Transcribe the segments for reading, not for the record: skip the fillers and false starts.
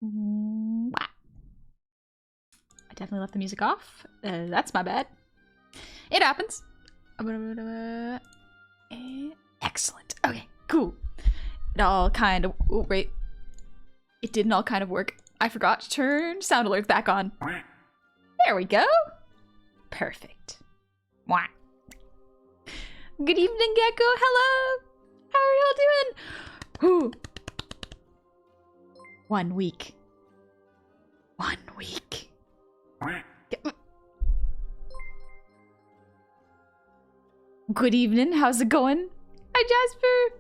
I definitely left the music off. That's my bad. It happens. Excellent. Okay, cool. It all kind of... Oh, wait. It didn't all kind of work. I forgot to turn sound alerts back on. There we go. Perfect. Mwah. Good evening, Gecko. Hello. How are y'all doing? Ooh. 1 week. 1 week. Good evening. How's it going? Hi, Jasper.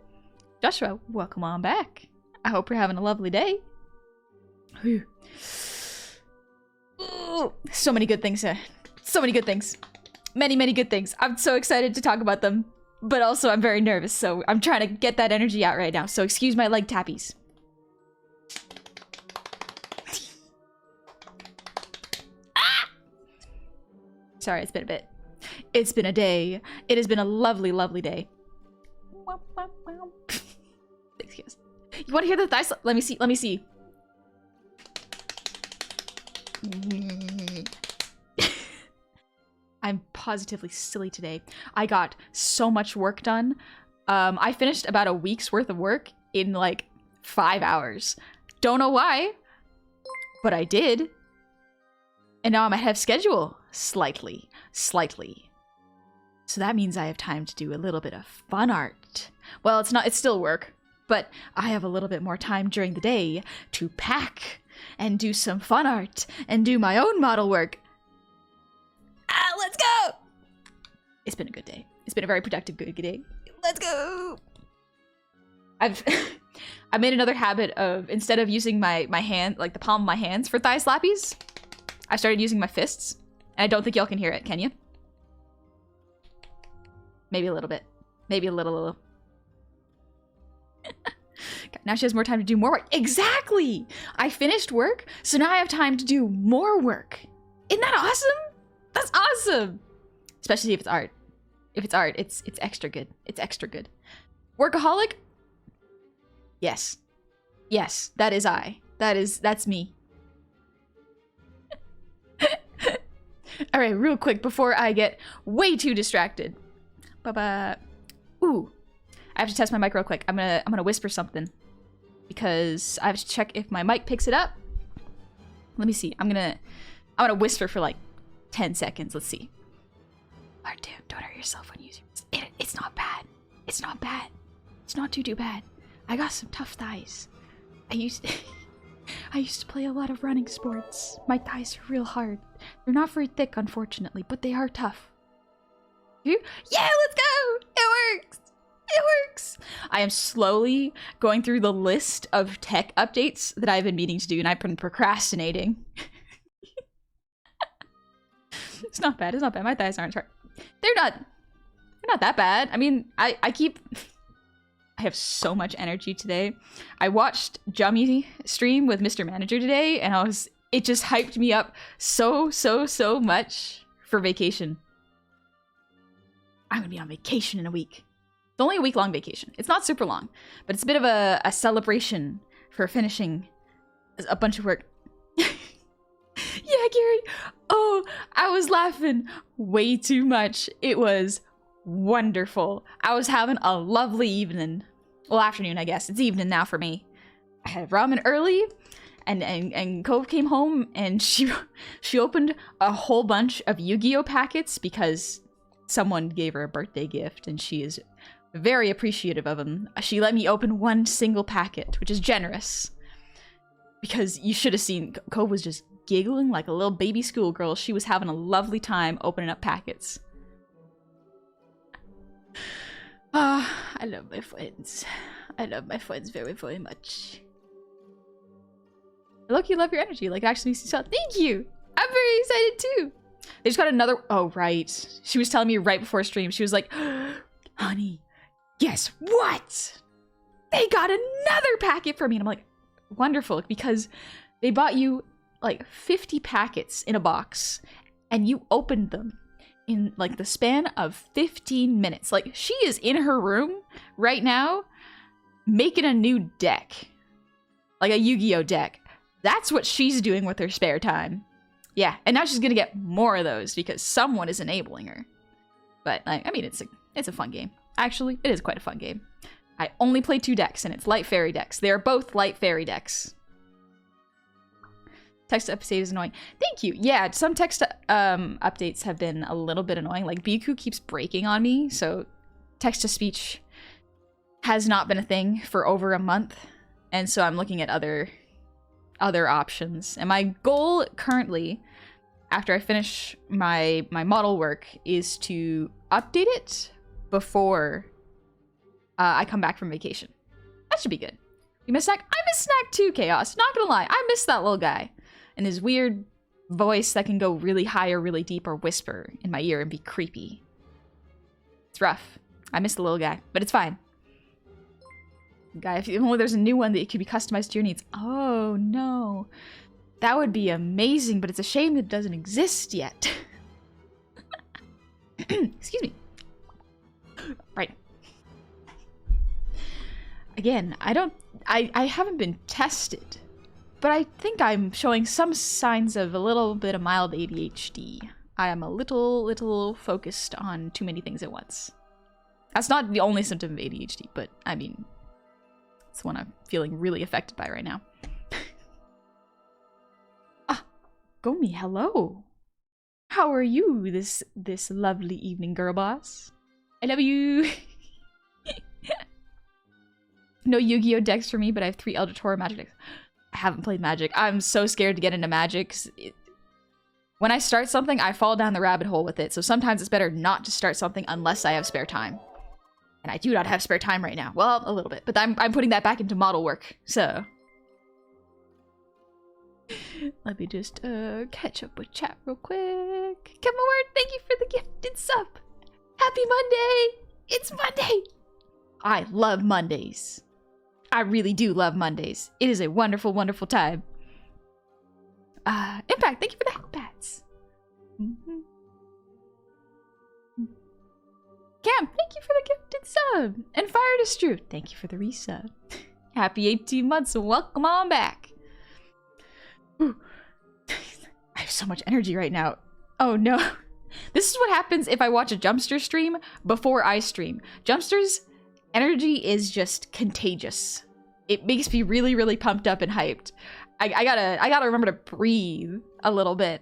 Joshua, welcome on back. I hope you're having a lovely day. Ooh, so many good things. So many good things. Many, many good things. I'm so excited to talk about them, but also I'm very nervous, so I'm trying to get that energy out right now. So excuse my leg tappies. Sorry, it's been a bit. It's been a day. It has been a lovely, lovely day. Excuse. You want to hear the thighs? Let me see. Let me see. I'm positively silly today. I got so much work done. I finished about a week's worth of work in like 5 hours. Don't know why, but I did. And now I'm ahead of schedule. Slightly. So that means I have time to do a little bit of fun art. Well, it's still work, but I have a little bit more time during the day to pack and do some fun art and do my own model work. Let's go! It's been a good day. It's been a very productive good day. Let's go! I made another habit of, instead of using my hand, like the palm of my hands for thigh slappies, I started using my fists. And I don't think y'all can hear it, can you? Maybe a little bit. Maybe a little. Now she has more time to do more work. Exactly! I finished work, so now I have time to do more work. Isn't that awesome? That's awesome! Especially if it's art. If it's art, it's extra good. It's extra good. Workaholic? Yes. Yes, that is I. That's me. Alright, real quick before I get way too distracted. Ooh. I have to test my mic real quick. I'm gonna whisper something. Because I have to check if my mic picks it up. Let me see. I'm gonna whisper for like 10 seconds. Let's see. Alright, dude, don't hurt yourself when you use it. It's not bad. It's not bad. It's not too bad. I got some tough thighs. I used to play a lot of running sports. My thighs are real hard. They're not very thick, unfortunately, but they are tough. Yeah, let's go! It works! It works! I am slowly going through the list of tech updates that I've been meaning to do, and I've been procrastinating. It's not bad. It's not bad. My thighs aren't hard. They're not that bad. I mean, I have so much energy today. I watched Jummy stream with Mr. Manager today, and it just hyped me up so much for vacation. I'm gonna be on vacation in a week. It's only a week-long vacation. It's not super long, but it's a bit of a celebration for finishing a bunch of work. Yeah, Gary. Oh, I was laughing way too much. It was wonderful. I was having a lovely evening. Well, afternoon, I guess. It's evening now for me. I had ramen early, and Cove came home, and she opened a whole bunch of Yu-Gi-Oh packets because someone gave her a birthday gift, and she is very appreciative of him. She let me open one single packet, which is generous. Because you should have seen, Cove was just giggling like a little baby schoolgirl. She was having a lovely time opening up packets. I love my friends. I love my friends very, very much. Look, you love your energy. Like, it actually makes you smile. Thank you! I'm very excited too! They just got another... Oh, right. She was telling me right before stream. She was like, honey, guess what? They got another packet for me. And I'm like, wonderful. Because they bought you, like, 50 packets in a box. And you opened them in, like, the span of 15 minutes. Like, she is in her room right now making a new deck. Like a Yu-Gi-Oh deck. That's what she's doing with her spare time. Yeah, and now she's gonna get more of those because someone is enabling her. But, like, I mean, it's a fun game. Actually, it is quite a fun game. I only play 2 decks, and it's light fairy decks. They are both light fairy decks. Text update is annoying. Thank you. Yeah, some text updates have been a little bit annoying. Like, Biku keeps breaking on me, so text-to-speech has not been a thing for over a month. And so I'm looking at other options. And my goal currently, after I finish my model work, is to update it before I come back from vacation. That should be good. You miss Snack? I miss Snack too, Chaos. Not gonna lie, I miss that little guy. And his weird voice that can go really high or really deep or whisper in my ear and be creepy. It's rough. I miss the little guy, but it's fine. Guy, if only there's a new one that could be customized to your needs. Oh no. That would be amazing, but it's a shame that it doesn't exist yet. Excuse me. Right. Again, I haven't been tested, but I think I'm showing some signs of a little bit of mild ADHD. I am a little focused on too many things at once. That's not the only symptom of ADHD, but I mean, it's one I'm feeling really affected by right now. Ah, Gomi, hello. How are you this lovely evening, girl boss? I love you. No Yu-Gi-Oh decks for me, but I have 3 Elder Torah Magic decks. I haven't played Magic. I'm so scared to get into Magic. When I start something, I fall down the rabbit hole with it. So sometimes it's better not to start something unless I have spare time. And I do not have spare time right now. Well, a little bit, but I'm putting that back into model work. So let me just catch up with chat real quick. Come on, thank you for the gifted sub. Happy Monday! It's Monday! I love Mondays. I really do love Mondays. It is a wonderful, wonderful time. Impact, thank you for the headbats. Cam, thank you for the gifted sub. And Fire Distrue, thank you for the resub. Happy 18 months, welcome on back. Ooh. I have so much energy right now. Oh no. This is what happens if I watch a Jumpster stream before I stream. Jumpster's energy is just contagious. It makes me really, really pumped up and hyped. I gotta remember to breathe a little bit.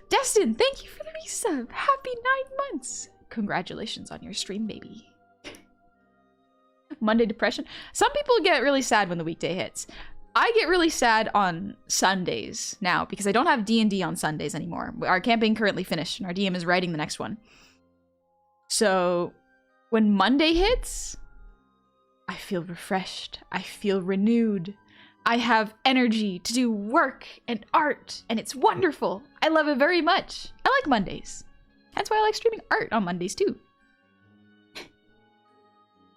Destin, thank you for the resub. Happy 9 months. Congratulations on your stream, baby. Monday depression. Some people get really sad when the weekday hits. I get really sad on Sundays now because I don't have D&D on Sundays anymore. Our campaign currently finished and our DM is writing the next one. So when Monday hits, I feel refreshed. I feel renewed. I have energy to do work and art, and it's wonderful. I love it very much. I like Mondays. That's why I like streaming art on Mondays too.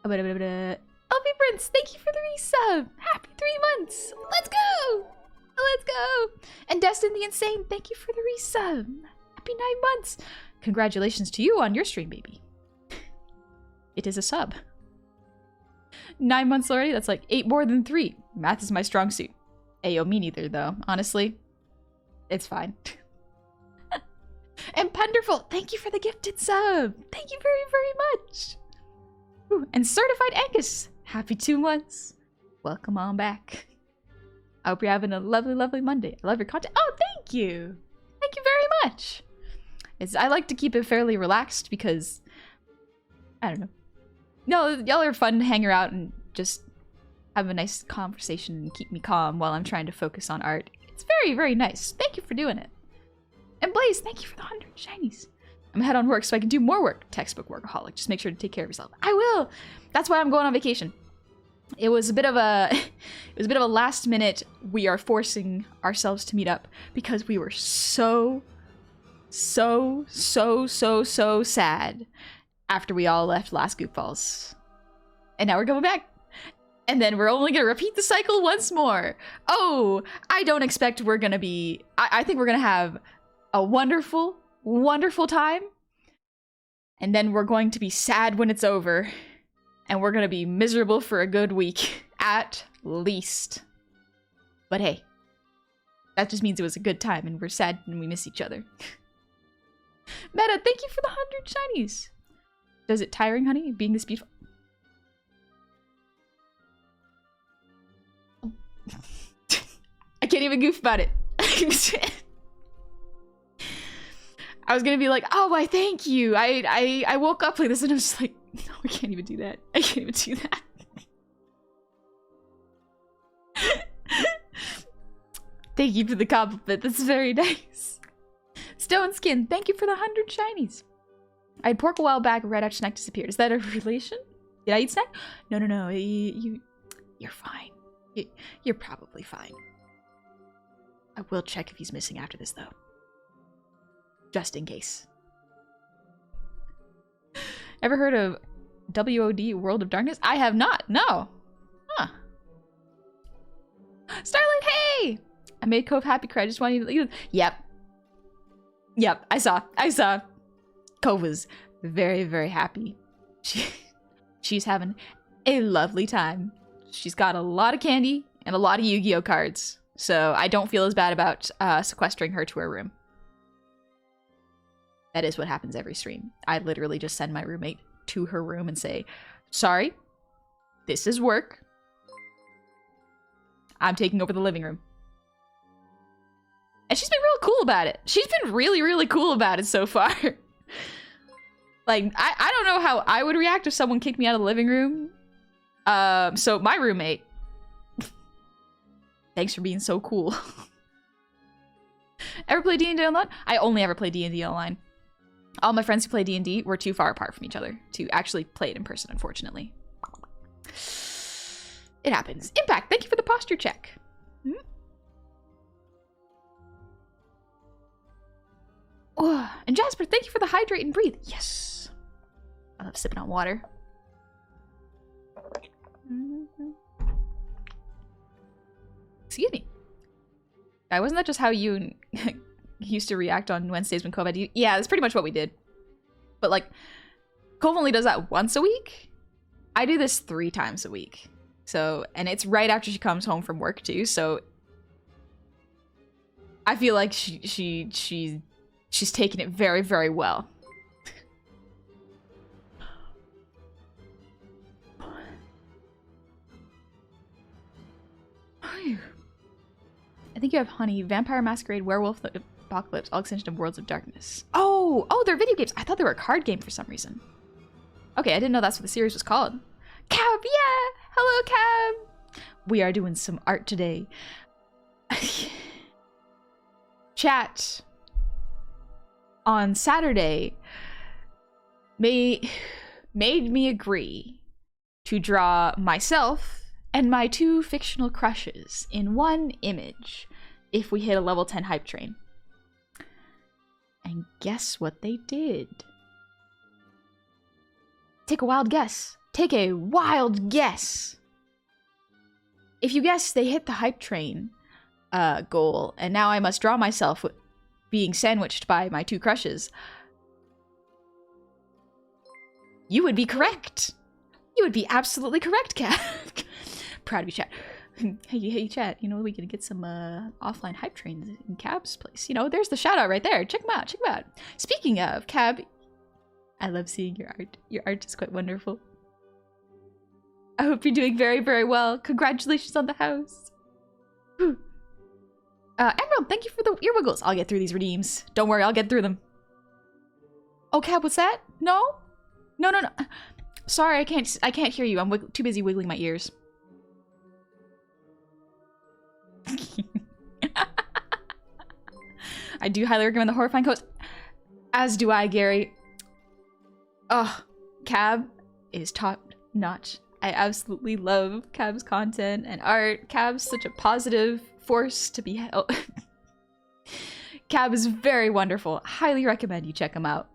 LP Prince, thank you for the resub. Happy 3 months. Let's go. Let's go. And Destin the Insane, thank you for the resub. Happy 9 months. Congratulations to you on your stream, baby. It is a sub. 9 months already? That's like 8 more than 3. Math is my strong suit. Ayo, me neither, though. Honestly, it's fine. And Punderful, thank you for the gifted sub. Thank you very, very much. Ooh, and Certified Angus, happy 2 months. Welcome on back. I hope you're having a lovely, lovely Monday. I love your content. Oh, thank you. Thank you very much. I like to keep it fairly relaxed because, I don't know. No, y'all are fun to hang out and just have a nice conversation and keep me calm while I'm trying to focus on art. It's very, very nice. Thank you for doing it. And Blaze, thank you for the 100 shinies. I'm ahead on work so I can do more work. Textbook workaholic. Just make sure to take care of yourself. I will. That's why I'm going on vacation. It was a bit of a last minute. We are forcing ourselves to meet up because we were so sad after we all left last Goop Falls. And now we're coming back. And then we're only gonna repeat the cycle once more. Oh, I don't expect we're gonna be... I think we're gonna have a wonderful, wonderful time. And then we're going to be sad when it's over. And we're gonna be miserable for a good week. At least. But hey. That just means it was a good time and we're sad and we miss each other. Meta, thank you for the 100 shinies. Does it tiring, honey, being this beautiful? I can't even goof about it. I was gonna be like, oh, why thank you. I woke up like this and I was just like, no, I can't even do that. I can't even do that. Thank you for the compliment. That's very nice. Stone Skin, thank you for the 100 shinies. I had pork a while back, red out snack disappeared. Is that a relation? Did I eat snack? No. You're fine. You're probably fine. I will check if he's missing after this, though. Just in case. Ever heard of WOD, World of Darkness? I have not, no. Huh. Starlight, hey! I made Cove happy cry. I just want you to... Yep, I saw. Cove was very, very happy. She's having a lovely time. She's got a lot of candy and a lot of Yu-Gi-Oh cards. So I don't feel as bad about sequestering her to her room. That is what happens every stream. I literally just send my roommate to her room and say, sorry, this is work. I'm taking over the living room. And she's been real cool about it. She's been really, really cool about it so far. Like, I don't know how I would react if someone kicked me out of the living room. So my roommate, thanks for being so cool. Ever play D&D online? I only ever play D&D online. All my friends who play D&D were too far apart from each other to actually play it in person, unfortunately. It happens. Impact, thank you for the posture check. Hmm? Oh, and Jasper, thank you for the hydrate and breathe. Yes. I love sipping on water. Excuse me. Guy, wasn't that just how you used to react on Wednesdays when Cove had you? Yeah, that's pretty much what we did. But like, Cove only does that once a week. I do this 3 times a week. So, and it's right after she comes home from work too. So I feel like she's taken it very, very well. I think you have Honey, Vampire Masquerade, Werewolf the Apocalypse, all extension of Worlds of Darkness. Oh, they're video games. I thought they were a card game for some reason. Okay, I didn't know that's what the series was called. Cab, yeah! Hello, Cab! We are doing some art today. Chat on Saturday made me agree to draw myself and my 2 fictional crushes in one image if we hit a level 10 hype train. And guess what they did? Take a wild guess. Take a wild guess. If you guess they hit the hype train goal, and now I must draw myself being sandwiched by my 2 crushes, you would be correct. You would be absolutely correct, Cat. Proud of you, chat. Hey, chat. You know, we can get some offline hype trains in Cab's place. You know, there's the shout out right there. Check them out. Check them out. Speaking of Cab, I love seeing your art. Your art is quite wonderful. I hope you're doing very, very well. Congratulations on the house. Emerald, thank you for the earwiggles. I'll get through these redeems. Don't worry, I'll get through them. Oh, Cab, what's that? No? No, no, no. Sorry, I can't hear you. I'm too busy wiggling my ears. I do highly recommend the Horrifying Coast. As do I, Gary. Oh, Cab is top notch. I absolutely love Cab's content and art. Cab's such a positive force to be held. Cab is very wonderful. Highly recommend you check him out.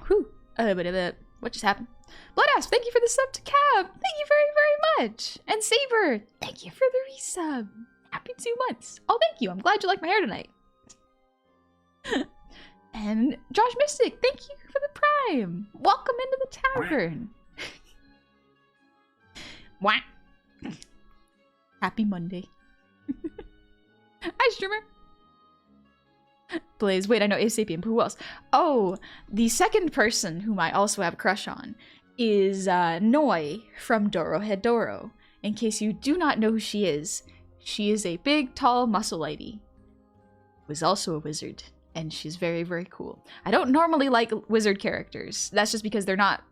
Whew. What just happened? Bloodass, thank you for the sub to Cab. Thank you very, very much. And Saber, thank you for the resub. Happy 2 months. Oh, thank you. I'm glad you like my hair tonight. And Josh Mystic, thank you for the prime. Welcome into the tavern. Wah. Happy Monday. Hi, streamer. Blaze, wait, I know Asapien. Who else? Oh, the second person whom I also have a crush on is Noi from Dorohedoro. In case you do not know who she is a big, tall muscle lady who is also a wizard, and she's very, very cool. I don't normally like wizard characters. That's just because they're not,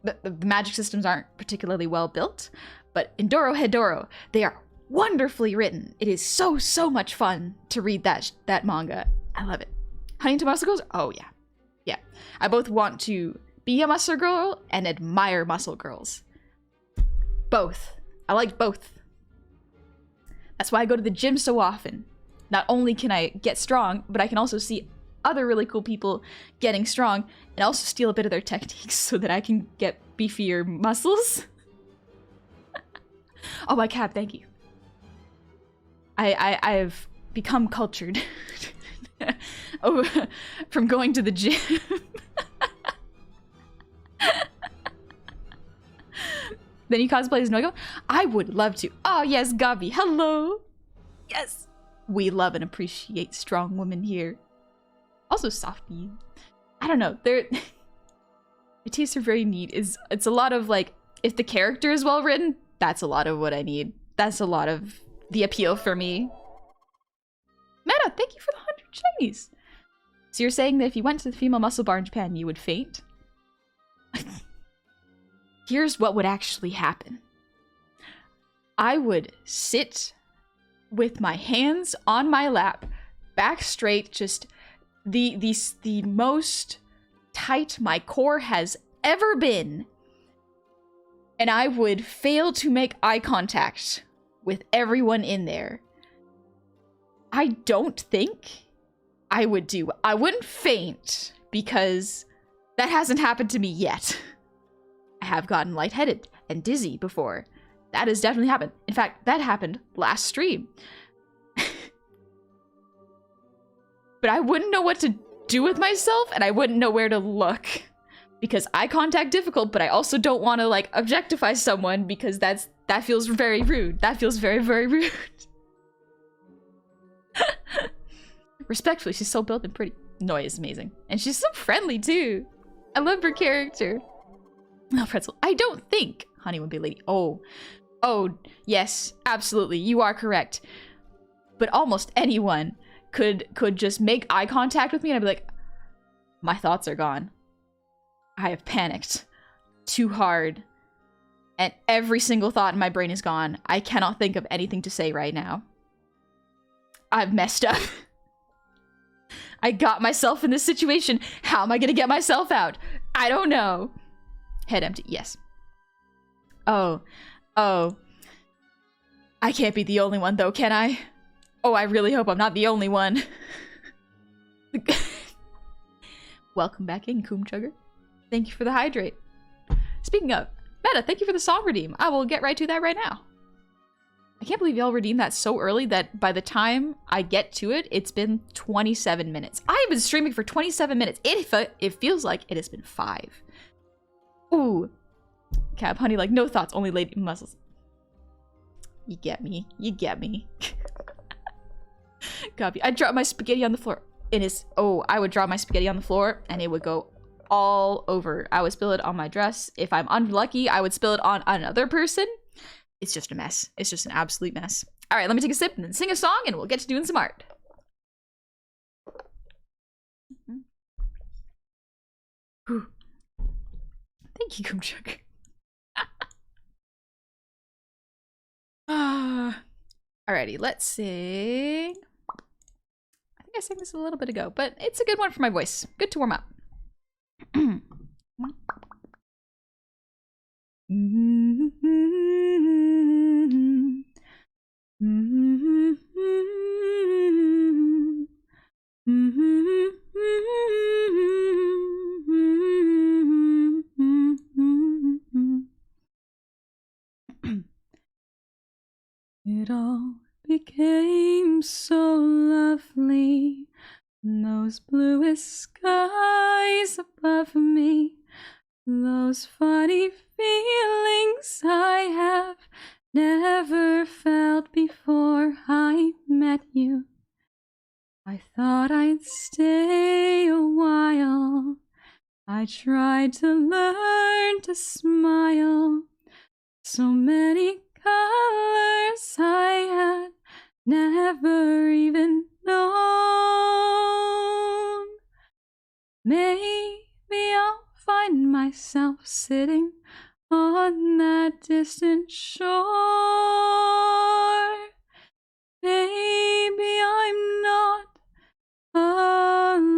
the magic systems aren't particularly well built, but in Dorohedoro, they are wonderfully written. It is so, so much fun to read that manga. I love it. Huntington Muscle Girls? Oh, yeah. Yeah. I both want to be a muscle girl and admire muscle girls. Both. I like both. That's why I go to the gym so often. Not only can I get strong, but I can also see other really cool people getting strong and also steal a bit of their techniques so that I can get beefier muscles. Oh, my Cab, thank you. I've become cultured. Oh, from going to the gym. Then he cosplays Noigo? I would love to. Oh, yes, Gabi. Hello. Yes. We love and appreciate strong women here. Also, Softy. I don't know. The tastes are very neat. It's a lot of, like, if the character is well written, that's a lot of what I need. That's a lot of the appeal for me. Meta, thank you for the 100 shinies. So you're saying that if you went to the female muscle bar in Japan, you would faint? Here's what would actually happen. I would sit with my hands on my lap, back straight, just the most tight my core has ever been, and I would fail to make eye contact with everyone in there. I don't think I wouldn't faint, because that hasn't happened to me yet. I have gotten lightheaded and dizzy before. That has definitely happened. In fact, that happened last stream. But I wouldn't know what to do with myself, and I wouldn't know where to look. Because eye contact difficult, but I also don't want to, like, objectify someone, because that feels very rude. That feels very, very rude. Respectfully, she's so built and pretty. Noi is amazing. And she's so friendly, too. I love her character. No, Pretzel. I don't think Honey would be a lady. Oh, yes, absolutely. You are correct. But almost anyone could just make eye contact with me and I'd be like, my thoughts are gone. I have panicked too hard. And every single thought in my brain is gone. I cannot think of anything to say right now. I've messed up. I got myself in this situation. How am I gonna get myself out? I don't know. Head empty. Yes. Oh. I can't be the only one, though, can I? Oh, I really hope I'm not the only one. Welcome back in, Coom Chugger. Thank you for the hydrate. Speaking of, Meta, thank you for the song redeem. I will get right to that right now. I can't believe y'all redeemed that so early that by the time I get to it, it's been 27 minutes. I've been streaming for 27 minutes. It feels like it has been 5. Ooh. Cab, Honey, like, no thoughts, only lady muscles. You get me. You get me. Copy. I dropped my spaghetti on the floor. I would drop my spaghetti on the floor and it would go all over. I would spill it on my dress. If I'm unlucky, I would spill it on another person. It's just a mess. It's just an absolute mess. All right, let me take a sip and then sing a song and we'll get to doing some art. Thank you, Kumchuk. Alrighty, let's sing. I think I sang this a little bit ago, but it's a good one for my voice. Good to warm up. It all became so lovely, those bluest skies above me, those funny feelings I have never felt before I met you. I thought I'd stay a while, I tried to learn to smile, so many colors I had never even known. Maybe I'll find myself sitting on that distant shore. Maybe I'm not alone.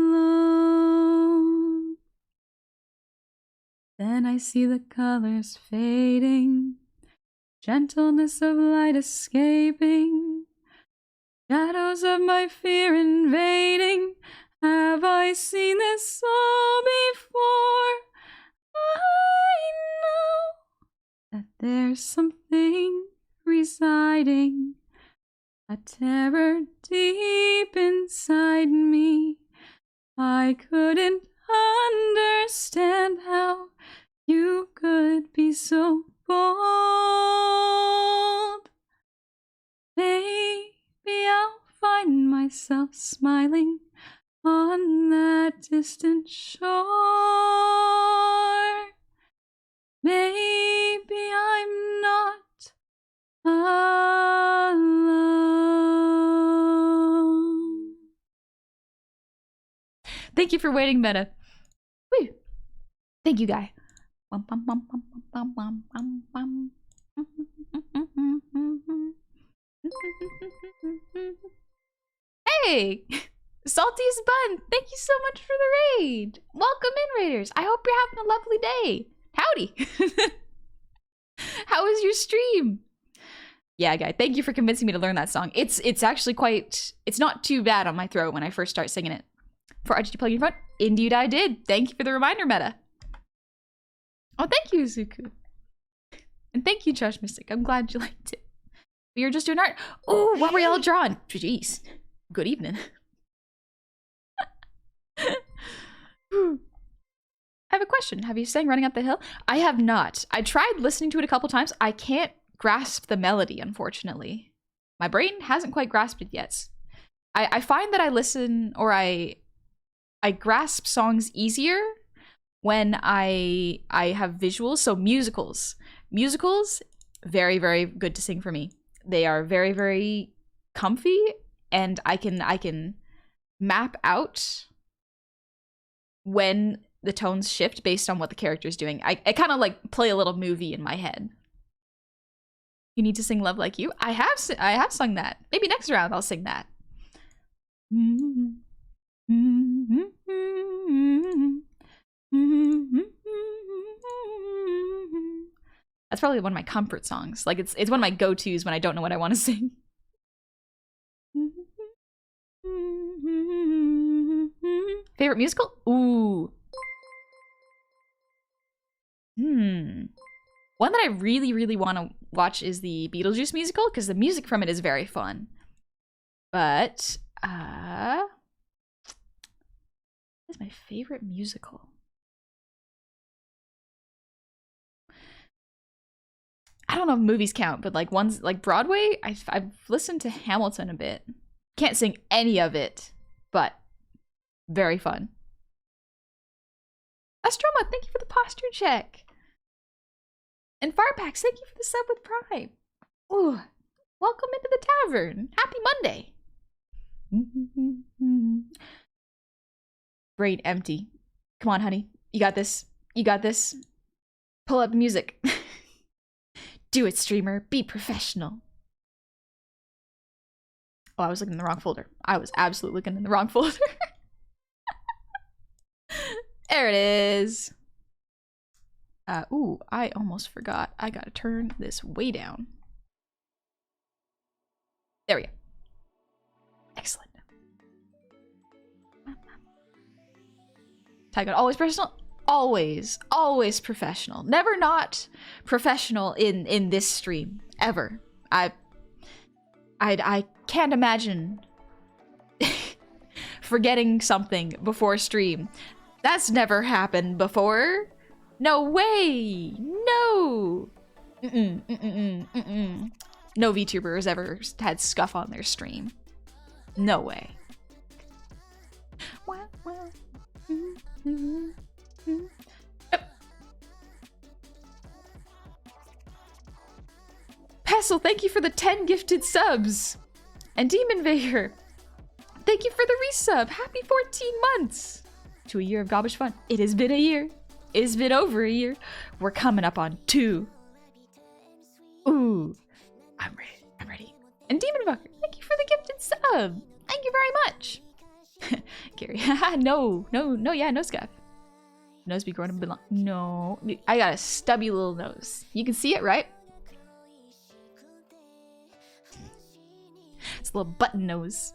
Then I see the colors fading, gentleness of light escaping, shadows of my fear invading. Have I seen this all before? I know that there's something residing, a terror deep inside me. I couldn't understand how you could be so bold. Maybe I'll find myself smiling on that distant shore. Maybe I'm not alone. Thank you for waiting, Meta. Woo. Thank you, guy. Hey! Saltiest Bun, thank you so much for the raid. Welcome in, Raiders. I hope you're having a lovely day. Howdy. How was your stream? Yeah, guy, thank you for convincing me to learn that song. It's actually quite, it's not too bad on my throat when I first start singing it. For RGT plugin front, indeed I did. Thank you for the reminder, Meta. Oh, thank you, Zuku. And thank you, Josh Mystic. I'm glad you liked it. We were just doing art. Oh, what were y'all drawing? Jeez. Good evening. I have a question. Have you sang Running Up the Hill? I have not. I tried listening to it a couple times. I can't grasp the melody, unfortunately. My brain hasn't quite grasped it yet. I find that I listen, or I grasp songs easier when I have visuals. So musicals, very, very good to sing for me. They are very, very comfy, and I can map out when the tones shift based on what the character's doing. I kind of like play a little movie in my head. You need to sing Love Like You. I have sung that. Maybe next round I'll sing that. That's probably one of my comfort songs. Like it's one of my go-tos when I don't know what I want to sing. Favorite musical? Ooh. One that I really, really want to watch is the Beetlejuice musical, because the music from it is very fun. But, what is my favorite musical? I don't know if movies count, but like ones like Broadway, I've listened to Hamilton a bit. Can't sing any of it, but very fun. Astroma, thank you for the posture check. And Firepax, thank you for the sub with Prime. Ooh, welcome into the tavern. Happy Monday. Brain empty. Come on, honey. You got this. You got this. Pull up music. Do it, streamer. Be professional. Oh, I was looking in the wrong folder. I was absolutely looking in the wrong folder. There it is. Ooh, I almost forgot. I gotta turn this way down. There we go. Excellent. Tag on always professional? Always professional. Never not professional in this stream. Ever. I can't imagine forgetting something before stream. That's never happened before. No way! No! No VTuber has ever had scuff on their stream. No way. Yep. Pestle, thank you for the 10 gifted subs. And Demon Vader, thank you for the resub. Happy 14 months to a year of gobbish fun. It has been a year. It's been over a year. We're coming up on 2. Ooh, I'm ready. I'm ready. And Demon Bucker, thank you for the gifted sub. Thank you very much. Gary, no, scuff. Nose be growing a bit long. No, I got a stubby little nose. You can see it, right? It's a little button nose.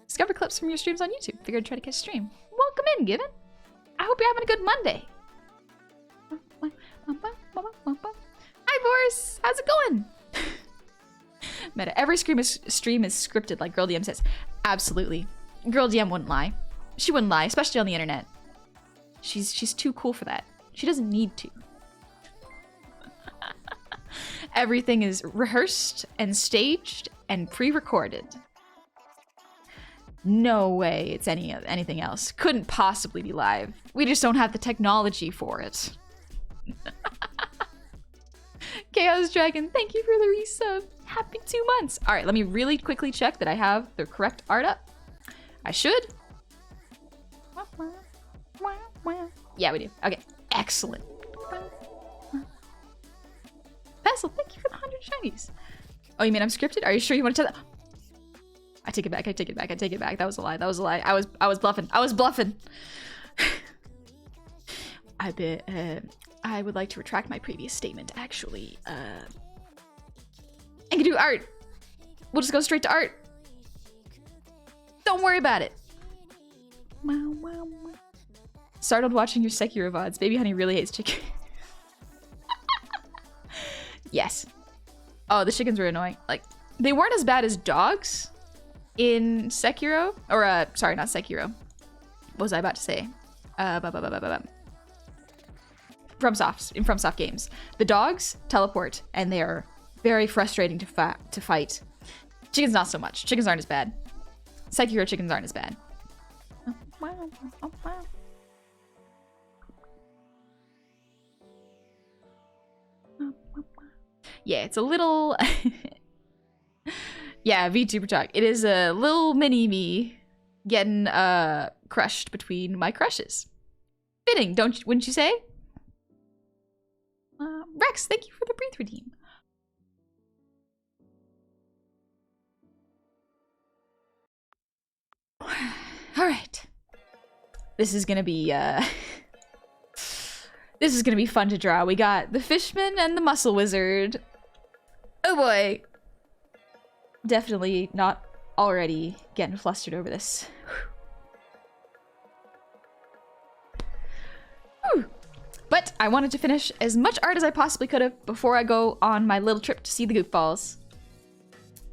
Discover clips from your streams on YouTube. Figured I'd try to catch a stream. Welcome in, Given. I hope you're having a good Monday. Hi, Boris. How's it going? Meta. Every stream is scripted, like Girl DM says. Absolutely. Girl DM wouldn't lie. She wouldn't lie, especially on the internet. She's too cool for that. She doesn't need to. Everything is rehearsed and staged and pre-recorded. No way it's anything else. Couldn't possibly be live. We just don't have the technology for it. Chaos Dragon, thank you for the resub. Happy 2 months. All right, let me really quickly check that I have the correct art up. I should. Yeah, we do. Okay, excellent. Pestle, thank you for the 100 shinies. Oh, you mean I'm scripted? Are you sure you want to tell that? I take it back. I take it back. I take it back. That was a lie. That was a lie. I was bluffing. I was bluffing. I would like to retract my previous statement. Actually, I can do art. We'll just go straight to art. Don't worry about it. Started watching your Sekiro VODs. Baby Honey really hates chicken. Yes. Oh, the chickens were annoying. Like, they weren't as bad as dogs in Sekiro. Or, sorry, not Sekiro. What was I about to say? FromSoft, in FromSoft games. The dogs teleport, and they are very frustrating to fight. Chickens not so much. Chickens aren't as bad. Sekiro chickens aren't as bad. Yeah, it's a little... Yeah, VTuber talk. It is a little mini me getting crushed between my crushes. Fitting, wouldn't you say? Rex, thank you for the breathe redeem. All right. This is gonna be this is gonna be fun to draw. We got the Fishman and the Muscle Wizard. Oh boy. Definitely not already getting flustered over this. Whew. But I wanted to finish as much art as I possibly could have before I go on my little trip to see the goofballs.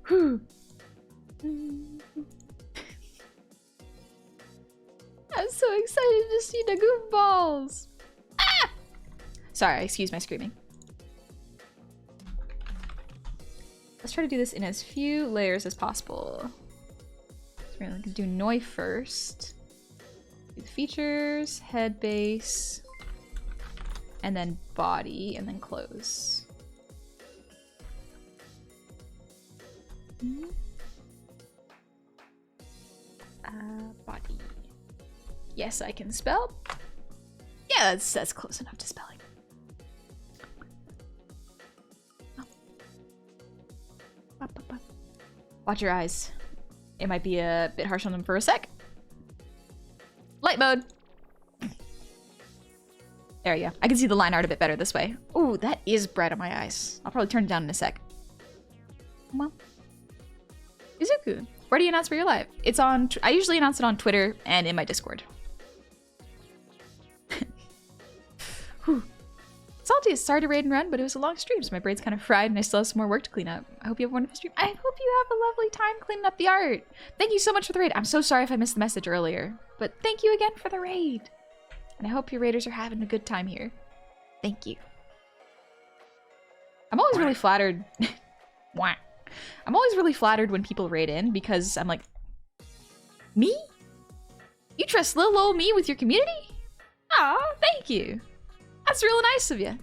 Whew. I'm so excited to see the goofballs. Ah! Sorry, excuse my screaming. Let's try to do this in as few layers as possible. So we're gonna do Noi first. Do the features, head base, and then body, and then clothes. Body. Yes, I can spell. Yeah, that's close enough to spelling. Watch your eyes. It might be a bit harsh on them for a sec. Light mode. There you go. I can see the line art a bit better this way. Ooh, that is bright on my eyes. I'll probably turn it down in a sec. Come on. Izuku, where do you announce where you're live? It's on... I usually announce it on Twitter and in my Discord. Whew. Salty, sorry to raid and run, but it was a long stream, so my brain's kind of fried and I still have some more work to clean up. I hope you have a wonderful stream. I hope you have a lovely time cleaning up the art. Thank you so much for the raid. I'm so sorry if I missed the message earlier, but thank you again for the raid. And I hope your raiders are having a good time here. Thank you. I'm always really flattered. I'm always really flattered when people raid in because I'm like, me? You trust little old me with your community? Aw, thank you. That's real nice of you.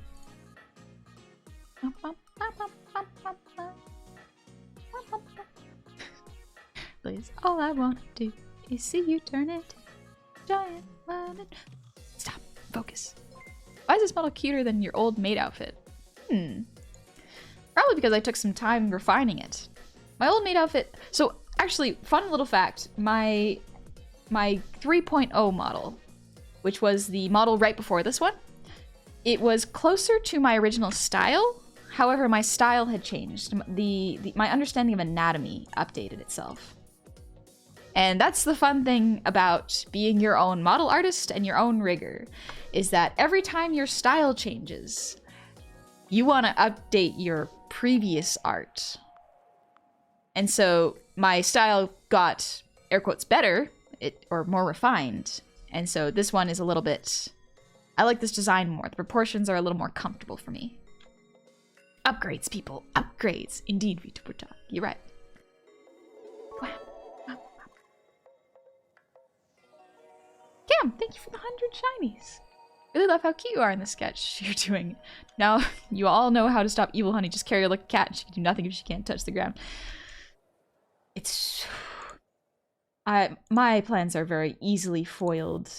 Please, all I want to do is see you turn it giant. Stop. Focus. Why is this model cuter than your old maid outfit? Probably because I took some time refining it. My old maid outfit... So, actually, fun little fact. My 3.0 model, which was the model right before this one, it was closer to my original style. However, my style had changed. My understanding of anatomy updated itself. And that's the fun thing about being your own model artist and your own rigger, is that every time your style changes, you want to update your previous art. And so my style got, air quotes, better, or more refined. And so this one is a little bit... I like this design more. The proportions are a little more comfortable for me. Upgrades, people. Upgrades. Indeed, vtuber talk. You're right. Wow. Cam, thank you for the 100 shinies. Really love how cute you are in the sketch you're doing. Now, you all know how to stop Evil Honey. Just carry her like a cat and she can do nothing if she can't touch the ground. It's... my plans are very easily foiled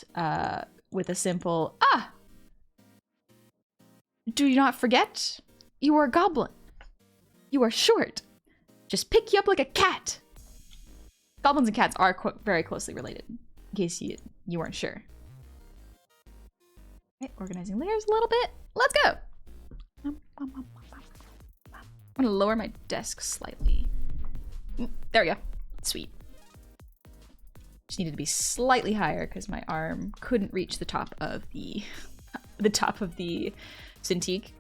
with a simple, do you not forget? You are a goblin. You are short. Just pick you up like a cat. Goblins and cats are very closely related, in case you weren't sure. Okay, organizing layers a little bit. Let's go. I'm gonna lower my desk slightly. There we go. Sweet. Just needed to be slightly higher because my arm couldn't reach the top of the Cintiq.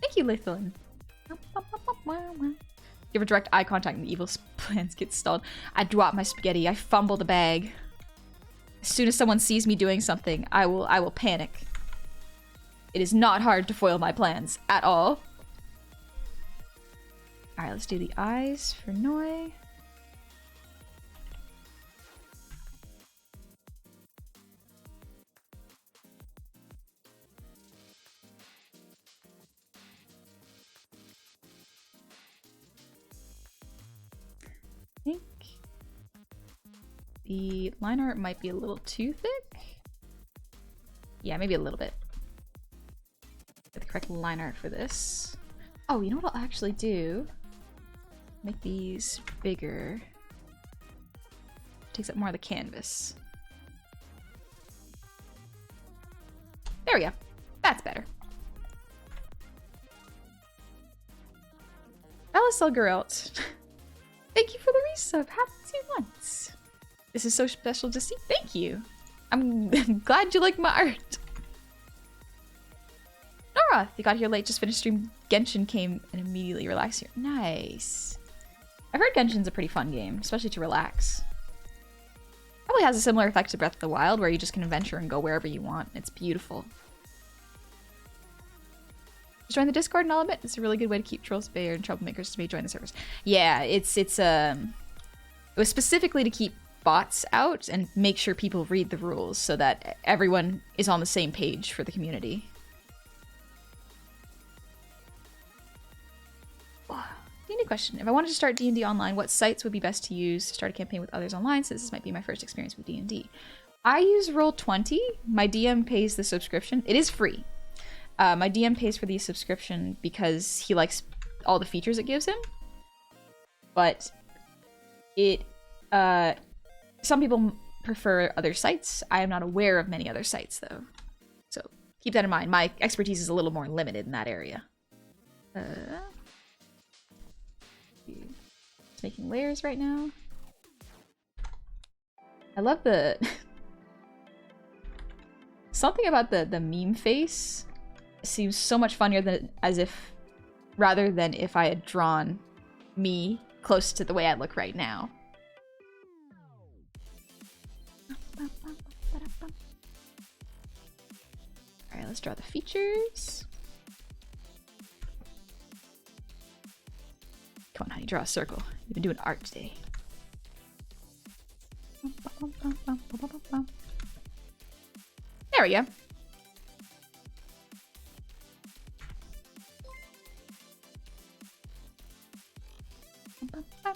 Thank you, Lathan. Give her direct eye contact and the evil plans get stalled. I drop my spaghetti. I fumble the bag. As soon as someone sees me doing something, I will panic. It is not hard to foil my plans at all. Alright, let's do the eyes for Noi. I think the line art might be a little too thick. Yeah, maybe a little bit. Get the correct line art for this. Oh, you know what I'll actually do? Make these bigger. Takes up more of the canvas. There we go. That's better. Alice Geralt. Thank you for the resub. Happy 2 months. This is so special to see. Thank you. I'm glad you like my art. Nora, you got here late, just finished stream. Genshin came and immediately relaxed here. Nice. I've heard Genshin's a pretty fun game, especially to relax. Probably has a similar effect to Breath of the Wild, where you just can adventure and go wherever you want. It's beautiful. Just join the Discord and I'll admit, it's a really good way to keep trolls at bay and troublemakers to join the servers. Yeah, it was specifically to keep bots out and make sure people read the rules so that everyone is on the same page for the community. D&D question. If I wanted to start D&D online, what sites would be best to use to start a campaign with others online, since this might be my first experience with D&D? I use Roll20. My DM pays the subscription. It is free. My DM pays for the subscription because he likes all the features it gives him. But it, some people prefer other sites. I am not aware of many other sites though. So keep that in mind. My expertise is a little more limited in that area. Just making layers right now. I love the something about the meme face seems so much funnier than rather than if I had drawn me close to the way I look right now. Alright, let's draw the features. Come on, honey, draw a circle. You've been doing art today. There we go. I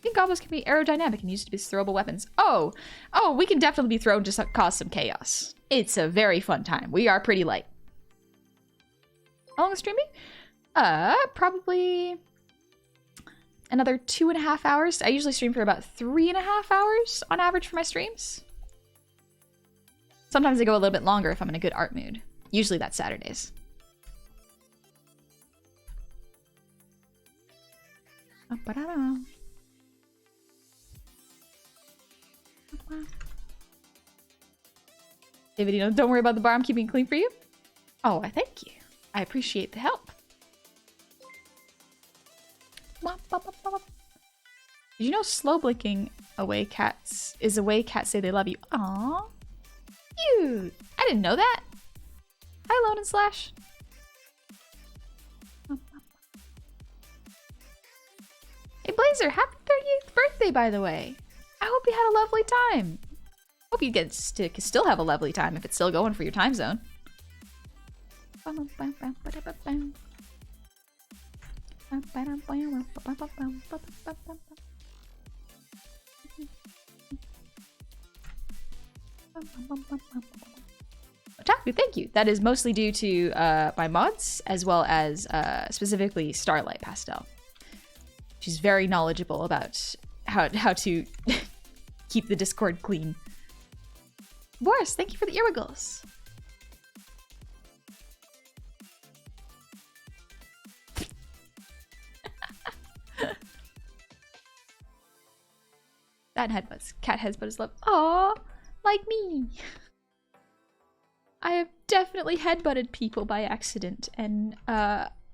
think goblins can be aerodynamic and used to be throwable weapons. Oh, we can definitely be thrown to cause some chaos. It's a very fun time. We are pretty light. How long is streaming? Probably another 2.5 hours. I usually stream for about 3.5 hours on average for my streams. Sometimes they go a little bit longer if I'm in a good art mood. Usually that's Saturdays. David, don't worry about the bar. I'm keeping it clean for you. Oh, I thank you. I appreciate the help. Did you know slow blinking away cats is a way cats say they love you? Aww. Cute. I didn't know that. Hi, Lone and Slash. Hey, Blazer, happy 38th birthday, by the way. I hope you had a lovely time. Hope you get to still have a lovely time if it's still going for your time zone. Otaku, thank you. That is mostly due to my mods, as well as specifically Starlight Pastel. She's very knowledgeable about how to keep the Discord clean. Boris, thank you for the earwiggles. That headbutts. Cat headbutt is love. Aww, like me. I have definitely headbutted people by accident and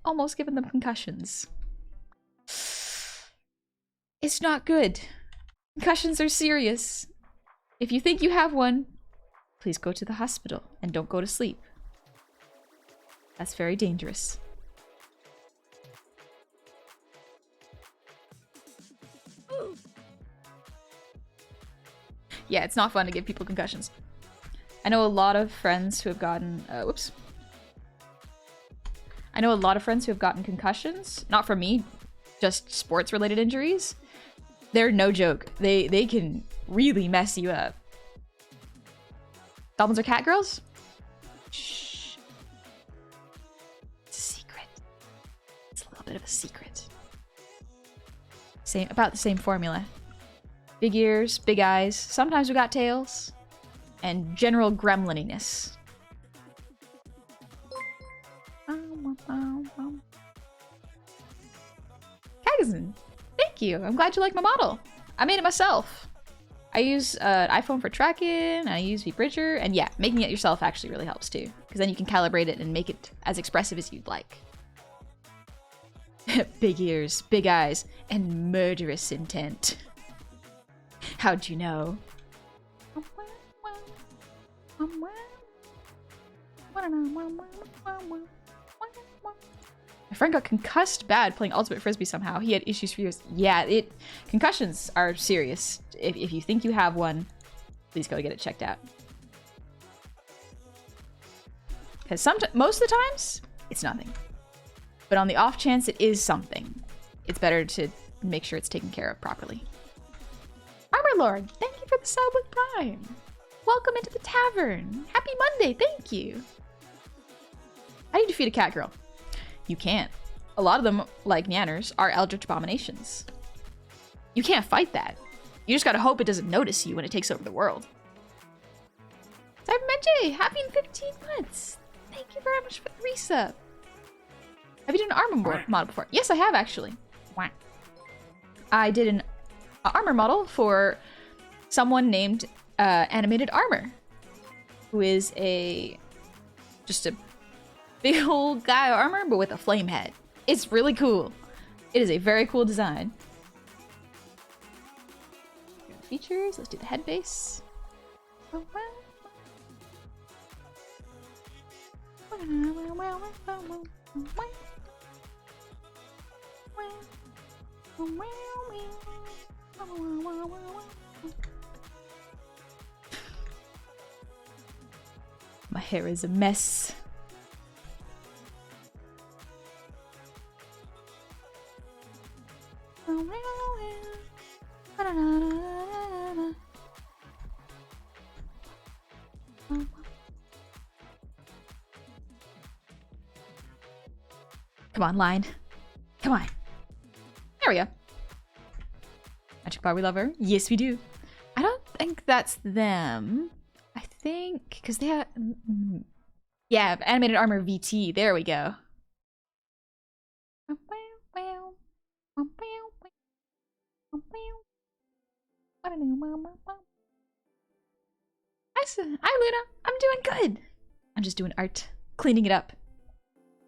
almost given them concussions. It's not good. Concussions are serious. If you think you have one, please go to the hospital and don't go to sleep. That's very dangerous. Yeah, it's not fun to give people concussions. I know a lot of friends who have gotten whoops. I know a lot of friends who have gotten concussions, not from me, just sports related injuries. They're no joke. They can really mess you up. Goblins are cat girls? Shh. It's a secret. It's a little bit of a secret. About the same formula. Big ears, big eyes, sometimes we got tails, and general gremlininess. Kagazin, thank you. I'm glad you like my model. I made it myself. I use iPhone for tracking, I use vBridger, and yeah, making it yourself actually really helps too, because then you can calibrate it and make it as expressive as you'd like. Big ears, big eyes, and murderous intent. How'd you know? My friend got concussed bad playing Ultimate Frisbee somehow. He had issues for years. Yeah, concussions are serious. If you think you have one, please go get it checked out. Because most of the times, it's nothing. But on the off chance it is something, it's better to make sure it's taken care of properly. Armor Lord, thank you for the sub with Prime. Welcome into the tavern. Happy Monday. Thank you. How do you defeat a cat girl? You can't. A lot of them, like Nyanners, are eldritch abominations. You can't fight that. You just gotta hope it doesn't notice you when it takes over the world. Cyberman J, happy 15 months. Thank you very much for the resub. Have you done an armor model before? Yes, I have actually. I did an armor model for someone named Animated Armor, who is just a big old guy armor, but with a flame head. It's really cool. It is a very cool design. Features. Let's do the head base. My hair is a mess. Come on, line. Come on. There we go. Magic Bar, we love her. Yes, we do. I don't think that's them. I think, because they have... Yeah, Animated Armor VT. There we go. Hi, Luna. I'm doing good. I'm just doing art. Cleaning it up.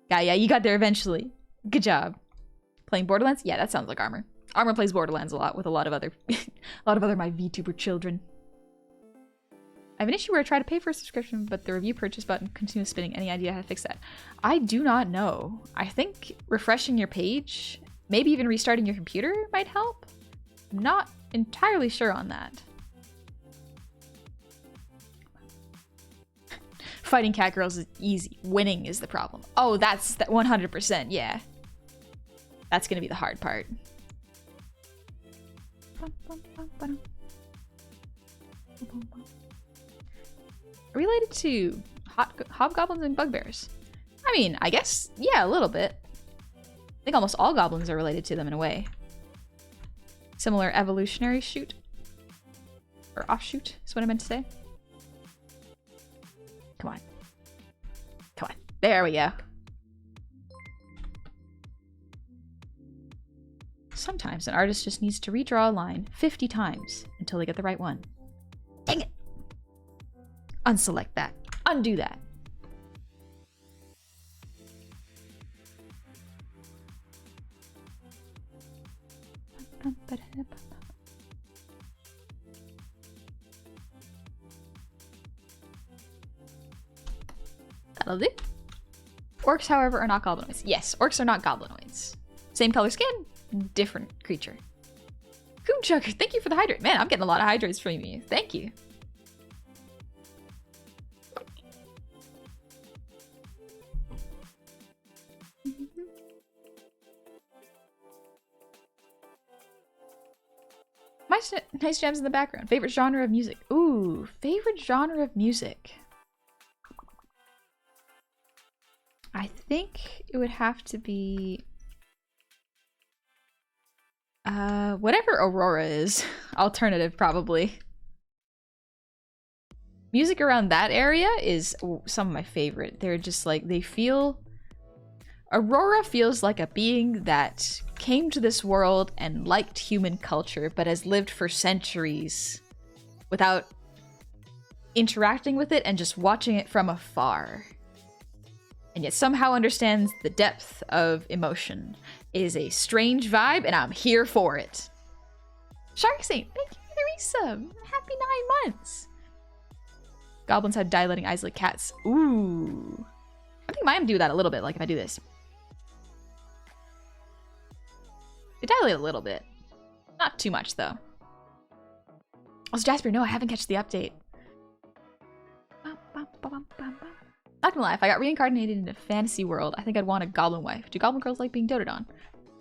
Yeah, you got there eventually. Good job. Playing Borderlands? Yeah, that sounds like Armor. Armor plays Borderlands a lot with a lot of other my VTuber children. I have an issue where I try to pay for a subscription, but the review purchase button continues spinning. Any idea how to fix that? I do not know. I think refreshing your page, maybe even restarting your computer might help. I'm not entirely sure on that. Fighting cat girls is easy. Winning is the problem. Oh, that's 100%, yeah. That's gonna be the hard part. Related to hobgoblins and bugbears? I mean, I guess, yeah, a little bit. I think almost all goblins are related to them in a way. Similar evolutionary shoot. Or offshoot is what I meant to say. Come on. Come on. There we go. Sometimes an artist just needs to redraw a line 50 times until they get the right one. Dang it! Unselect that. Undo that. That'll do. Orcs, however, are not goblinoids. Yes, orcs are not goblinoids. Same color skin, different creature. Coonchucker, thank you for the hydrate. Man, I'm getting a lot of hydrates from you. Thank you. Nice gems in the background. Favorite genre of music? Ooh, favorite genre of music. I think it would have to be whatever Aurora is. Alternative, probably. Music around that area is some of my favorite. They're just like, they feel... Aurora feels like a being that came to this world and liked human culture, but has lived for centuries without interacting with it and just watching it from afar. And yet somehow understands the depth of emotion. It is a strange vibe, and I'm here for it. Shark Saint, thank you for the resub. Happy 9 months. Goblins have dilating eyes like cats. Ooh. I think mine do that a little bit, like if I do this. They dilate a little bit. Not too much, though. Also, Jasper, no, I haven't catched the update. Not gonna lie, if I got reincarnated into a fantasy world, I think I'd want a goblin wife. Do goblin girls like being doted on?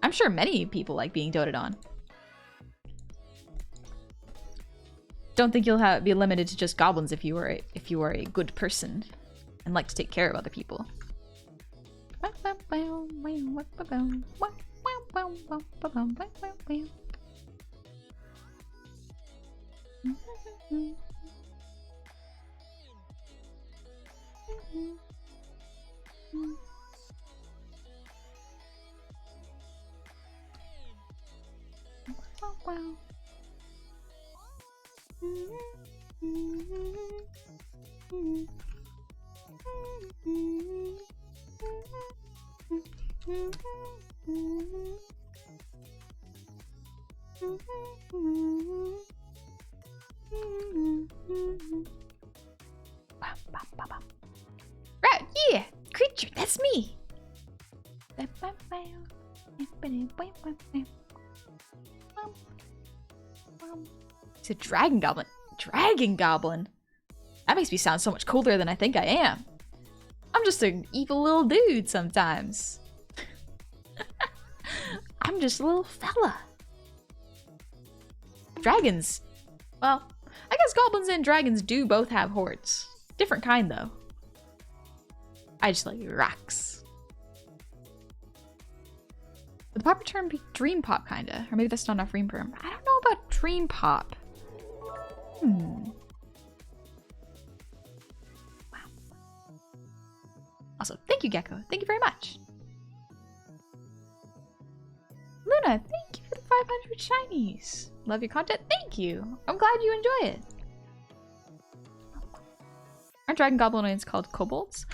I'm sure many people like being doted on. don't think you'll be limited to just goblins if you are a good person and like to take care of other people. Right, yeah, creature, that's me. It's a dragon goblin. Dragon goblin. That makes me sound so much cooler than I think I am. I'm just an evil little dude sometimes. I'm just a little fella. Dragons. Well, I guess goblins and dragons do both have hordes. Different kind, though. I just like rocks. Would the proper term be dream pop, kinda? Or maybe that's not enough dream perm. I don't know about dream pop. Wow. Also, thank you, Gecko. Thank you very much. Luna, thank you for the 500 shinies. Love your content. Thank you. I'm glad you enjoy it. Aren't dragon goblinoids called kobolds?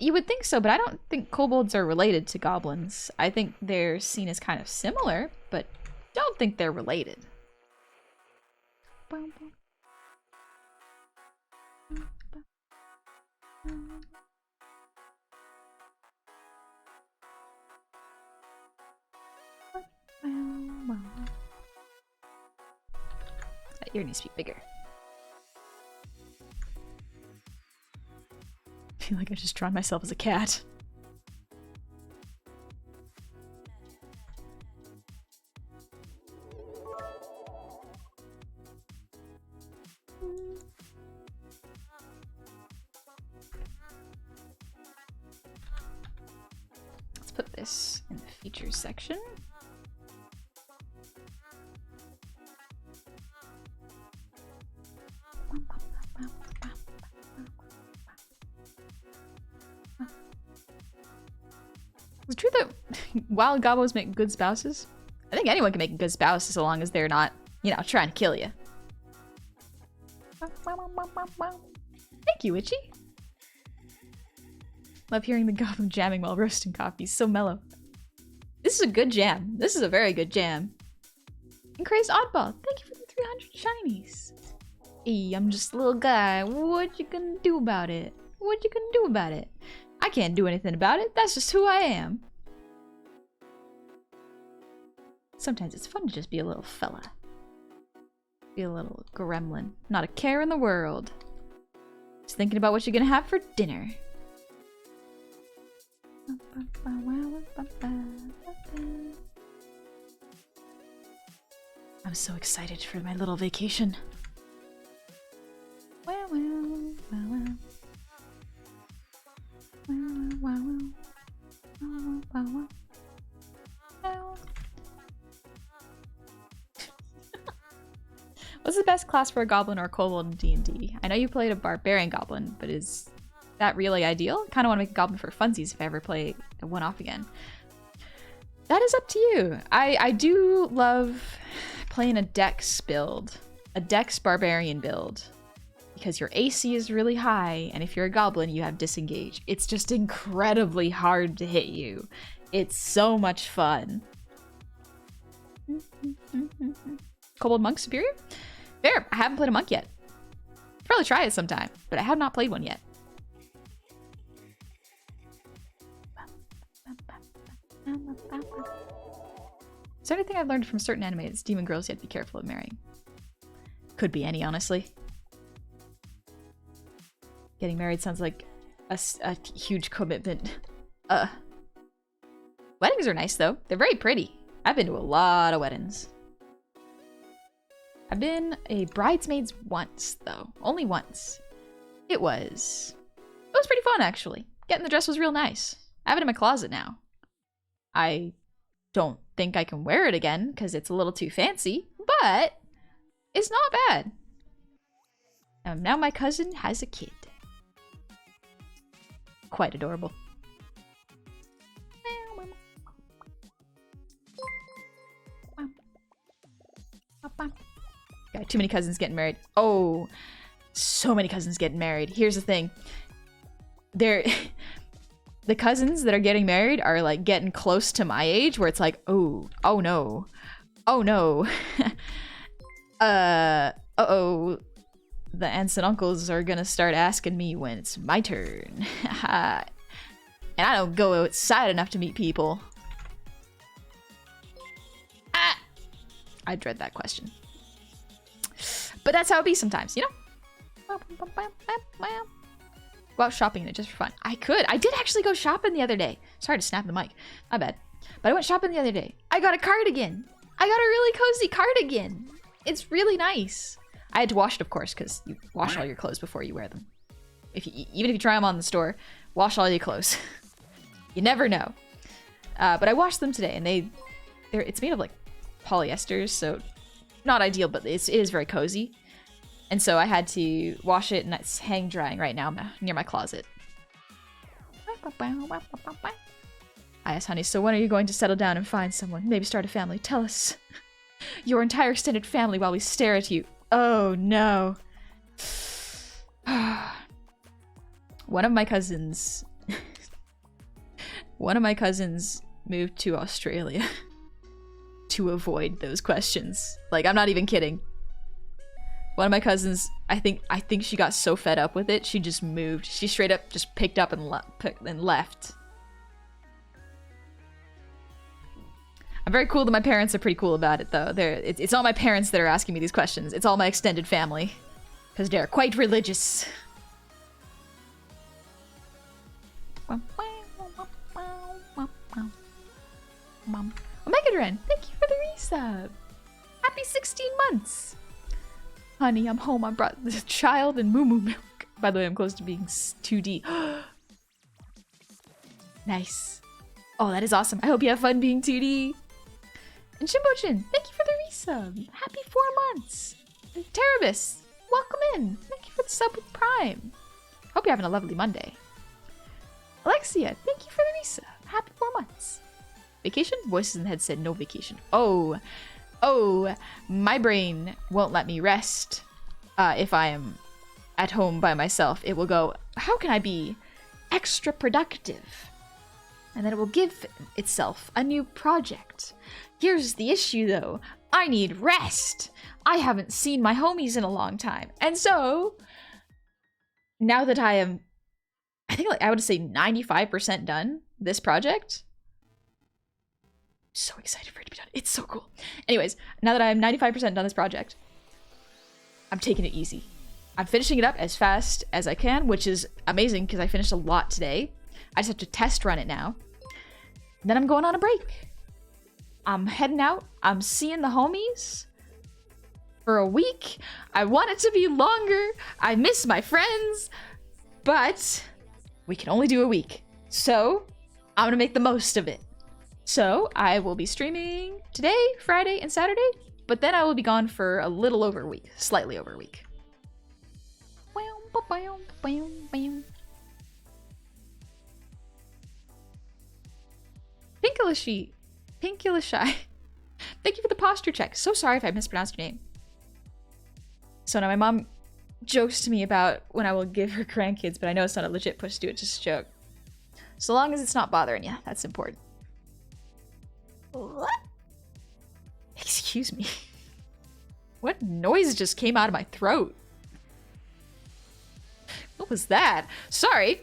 You would think so, but I don't think kobolds are related to goblins. I think they're seen as kind of similar, but don't think they're related. That ear needs to be bigger. I feel like I just drawn myself as a cat. Let's put this in the features section. Is it true that wild gobos make good spouses? I think anyone can make a good spouse so long as they're not, you know, trying to kill you. Thank you, Witchy. Love hearing the goblin jamming while roasting coffee. So mellow. This is a good jam. This is a very good jam. And Crazed Oddball, thank you for the 300 shinies. Hey, I'm just a little guy. What you gonna do about it? What you gonna do about it? I can't do anything about it. That's just who I am. Sometimes it's fun to just be a little fella. Be a little gremlin. Not a care in the world. Just thinking about what you're gonna have for dinner. I'm so excited for my little vacation. What's the best class for a goblin or a kobold in D&D? I know you played a barbarian goblin, but is that really ideal? I kind of want to make a goblin for funsies if I ever play a one-off again. That is up to you. I do love playing a dex build, a dex barbarian build, because your AC is really high, and if you're a goblin, you have disengage. It's just incredibly hard to hit you. It's so much fun. Kobold monk superior? Fair. I haven't played a monk yet. Probably try it sometime, but I have not played one yet. Is there anything I've learned from certain anime that's demon girls you have to be careful of marrying? Could be any, honestly. Getting married sounds like a huge commitment. Weddings are nice, though. They're very pretty. I've been to a lot of weddings. I've been a bridesmaids once, though. Only once. It was pretty fun, actually. Getting the dress was real nice. I have it in my closet now. I don't think I can wear it again because it's a little too fancy, but it's not bad. Now my cousin has a kid. Quite adorable. Got too many cousins getting married. Oh, so many cousins getting married. Here's the thing. The cousins that are getting married are like getting close to my age where it's like, oh no. Oh no. Uh-oh. The aunts and uncles are gonna start asking me when it's my turn. And I don't go outside enough to meet people. I dread that question. But that's how it be sometimes, you know? Go out shopping in it just for fun. I could. I did actually go shopping the other day. Sorry to snap the mic. My bad. But I went shopping the other day. I got a cardigan. I got a really cozy cardigan. It's really nice. I had to wash it, of course, because you wash all your clothes before you wear them. Even if you try them on in the store, wash all your clothes. You never know. But I washed them today, and it's made of like polyesters, so not ideal, but it is very cozy. And so I had to wash it, and it's hang drying right now near my closet. I asked Honey, so when are you going to settle down and find someone? Maybe start a family? Tell us. Your entire extended family while we stare at you. Oh no. One of my cousins moved to Australia to avoid those questions. Like, I'm not even kidding. One of my cousins, I think she got so fed up with it, she just moved. She straight up just picked up and left. I'm very cool that my parents are pretty cool about it, though. It's not my parents that are asking me these questions. It's all my extended family. Because they're quite religious. Omegadren, thank you for the resub. Happy 16 months. Honey, I'm home. I brought the child and moo moo milk. By the way, I'm close to being 2D. Nice. Oh, that is awesome. I hope you have fun being 2D. And Shimbochin, thank you for the resub. Happy 4 months. And Terabis, welcome in. Thank you for the sub with Prime. Hope you're having a lovely Monday. Alexia, thank you for the resub. Happy 4 months. Vacation? Voices in the head said no vacation. Oh, my brain won't let me rest if I am at home by myself. It will go, how can I be extra productive? And then it will give itself a new project. Here's the issue, though. I need rest. I haven't seen my homies in a long time. And so, now that I am, I think I would say 95% done this project. So excited for it to be done. It's so cool. Anyways, now that I'm 95% done this project, I'm taking it easy. I'm finishing it up as fast as I can, which is amazing because I finished a lot today. I just have to test run it now. And then I'm going on a break. I'm heading out. I'm seeing the homies for a week. I want it to be longer. I miss my friends, but we can only do a week. So I'm gonna make the most of it. So I will be streaming today, Friday, and Saturday, but then I will be gone for a little over a week, slightly over a week. Pinkulishai. Thank you for the posture check. So sorry if I mispronounced your name. So now my mom jokes to me about when I will give her grandkids, but I know it's not a legit push to do it, just a joke. So long as it's not bothering you, that's important. What? Excuse me. What noise just came out of my throat? What was that? Sorry.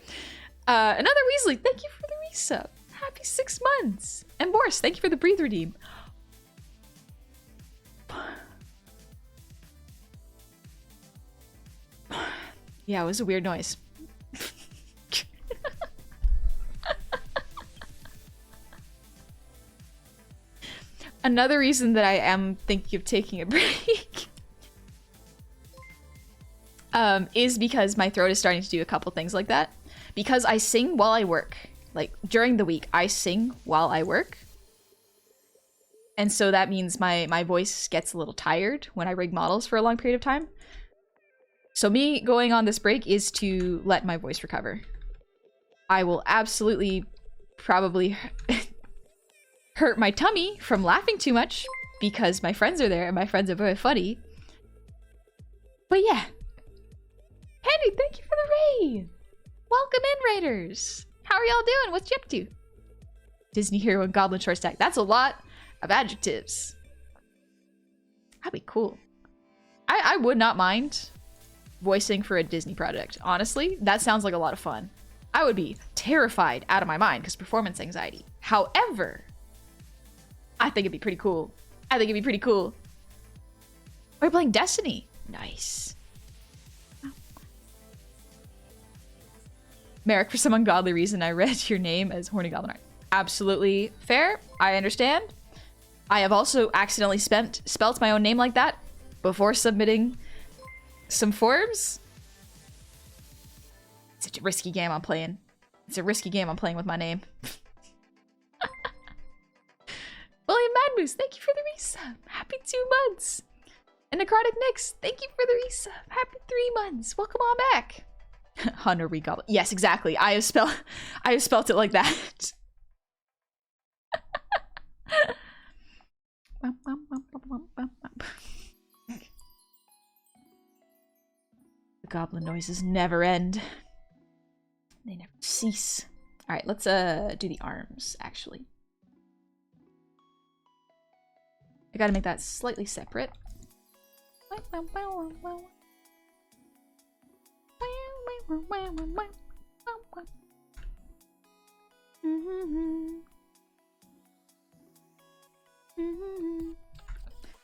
Another Weasley, thank you for the resub. Happy 6 months. And Morse, thank you for the breathe redeem. Yeah, it was a weird noise. Another reason that I am thinking of taking a break is because my throat is starting to do a couple things like that. Because I sing while I work. Like, during the week, I sing while I work. And so that means my voice gets a little tired when I rig models for a long period of time. So me going on this break is to let my voice recover. I will absolutely probably hurt my tummy from laughing too much because my friends are there and my friends are very funny. But yeah. Henry, thank you for the raid! Welcome in, Raiders! How are y'all doing? What's you up to? Disney hero and Goblin short stack. That's a lot of adjectives. That'd be cool. I would not mind voicing for a Disney project. Honestly, that sounds like a lot of fun. I would be terrified out of my mind because performance anxiety. However, I think it'd be pretty cool. I think it'd be pretty cool. We're playing Destiny. Nice. Merrick, for some ungodly reason, I read your name as Horny Goblin Art. Absolutely fair. I understand. I have also accidentally spelt my own name like that before submitting some forms. It's such a risky game I'm playing. It's a risky game I'm playing with my name. William Madmoose, thank you for the resub. Happy 2 months. And Necrotic Nix, thank you for the resub. Happy 3 months. Welcome on back. Hunter Goblin. Yes, exactly. I have spelt it like that. The goblin noises never end. They never cease. All right, let's do the arms actually. I gotta make that slightly separate.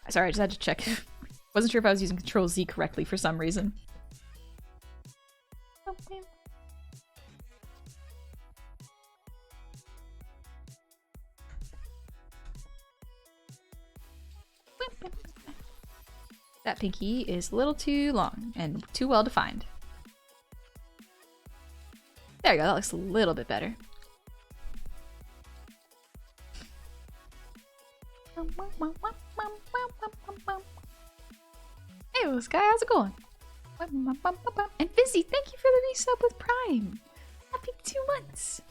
Sorry, I just had to check. Wasn't sure if I was using Control Z correctly for some reason. That pinky is a little too long and too well defined. There you go, that looks a little bit better. Hey, little Sky, how's it going? And Fizzy, thank you for the resub with Prime. Happy 2 months.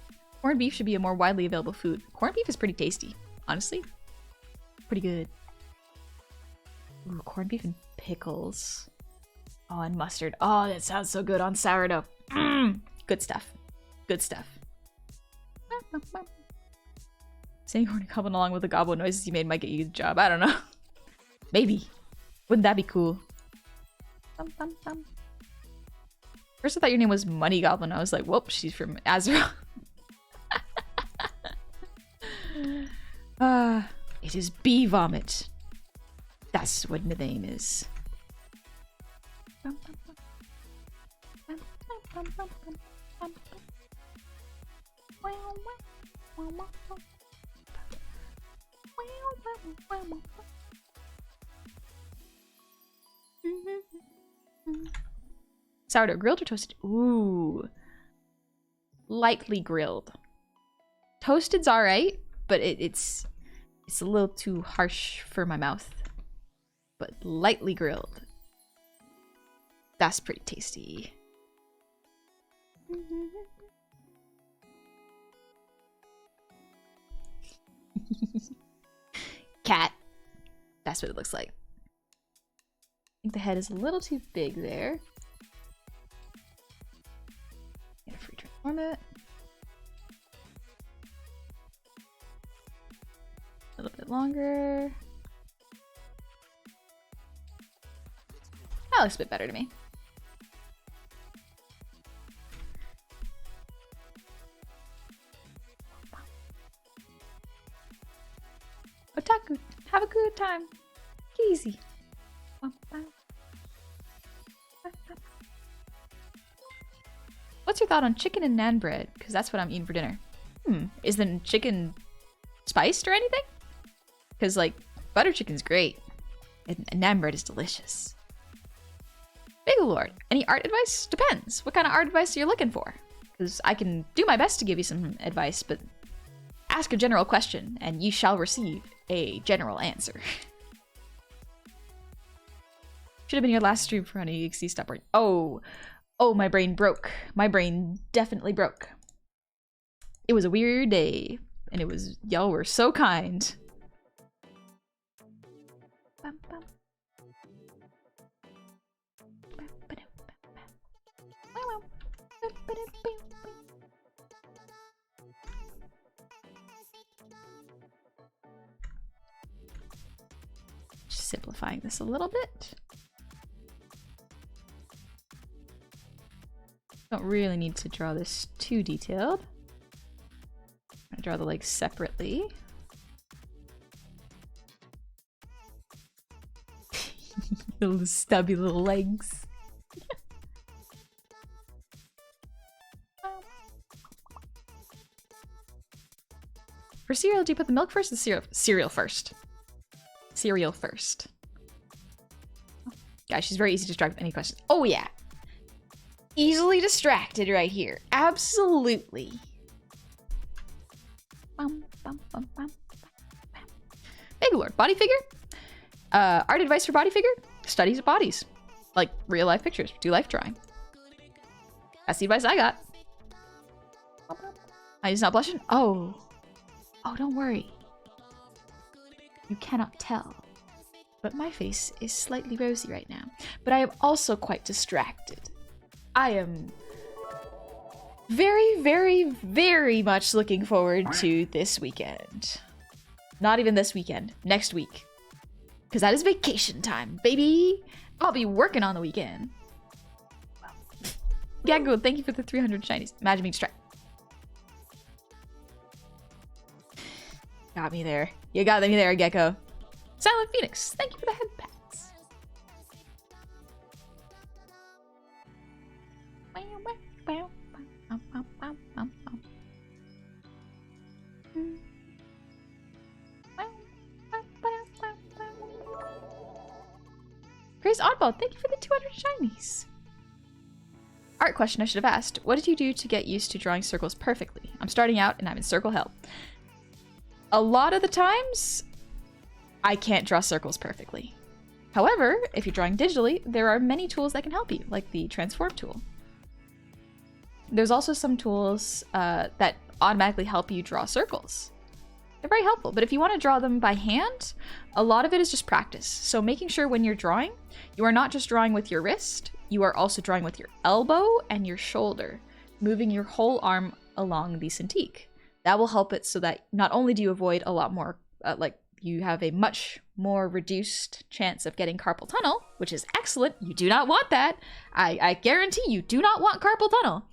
Corned beef should be a more widely available food. Corned beef is pretty tasty, honestly. Pretty good. Ooh, corned beef and pickles. Oh, and mustard. Oh, that sounds so good on sourdough. Good stuff. Good stuff. Saying Horny Goblin along with the goblin noises you made might get you the job. I don't know. Maybe. Wouldn't that be cool? First I thought your name was Money Goblin. I was like, whoop, she's from Azeroth. It is bee vomit. That's what the name is. Sourdough, grilled or toasted? Ooh. Lightly grilled. Toasted's alright, but it's a little too harsh for my mouth. But lightly grilled. That's pretty tasty. Cat. That's what it looks like. I think the head is a little too big there. Get a free transform it. A little bit longer. That looks a bit better to me. Otaku, have a good time. Get easy. What's your thought on chicken and naan bread? Because that's what I'm eating for dinner. Is the chicken spiced or anything? Because, like, butter chicken's great. And naan bread is delicious. Lord, any art advice? Depends. What kind of art advice are you looking for? Because I can do my best to give you some advice, but ask a general question and you shall receive a general answer. Should have been your last stream for Honey XD Stubborn. Oh, my brain broke. My brain definitely broke. It was a weird day, and y'all were so kind. Just simplifying this a little bit. Don't really need to draw this too detailed. I draw the legs separately. Little stubby little legs. For cereal, do you put the milk first or the cereal first? Cereal first. Guys, she's very easy to distract with any questions. Oh yeah. Easily distracted right here. Absolutely. Big Lord, body figure? Art advice for body figure? Studies of bodies. Like real life pictures. Do life drawing. That's the advice I got. He's not blushing? Oh, don't worry. You cannot tell. But my face is slightly rosy right now. But I am also quite distracted. I am very, very, very much looking forward to this weekend. Not even this weekend. Next week. Because that is vacation time, baby. I'll be working on the weekend. Gaggo, thank you for the 300 shinies. Imagine being distracted. Got me there. You got me there, Gecko. Silent Phoenix, thank you for the head pats. Grace Oddball, thank you for the 200 shinies. Art question I should have asked. What did you do to get used to drawing circles perfectly? I'm starting out and I'm in circle hell. A lot of the times, I can't draw circles perfectly. However, if you're drawing digitally, there are many tools that can help you, like the transform tool. There's also some tools that automatically help you draw circles. They're very helpful, but if you want to draw them by hand, a lot of it is just practice. So making sure when you're drawing, you are not just drawing with your wrist, you are also drawing with your elbow and your shoulder, moving your whole arm along the Cintiq. That will help it so that not only do you avoid a lot more, you have a much more reduced chance of getting carpal tunnel, which is excellent. You do not want that. I guarantee you do not want carpal tunnel.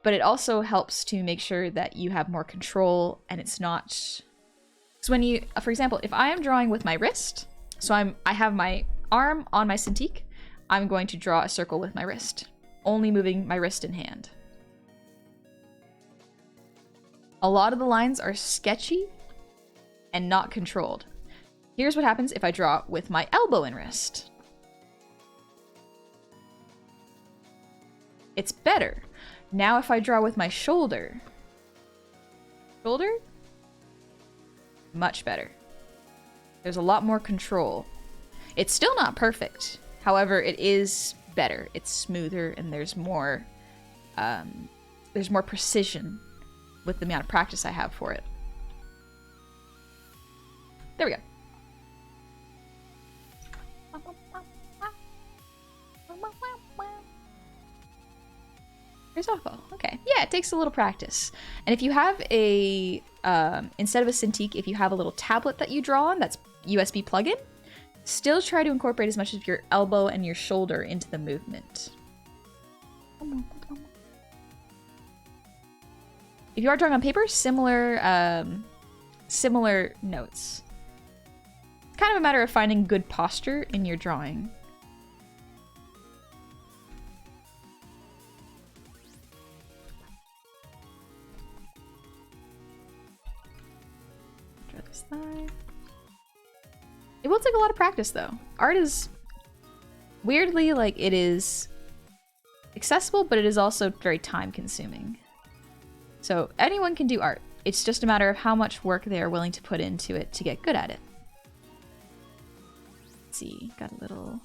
But it also helps to make sure that you have more control and it's not... So when you, for example, if I am drawing with my wrist, so I have my arm on my Cintiq, I'm going to draw a circle with my wrist, only moving my wrist and hand. A lot of the lines are sketchy and not controlled. Here's what happens if I draw with my elbow and wrist. It's better. Now if I draw with my shoulder, much better. There's a lot more control. It's still not perfect. However, it is better. It's smoother and there's more precision with the amount of practice I have for it. There we go. Softball. Okay. Yeah, it takes a little practice. And if you have a, instead of a Cintiq, if you have a little tablet that you draw on that's USB plug-in, still try to incorporate as much of your elbow and your shoulder into the movement. If you are drawing on paper, similar notes. It's kind of a matter of finding good posture in your drawing. It will take a lot of practice, though. Art is weirdly, like, it is accessible, but it is also very time consuming. So anyone can do art. It's just a matter of how much work they are willing to put into it to get good at it. Let's see, got a little...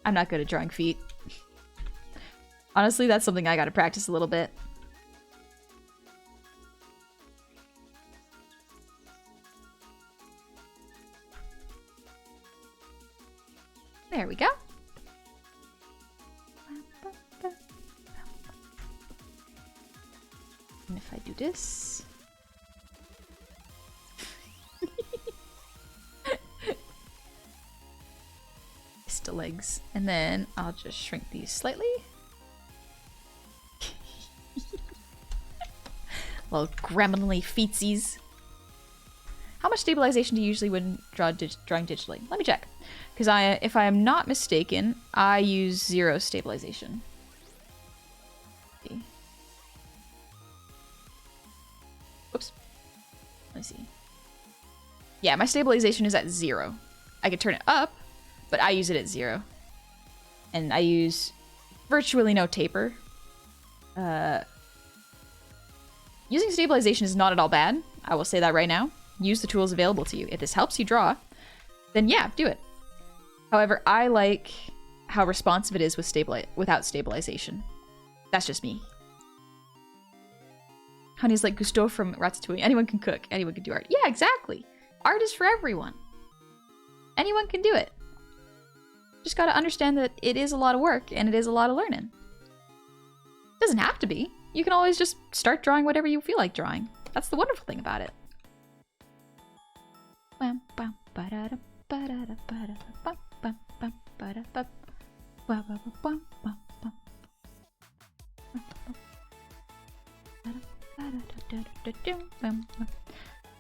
I'm not good at drawing feet. Honestly, that's something I gotta practice a little bit. There we go. And if I do this... Still legs. And then I'll just shrink these slightly. Little gremlin-y feetsies. How much stabilization do you usually when drawing digitally? Let me check. Because if I am not mistaken, I use 0 stabilization. Oops. Let me see. Yeah, my stabilization is at 0. I could turn it up, but I use it at 0. And I use virtually no taper. Using stabilization is not at all bad. I will say that right now. Use the tools available to you. If this helps you draw, then yeah, do it. However, I like how responsive it is with without stabilization. That's just me. Honey's like Gusteau from Ratatouille. Anyone can cook. Anyone can do art. Yeah, exactly. Art is for everyone. Anyone can do it. Just gotta understand that it is a lot of work and it is a lot of learning. It doesn't have to be. You can always just start drawing whatever you feel like drawing. That's the wonderful thing about it. I'm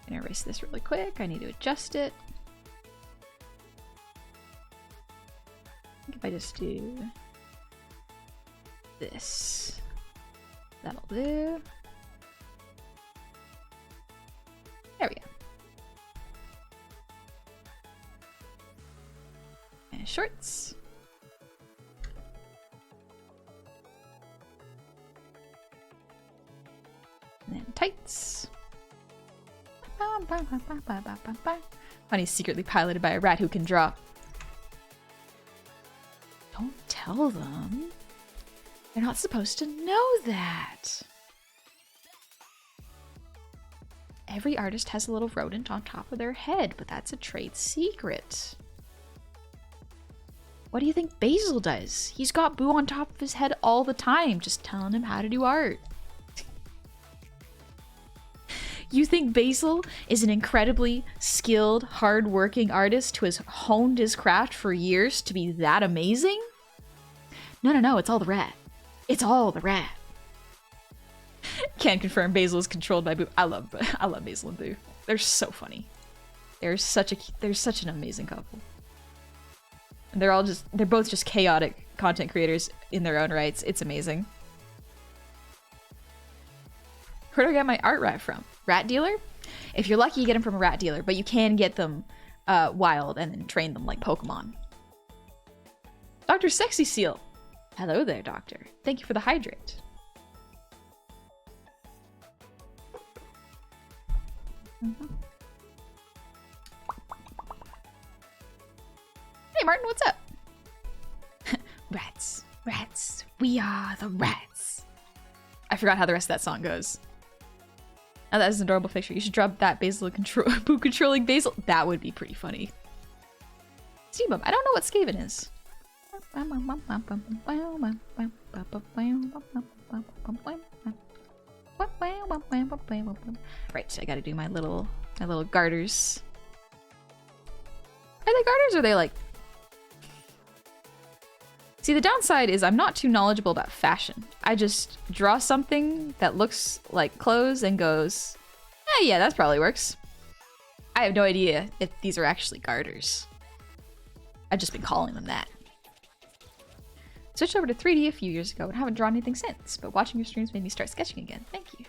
gonna erase this really quick. I need to adjust it. I think if I just do this, that'll do. There we go. And shorts. And then tights. Honey's secretly piloted by a rat who can draw. Don't tell them. They're not supposed to know that. Every artist has a little rodent on top of their head, but that's a trade secret. What do you think Basil does? He's got Boo on top of his head all the time, just telling him how to do art. You think Basil is an incredibly skilled, hard-working artist who has honed his craft for years to be that amazing? No, it's all the rat. It's all the rat. Can confirm Basil is controlled by Boo. I love Basil and Boo. They're so funny. They're such an amazing couple. And they're both just chaotic content creators in their own rights. It's amazing. Where do I get my art rat from? Rat dealer? If you're lucky, you get them from a rat dealer, but you can get them wild and then train them like Pokemon. Dr. Sexy Seal. Hello there, Doctor. Thank you for the hydrate. Hey, Martin, what's up? Rats, rats, we are the rats. I forgot how the rest of that song goes. Oh, that is an adorable picture. You should drop that Basil Boo controlling Basil. That would be pretty funny. Steambum. I don't know what Skaven is. Right, I gotta do my little garters. Are they garters or are they like... See, the downside is I'm not too knowledgeable about fashion. I just draw something that looks like clothes and goes, yeah, that probably works. I have no idea if these are actually garters. I've just been calling them that. Switched over to 3D a few years ago and haven't drawn anything since, but watching your streams made me start sketching again. Thank you.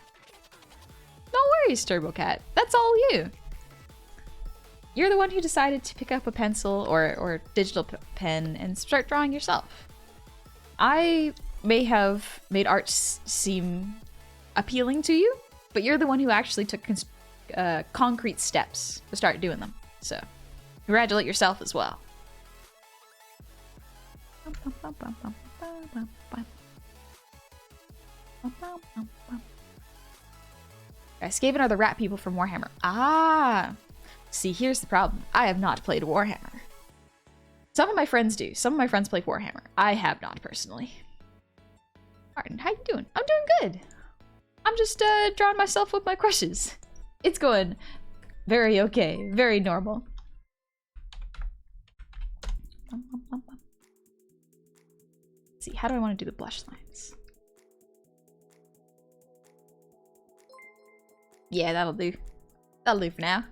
No worries, TurboCat. That's all you. You're the one who decided to pick up a pencil or digital pen and start drawing yourself. I may have made art seem appealing to you, but you're the one who actually took concrete steps to start doing them. So, congratulate yourself as well. Skaven are the rat people from Warhammer. Ah! See, here's the problem. I have not played Warhammer. Some of my friends do. Some of my friends play Warhammer. I have not, personally. Martin, how you doing? I'm doing good. I'm just drawing myself with my crushes. It's going very okay. Very normal. Let's see, how do I want to do the blush lines? Yeah, that'll do. That'll do for now.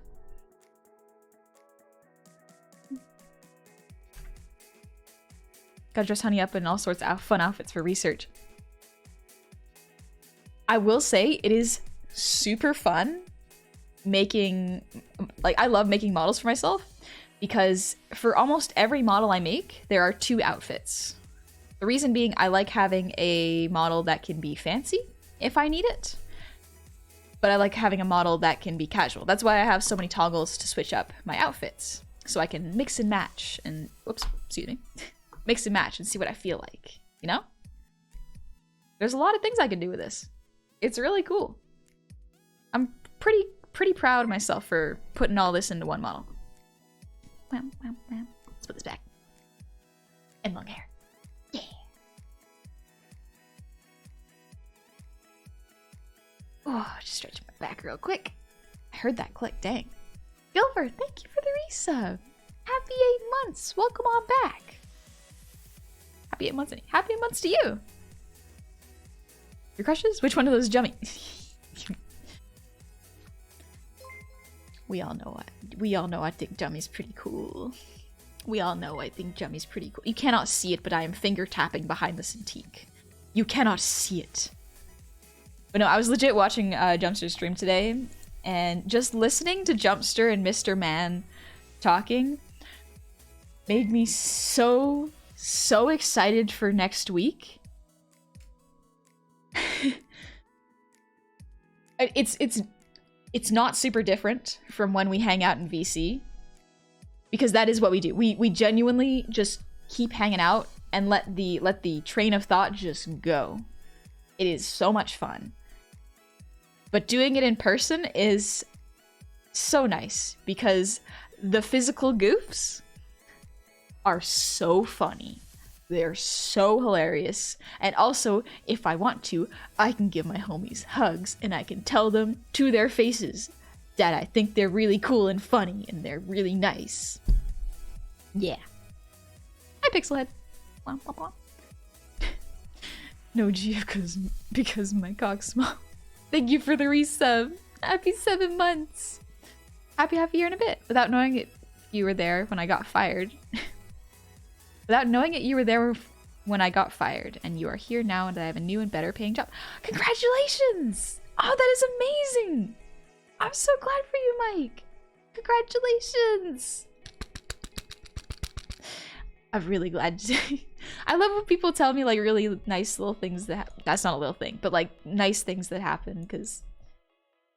Gotta dress Honey up in all sorts of fun outfits for research. I will say it is super fun making, like, I love making models for myself because for almost every model I make, there are 2 outfits. The reason being I like having a model that can be fancy if I need it, but I like having a model that can be casual. That's why I have so many toggles to switch up my outfits, so I can mix and match and, whoops, excuse me, mix and match and see what I feel like, you know? There's a lot of things I can do with this. It's really cool. I'm pretty proud of myself for putting all this into one model. Let's put this back. And long hair. Yeah. Oh, just stretch my back real quick. I heard that click, dang. Gilbert, thank you for the resub. Happy 8 months. Welcome on back. Happy 8 months. Happy 8 months to you. Your crushes? Which one of those Jummy? We all know I think Jummy's pretty cool. We all know I think Jummy's pretty cool. You cannot see it, but I am finger tapping behind the Cintiq. You cannot see it. But no, I was legit watching Jumpster's stream today, and just listening to Jumpster and Mr. Man talking made me so excited for next week. It's not super different from when we hang out in VC, because that is what we do. We genuinely just keep hanging out and let the train of thought just go. It is so much fun. But doing it in person is so nice because the physical goofs are so funny. They're so hilarious. And also, if I want to, I can give my homies hugs and I can tell them to their faces that I think they're really cool and funny and they're really nice. Yeah. Hi, Pixelhead. No G because my cock's small. Thank you for the resub. Happy 7 months. Happy half a year and a bit. Without knowing it, you were there when I got fired. Without knowing it, you were there when I got fired, and you are here now and I have a new and better paying job. Congratulations! Oh, that is amazing! I'm so glad for you, Mike. Congratulations! I'm really glad to I love when people tell me like really nice little things that's not a little thing, but like nice things that happen, because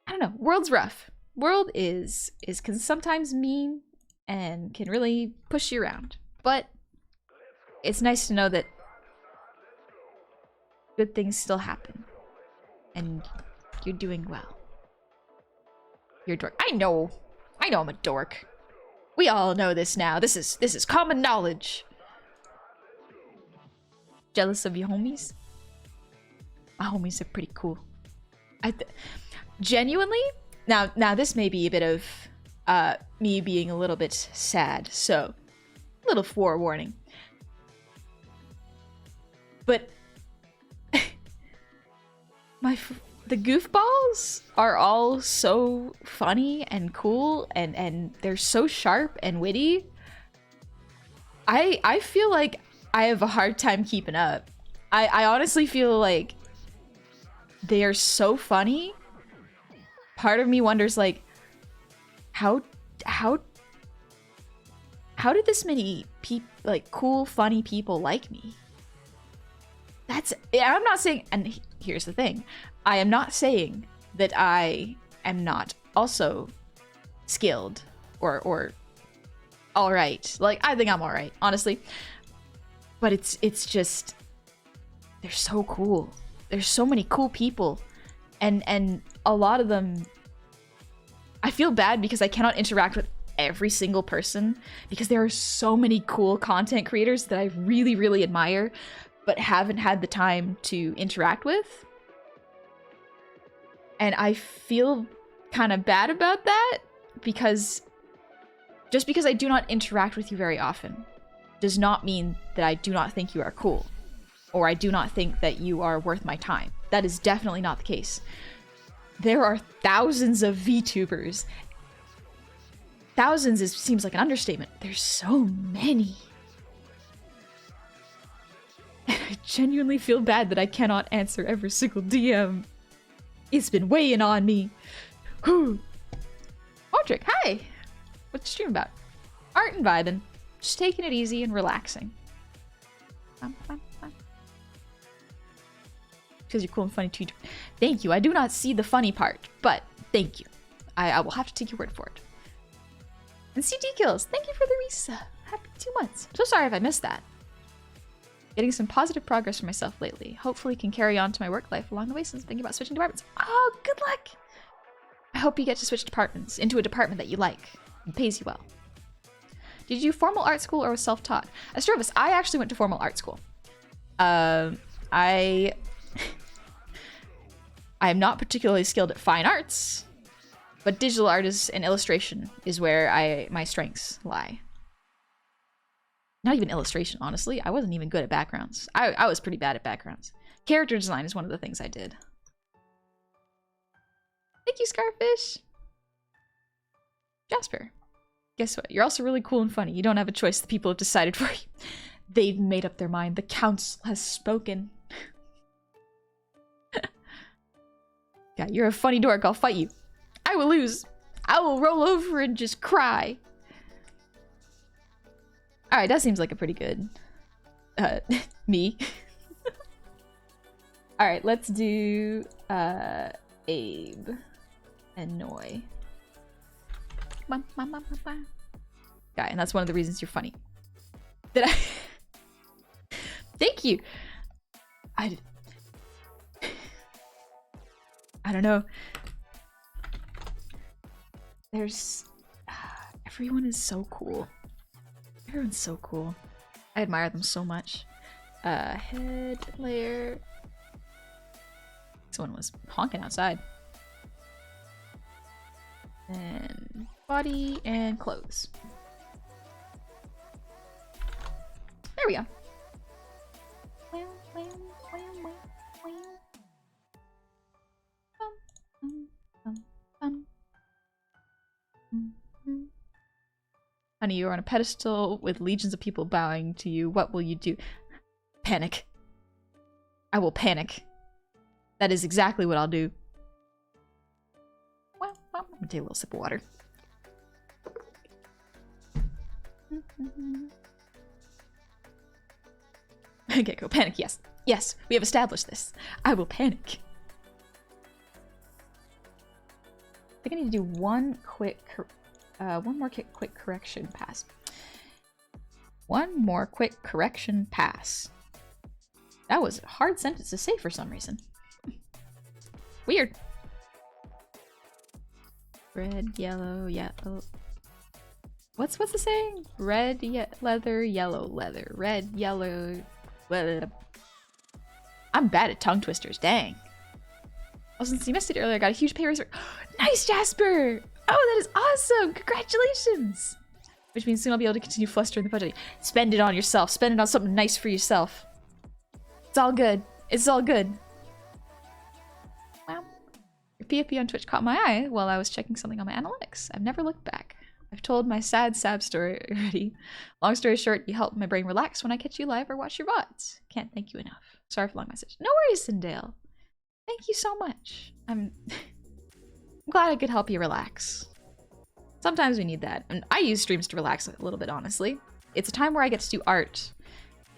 I don't know, world's rough. World is can sometimes mean and can really push you around, but it's nice to know that good things still happen and you're doing well. You're a dork. I know I'm a dork. We all know this now. This is common knowledge. Jealous of your homies? My homies are pretty cool. Genuinely, now this may be a bit of me being a little bit sad, so a little forewarning. But the goofballs are all so funny and cool, and they're so sharp and witty. I feel like I have a hard time keeping up. I honestly feel like they are so funny. Part of me wonders, like, how did this many cool, funny people like me? I'm not saying, and here's the thing, I am not saying that I am not also skilled or all right. Like, I think I'm all right, honestly. But it's just, they're so cool. There's so many cool people, and a lot of them, I feel bad because I cannot interact with every single person because there are so many cool content creators that I really, really admire, but haven't had the time to interact with. And I feel kind of bad about that because just because I do not interact with you very often does not mean that I do not think you are cool or I do not think that you are worth my time. That is definitely not the case. There are thousands of VTubers. Thousands seems like an understatement. There's so many. I genuinely feel bad that I cannot answer every single DM. It's been weighing on me. Whew. Audric, hi! What's the stream about? Art and vibing. Just taking it easy and relaxing. Because you're cool and funny too. Thank you. I do not see the funny part, but thank you. I will have to take your word for it. And CD Kills, thank you for the resub. Happy 2 months. So sorry if I missed that. Getting some positive progress for myself lately. Hopefully can carry on to my work life along the way since thinking about switching departments. Oh, good luck! I hope you get to switch departments into a department that you like and pays you well. Did you do formal art school or was self-taught? Astrovis, I actually went to formal art school. I am not particularly skilled at fine arts, but digital art and illustration is where my strengths lie. Not even illustration, honestly. I wasn't even good at backgrounds. I was pretty bad at backgrounds. Character design is one of the things I did. Thank you, Scarfish. Jasper. Guess what? You're also really cool and funny. You don't have a choice. The people have decided for you. They've made up their mind. The council has spoken. Yeah, you're a funny dork. I'll fight you. I will lose. I will roll over and just cry. Alright, that seems like a pretty good... me. Alright, let's do... Abe. And Noi. Guy, and that's one of the reasons you're funny. Did I... Thank you! I don't know. There's... everyone is so cool. Everyone's so cool. I admire them so much. Head layer. Someone was honking outside. And body and clothes. There we go. Honey, you're on a pedestal with legions of people bowing to you. What will you do? Panic. I will panic. That is exactly what I'll do. Well, I'm gonna take a little sip of water. Gecko, panic, yes. Yes, we have established this. I will panic. I think I need to do one more quick correction pass. One more quick correction pass. That was a hard sentence to say for some reason. Weird. Red, yellow, yellow. What's the saying? Red leather, yellow leather. Red, yellow, leather. I'm bad at tongue twisters, dang. Oh, since you missed it earlier, I got a huge pay raise. Nice, Jasper! Oh, that is awesome! Congratulations! Which means soon I'll be able to continue flustering the budget. Spend it on yourself. Spend it on something nice for yourself. It's all good. It's all good. Wow. Your PFP on Twitch caught my eye while I was checking something on my analytics. I've never looked back. I've told my sad story already. Long story short, you help my brain relax when I catch you live or watch your VODs. Can't thank you enough. Sorry for the long message. No worries, Sindale. Thank you so much. I'm glad I could help you relax. Sometimes we need that. And I use streams to relax a little bit, honestly. It's a time where I get to do art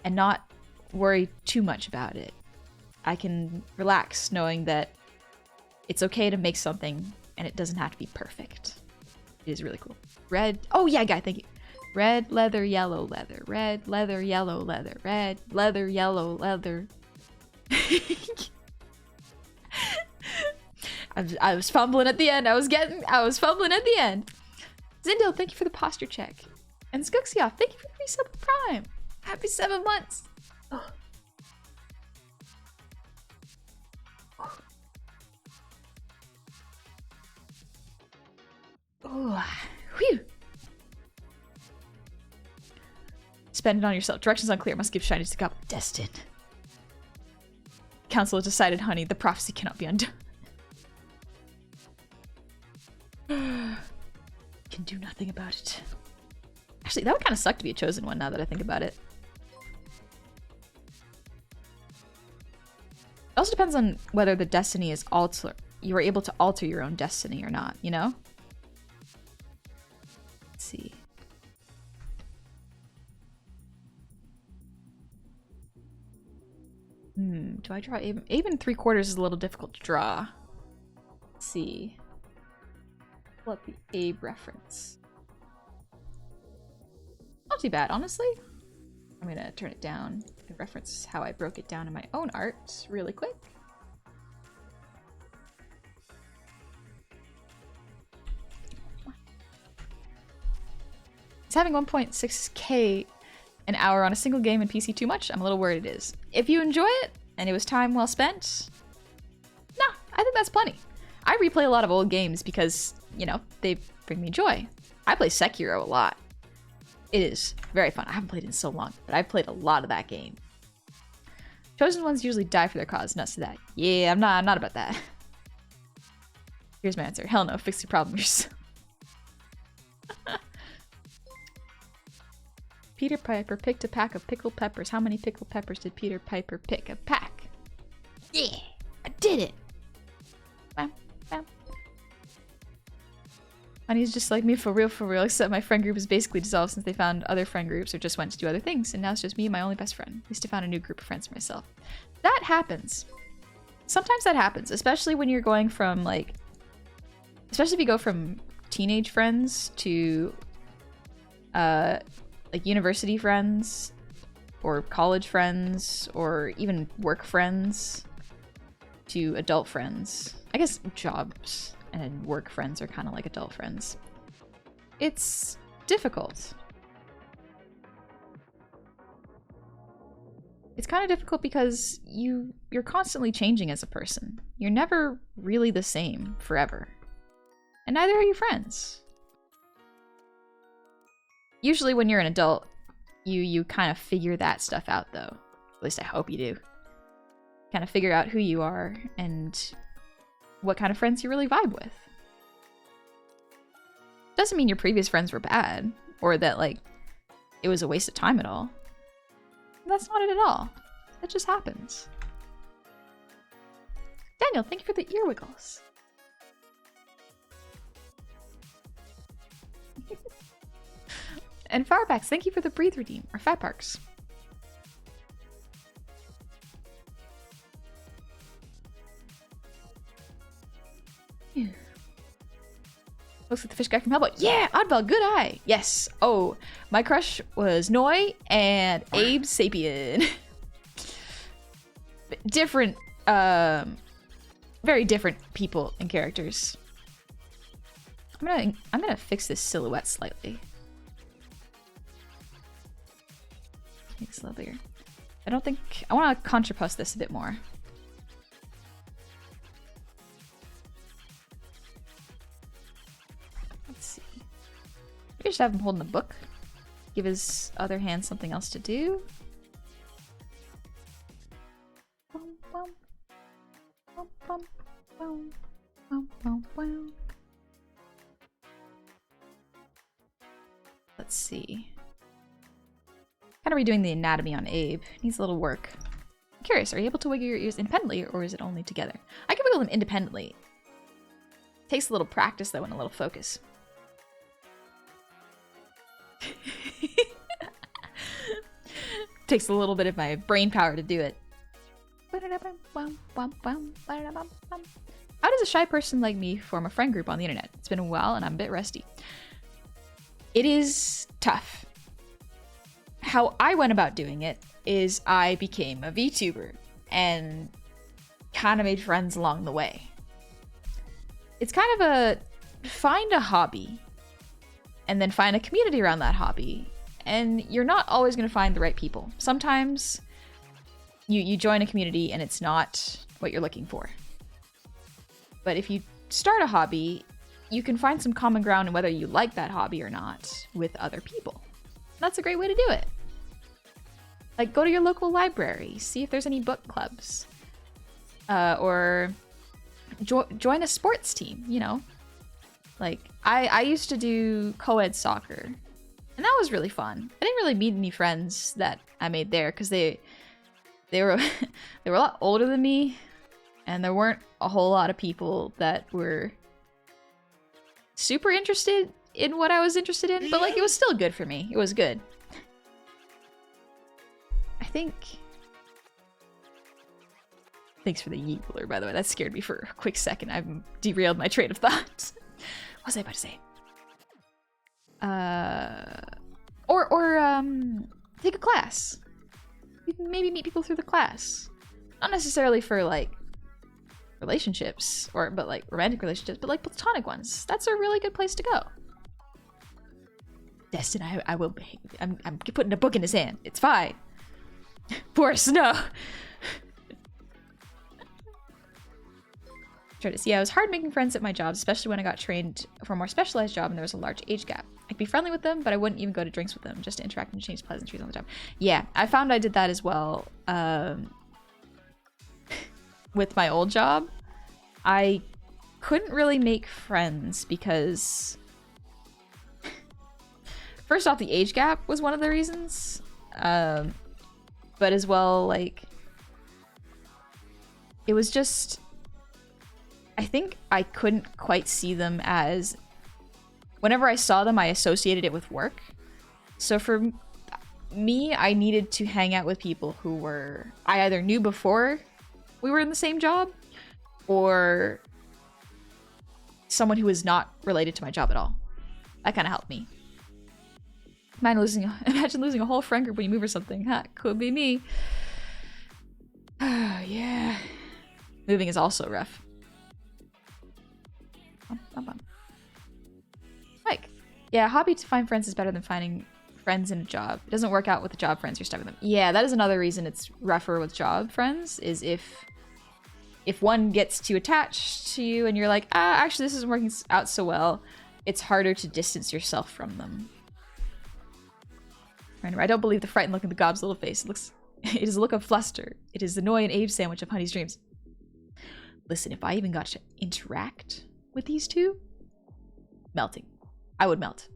and not worry too much about it. I can relax knowing that it's okay to make something and it doesn't have to be perfect. It is really cool. Red. Oh, yeah, guy, thank you. Red leather, yellow leather. Red leather, yellow leather. Red leather, yellow leather. I was fumbling at the end. I was fumbling at the end. Zindel, thank you for the posture check. And Skooksyoff, thank you for the resub Prime. Happy 7 months. Oh. Oh. Whew. Spend it on yourself. Directions unclear. Must give shinies to Goblin. Destined. Council has decided, honey, the prophecy cannot be undone. Can do nothing about it. Actually, that would kind of suck to be a chosen one now that I think about it. It also depends on whether the destiny is you were able to alter your own destiny or not, you know? Let's see. Do I draw Aben? Aben 3/4 is a little difficult to draw. Let's see. Pull up the Abe reference. Not too bad, honestly. I'm gonna turn it down and reference how I broke it down in my own art really quick. Is having 1.6k an hour on a single game in PC too much? I'm a little worried it is. If you enjoy it and it was time well spent, nah, I think that's plenty. I replay a lot of old games because, you know, they bring me joy. I play Sekiro a lot. It is very fun. I haven't played it in so long, but I've played a lot of that game. Chosen ones usually die for their cause. Nuts to that. Yeah, I'm not about that. Here's my answer. Hell no, fix your problem yourself. Peter Piper picked a pack of pickled peppers. How many pickled peppers did Peter Piper pick? A pack. Yeah, I did it. Bam, bam. Honey's just like me for real, except my friend group is basically dissolved since they found other friend groups or just went to do other things, and now it's just me and my only best friend. At least I found a new group of friends for myself. That happens. Sometimes that happens, especially when you're going from, like, especially if you go from teenage friends to, like, university friends, or college friends, or even work friends, to adult friends. I guess jobs and work friends are kind of like adult friends. It's difficult. It's kind of difficult because you're constantly changing as a person. You're never really the same forever. And neither are your friends. Usually when you're an adult, you kind of figure that stuff out, though. At least I hope you do. Kind of figure out who you are and what kind of friends you really vibe with. Doesn't mean your previous friends were bad, or that, like, it was a waste of time at all. That's not it at all. That just happens. Daniel, thank you for the ear wiggles. And Farbacks, thank you for the breathe redeem, or Fat Parks. Looks like the fish guy from Hellboy. Yeah, Oddball, good eye. Yes. Oh, my crush was Noi and Abe Sapien. Different, very different people and characters. I'm gonna fix this silhouette slightly. Make this a little bigger. I want to contrapost this a bit more. Let's see. Maybe just have him holding the book. Give his other hand something else to do. Bum, bum. Bum, bum, bum. Bum, bum, bum. let's see. Kind of redoing the anatomy on Abe. Needs a little work. I'm curious, are you able to wiggle your ears independently, or is it only together? I can wiggle them independently. Takes a little practice, though, and a little focus. Takes a little bit of my brain power to do it. How does a shy person like me form a friend group on the internet? It's been a while and I'm a bit rusty. It is tough. How I went about doing it is I became a VTuber and kind of made friends along the way. It's kind of a find a hobby and then find a community around that hobby. And you're not always going to find the right people. Sometimes you join a community and it's not what you're looking for. But if you start a hobby, you can find some common ground in whether you like that hobby or not with other people. That's a great way to do it. Like, go to your local library, see if there's any book clubs. Or join a sports team, you know? Like, I used to do co-ed soccer. And that was really fun. I didn't really meet any friends that I made there because they were they were a lot older than me, and there weren't a whole lot of people that were super interested in what I was interested in, but like it was still good for me. It was good. I think. Thanks for the yeetler, by the way. That scared me for a quick second. I've derailed my train of thought. What was I about to say? Or take a class. You can maybe meet people through the class. Not necessarily for like relationships but like romantic relationships, but like platonic ones. That's a really good place to go. Destin, I will behave. I'm putting a book in his hand. It's fine. Poor Snow. Yeah, it was hard making friends at my job, especially when I got trained for a more specialized job and there was a large age gap. I'd be friendly with them, but I wouldn't even go to drinks with them, just to interact and change pleasantries on the job. Yeah, I found I did that as well. With my old job, I couldn't really make friends because first off, the age gap was one of the reasons. But as well, like, it was just, I think I couldn't quite see them as, whenever I saw them, I associated it with work. So for me, I needed to hang out with people who were, I either knew before we were in the same job, or someone who was not related to my job at all. That kind of helped me. Imagine losing a whole friend group when you move or something. Huh, could be me. Yeah. Moving is also rough. Like, yeah, hobby to find friends is better than finding friends in a job. It doesn't work out with the job friends, you're stuck with them. Yeah, that is another reason it's rougher with job friends, is if one gets too attached to you and you're like, actually this isn't working out so well, it's harder to distance yourself from them. I don't believe the frightened look in the gob's little face. It is a look of fluster. It is the Noy and Abe sandwich of Honey's dreams. Listen, if I even got to interact with these two, melting. I would melt.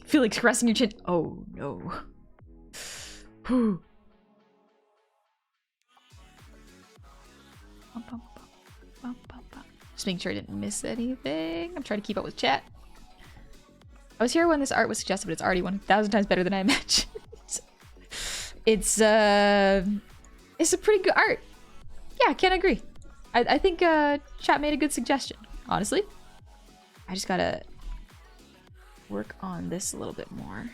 Feel like caressing your chin. Oh no. Whew. Just making sure I didn't miss anything. I'm trying to keep up with chat. I was here when this art was suggested, but it's already 1,000 times better than I imagined. It's a pretty good art. Yeah, I can't agree. I think chat made a good suggestion, honestly. I just gotta work on this a little bit more.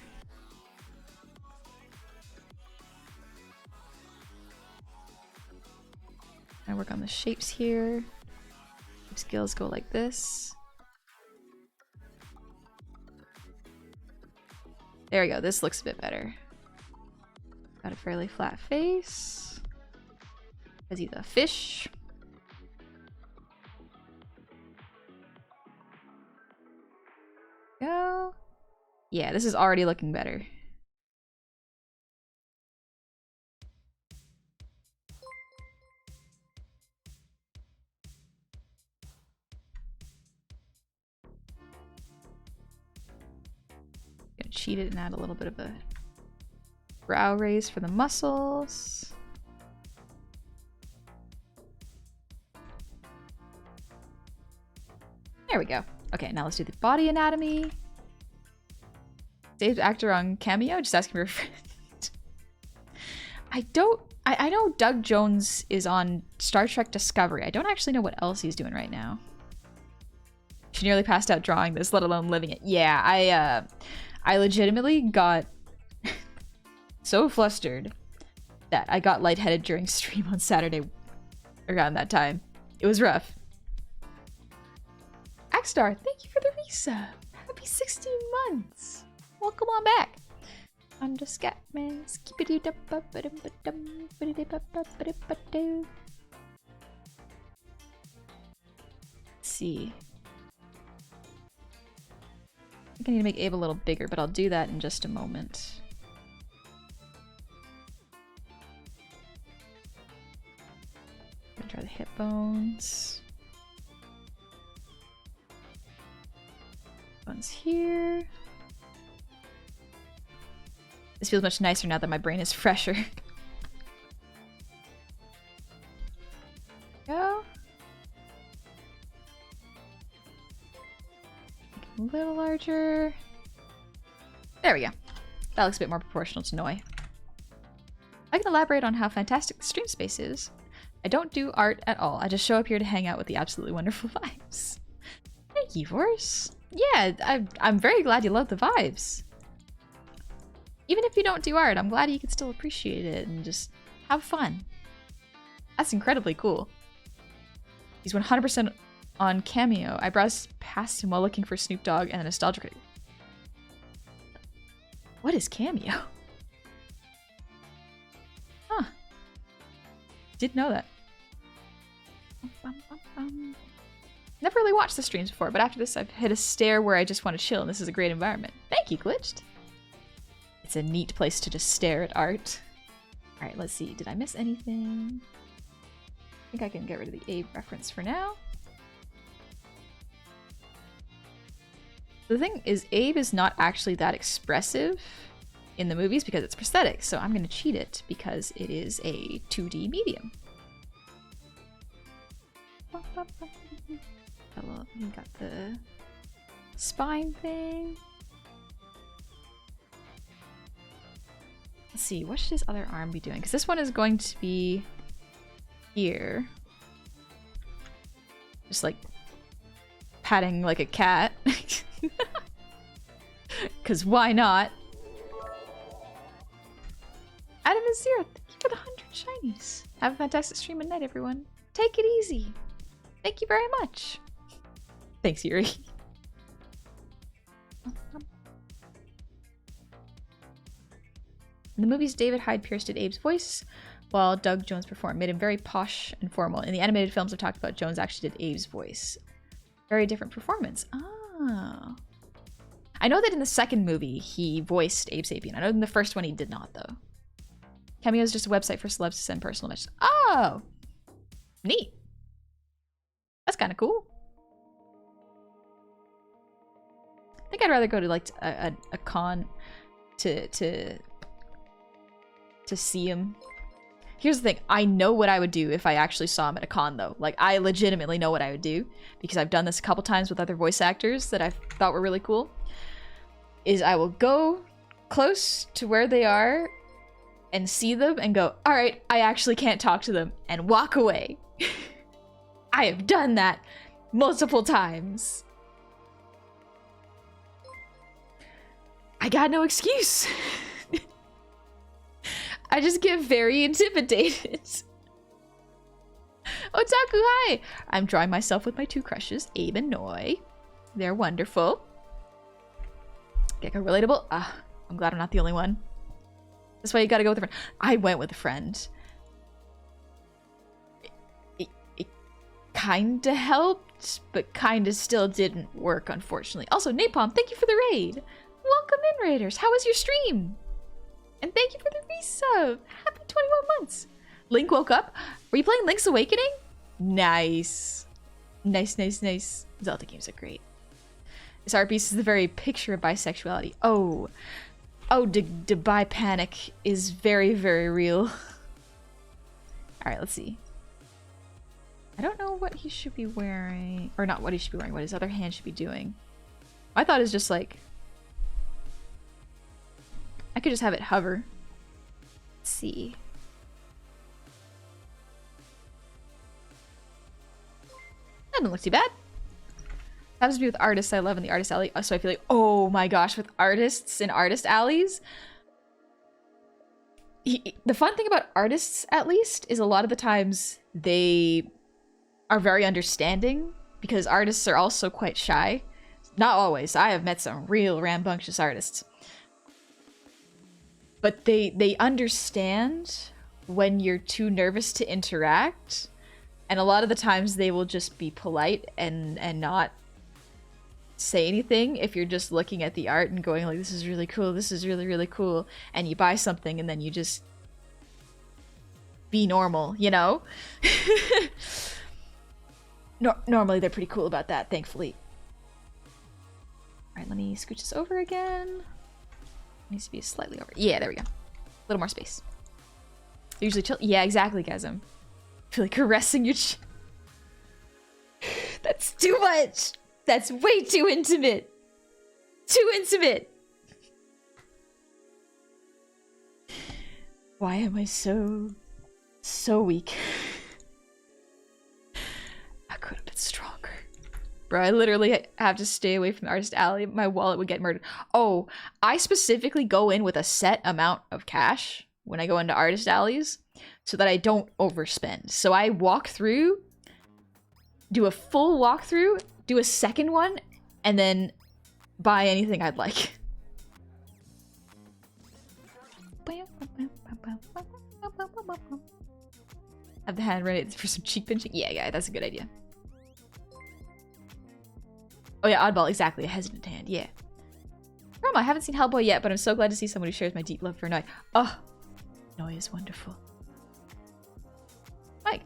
I work on the shapes here. Skills go like this. There we go. This looks a bit better. Got a fairly flat face. As he's a fish. Go. Yeah, this is already looking better. cheat it and add a little bit of a brow raise for the muscles. There we go. Okay, now let's do the body anatomy. Saved actor on Cameo, just asking for a friend. I know Doug Jones is on Star Trek Discovery. I don't actually know what else he's doing right now. She nearly passed out drawing this, let alone living it. Yeah, I legitimately got so flustered that I got lightheaded during stream on Saturday around that time. It was rough. Axstar, thank you for the resub. Happy 16 months. Welcome on back. I'm just Scatman. Let's see. I think I need to make Abe a little bigger, but I'll do that in just a moment. I'm gonna try the hip bones. Bones here. This feels much nicer now that my brain is fresher. Go. A little larger. There we go. That looks a bit more proportional to Noi. I can elaborate on how fantastic the stream space is. I don't do art at all. I just show up here to hang out with the absolutely wonderful vibes. Thank you, Force. Yeah, I'm very glad you love the vibes. Even if you don't do art, I'm glad you can still appreciate it and just have fun. That's incredibly cool. He's 100% on Cameo. I browsed past him while looking for Snoop Dogg and a nostalgia critic. What is Cameo? Huh. Didn't know that. Never really watched the streams before, but after this I've hit a stare where I just want to chill, and this is a great environment. Thank you, Glitched. It's a neat place to just stare at art. Alright, let's see. Did I miss anything? I think I can get rid of the Abe reference for now. The thing is, Abe is not actually that expressive in the movies because it's prosthetic, so I'm going to cheat it because it is a 2D medium. We got the spine thing. Let's see, what should his other arm be doing? Because this one is going to be here. Just like patting like a cat. Because why not? Adam is 0. Thank you for the 100 shinies. Have a fantastic stream at night, everyone. Take it easy. Thank you very much. Thanks, Yuri. In the movies, David Hyde Pierce did Abe's voice, while Doug Jones performed, made him very posh and formal. In the animated films I've talked about, Jones actually did Abe's voice. Very different performance. Oh. I know that in the second movie, he voiced Abe Sapien. I know in the first one he did not, though. Cameo is just a website for celebs to send personal messages. Oh! Neat. That's kind of cool. I think I'd rather go to like a con to see him. Here's the thing, I know what I would do if I actually saw him at a con though. Like, I legitimately know what I would do because I've done this a couple times with other voice actors that I thought were really cool. Is I will go close to where they are and see them and go, all right, I actually can't talk to them, and walk away. I have done that multiple times. I got no excuse. I just get very intimidated. Otaku, hi! I'm drawing myself with my two crushes, Abe and Noi. They're wonderful. Gecko relatable. Ah, I'm glad I'm not the only one. That's why you gotta go with a friend. I went with a friend. It kinda helped, but kinda still didn't work, unfortunately. Also, Napalm, thank you for the raid. Welcome in, Raiders. How was your stream? And thank you for the resub. Happy 21 months. Link woke up. Were you playing Link's Awakening? Nice. Nice, nice, nice. Zelda games are great. This art piece is the very picture of bisexuality. Oh. Oh, the bi panic is very, very real. Alright, let's see. I don't know what he should be wearing. Or not what he should be wearing, what his other hand should be doing. My thought is just like... I could just have it hover. Let's see. That doesn't look too bad. Happens to be with artists I love in the artist alley. So I feel like, oh my gosh, with artists in artist alleys. The fun thing about artists, at least, is a lot of the times they are very understanding because artists are also quite shy. Not always. I have met some real rambunctious artists. But they understand when you're too nervous to interact. And a lot of the times they will just be polite and not say anything if you're just looking at the art and going like, this is really cool, this is really, really cool. And you buy something and then you just be normal, you know? Normally they're pretty cool about that, thankfully. Alright, let me scooch this over again. Needs to be slightly over. Yeah, there we go. A little more space. Usually chill. Yeah, exactly, Gasm. I feel like caressing your That's too much! That's way too intimate! Too intimate! Why am I so weak? I could have been stronger. Bro, I literally have to stay away from the artist alley. My wallet would get murdered. Oh, I specifically go in with a set amount of cash when I go into artist alleys so that I don't overspend. So I walk through, do a full walkthrough, do a second one, and then buy anything I'd like. Have the hand ready for some cheek pinching? Yeah, that's a good idea. Oh yeah, oddball, exactly. A hesitant hand, yeah. Roma, I haven't seen Hellboy yet, but I'm so glad to see someone who shares my deep love for Noi. Oh, Noi is wonderful.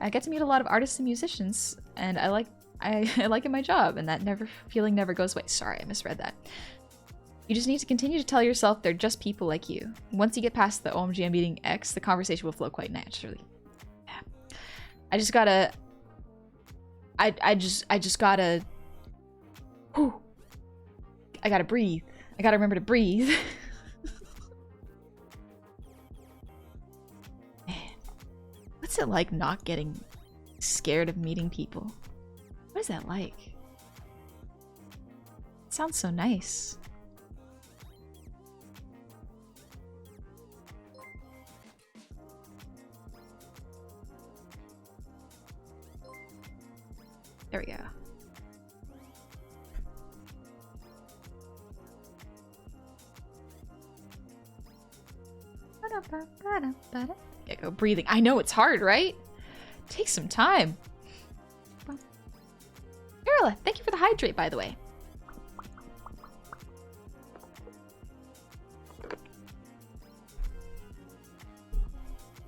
I get to meet a lot of artists and musicians, and I like it my job, and that feeling never goes away. Sorry, I misread that. You just need to continue to tell yourself they're just people like you. Once you get past the OMG I'm meeting X, the conversation will flow quite naturally. Yeah. I just gotta whew. I gotta breathe. I gotta remember to breathe. Man, what's it like not getting scared of meeting people? What is that like? It sounds so nice. There we go. Gotta go breathing. I know it's hard, right? Take some time. Carla, thank you for the hydrate, by the way.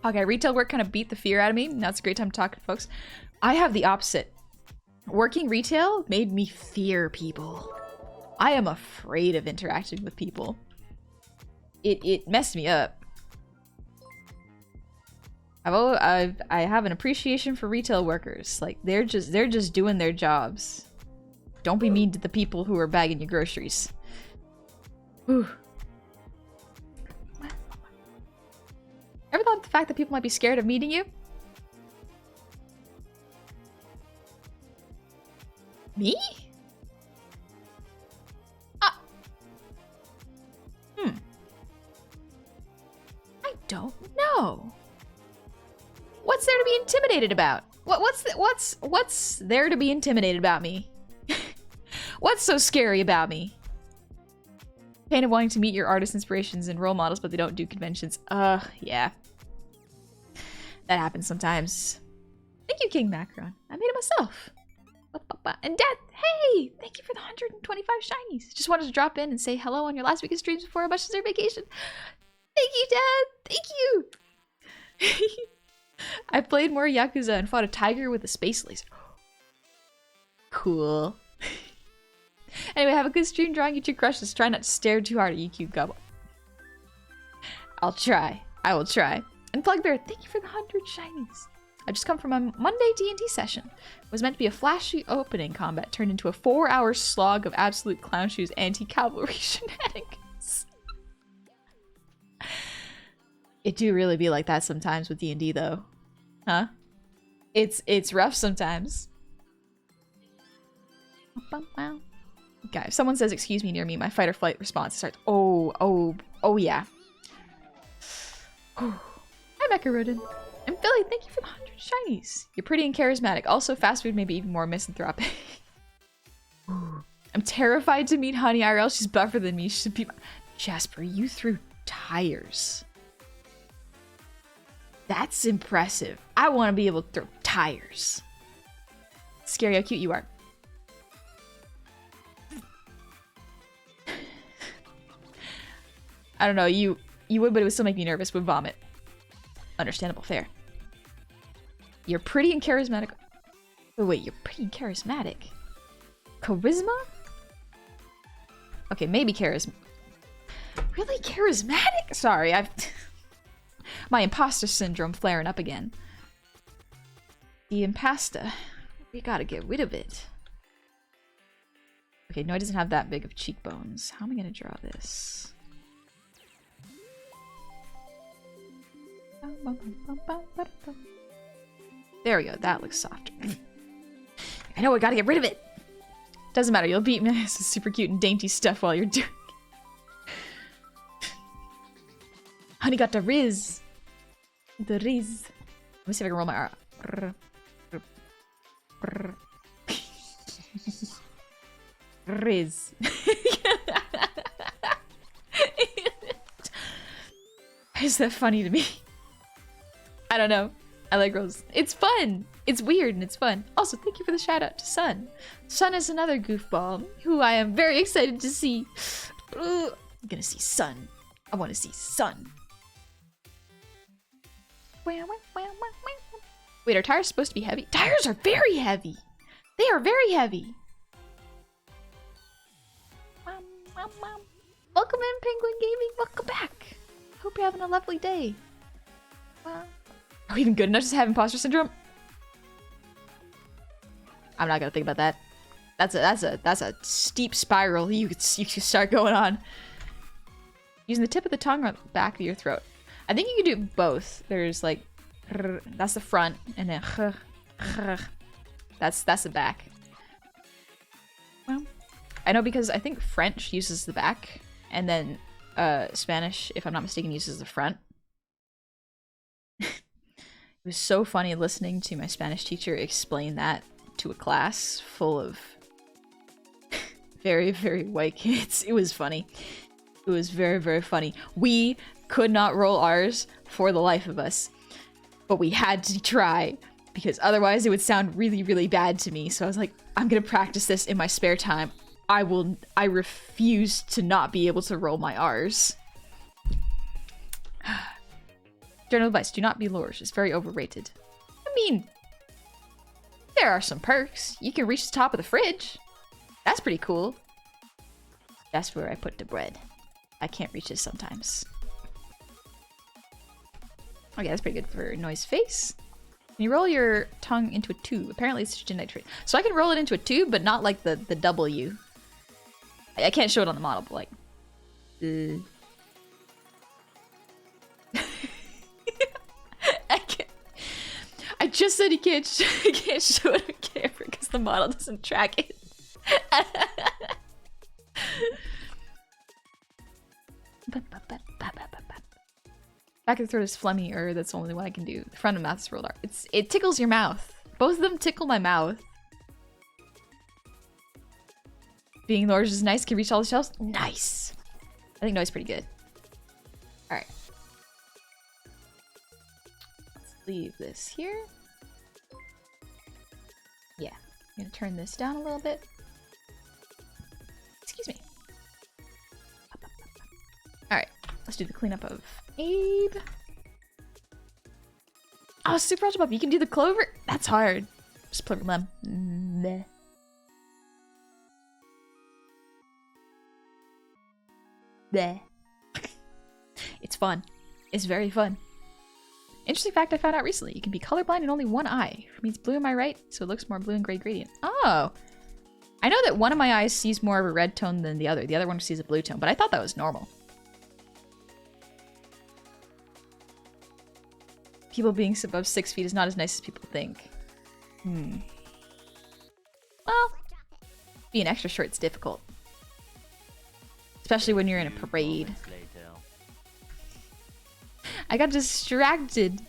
Okay, retail work kind of beat the fear out of me. Now it's a great time to talk to folks. I have the opposite. Working retail made me fear people. I am afraid of interacting with people. It messed me up. I have an appreciation for retail workers. Like they're just doing their jobs. Don't be mean to the people who are bagging your groceries. Whew. Ever thought of the fact that people might be scared of meeting you? Me? I don't know. What's there to be intimidated about? What's there to be intimidated about me? What's so scary about me? Pain of wanting to meet your artist inspirations and role models, but they don't do conventions. Yeah. That happens sometimes. Thank you, King Macron. I made it myself. And Dad, hey! Thank you for the 125 shinies. Just wanted to drop in and say hello on your last week of streams before a much deserved vacation. Thank you, Dad! Thank you! I played more Yakuza and fought a tiger with a space laser. Cool. Anyway, have a good stream drawing at your crushes. Try not to stare too hard at you, cute Goblin. I'll try. I will try. And Plugbear, thank you for the 100 shinies. I've just come from a Monday D&D session. It was meant to be a flashy opening combat turned into a 4-hour slog of absolute clown shoes anti-cavalry shenanigans. It do really be like that sometimes with D&D though. Huh? It's rough sometimes. Okay, if someone says excuse me near me, my fight or flight response starts, oh yeah. Hi Mecharodin. And Philly, thank you for the 100 shinies. You're pretty and charismatic. Also, fast food may be even more misanthropic. I'm terrified to meet Honey IRL. She's buffer than me. She should be... Jasper, you threw tires. That's impressive. I want to be able to throw tires. Scary how cute you are. I don't know, you would, but it would still make me nervous. Would vomit. Understandable, fair. You're pretty and charismatic. Oh wait, you're pretty and charismatic. Charisma? Okay, maybe charisma. Really charismatic? Sorry, I've... My imposter syndrome flaring up again. The impasta. We gotta get rid of it. Okay, no, it doesn't have that big of cheekbones. How am I gonna draw this? There we go, that looks softer. I know, I gotta get rid of it! Doesn't matter, you'll beat me. This is super cute and dainty stuff while you're doing it. Honey got the riz. The riz. Let me see if I can roll my R. Riz. Is that funny to me? I don't know. I like rolls. It's fun. It's weird and it's fun. Also, thank you for the shout out to Sun. Sun is another goofball who I am very excited to see. I'm gonna see Sun. I want to see Sun. Wait, are tires supposed to be heavy? Tires are very heavy. They are very heavy. Welcome in, Penguin Gaming. Welcome back. Hope you're having a lovely day. Are we even good enough to have imposter syndrome? I'm not gonna think about that. That's a steep spiral you could start going on. Using the tip of the tongue or the back of your throat. I think you can do both. There's like, that's the front, and then that's the back. Well, I know because I think French uses the back, and then Spanish, if I'm not mistaken, uses the front. It was so funny listening to my Spanish teacher explain that to a class full of very, very white kids. It was funny. It was very, very funny. We could not roll R's for the life of us, but we had to try because otherwise it would sound really, really bad to me. So I was like, I'm gonna practice this in my spare time. I refuse to not be able to roll my R's. General advice, do not be lures. It's very overrated. I mean, there are some perks. You can reach the top of the fridge. That's pretty cool. That's where I put the bread. I can't reach it sometimes. Okay, that's pretty good for noise face. Can you roll your tongue into a tube? Apparently it's a genetic trait. So I can roll it into a tube, but not like the W. I can't show it on the model, but like... I just said you can't show it on camera because the model doesn't track it. Back of the throat is phlegmy, or that's the only one I can do. The front of the mouth is rolled R. It tickles your mouth. Both of them tickle my mouth. Being large is nice. Can reach all the shelves. Nice. I think noise pretty good. All right. Let's leave this here. Yeah, I'm gonna turn this down a little bit. Excuse me. All right, let's do the cleanup of Abe. Oh, super ultra puppy. You can do the clover. That's hard. Just put them. Bleh. It's fun. It's very fun. Interesting fact I found out recently. You can be colorblind in only one eye. It means blue in my right, so it looks more blue and gray gradient. Oh! I know that one of my eyes sees more of a red tone than the other. The other one sees a blue tone, but I thought that was normal. People being above 6 feet is not as nice as people think. Well, being extra short's difficult. Especially when you're in a parade. I got distracted.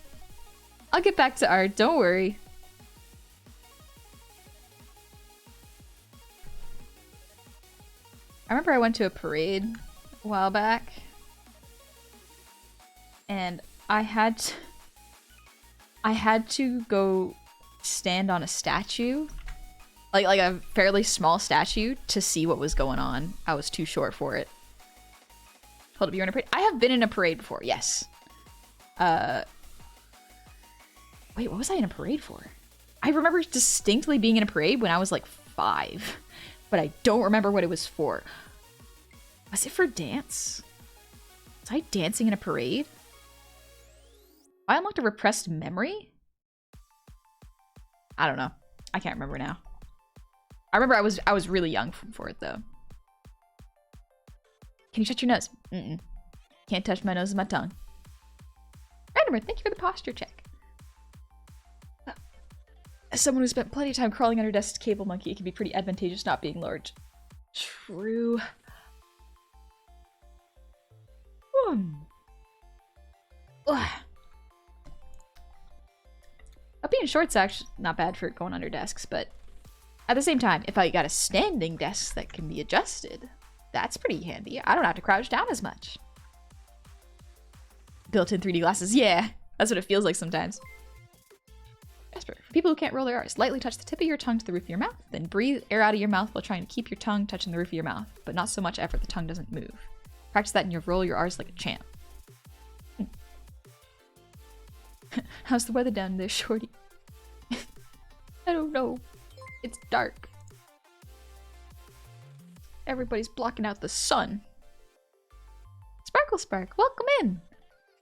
I'll get back to art, don't worry. I remember I went to a parade a while back. And I had to go stand on a statue. Like a fairly small statue to see what was going on. I was too short for it. Hold up, you're in a parade? I have been in a parade before, yes. Wait, what was I in a parade for? I remember distinctly being in a parade when I was like 5, but I don't remember what it was for. Was it for dance? Was I dancing in a parade? I unlocked a repressed memory? I don't know. I can't remember now. I remember I was really young for it though. Can you shut your nose? Can't touch my nose with my tongue. Randomer, thank you for the posture check. As someone who spent plenty of time crawling under desks cable monkey, it can be pretty advantageous not being large. True. Being short's actually not bad for going under desks, but at the same time, if I got a standing desk that can be adjusted, that's pretty handy. I don't have to crouch down as much. Built-in 3D glasses, yeah, that's what it feels like sometimes. Jasper, for people who can't roll their R's, lightly touch the tip of your tongue to the roof of your mouth, then breathe air out of your mouth while trying to keep your tongue touching the roof of your mouth, but not so much effort the tongue doesn't move. Practice that and you'll roll your R's like a champ. How's the weather down there, shorty? I don't know. It's dark. Everybody's blocking out the sun. Sparkle Spark, welcome in!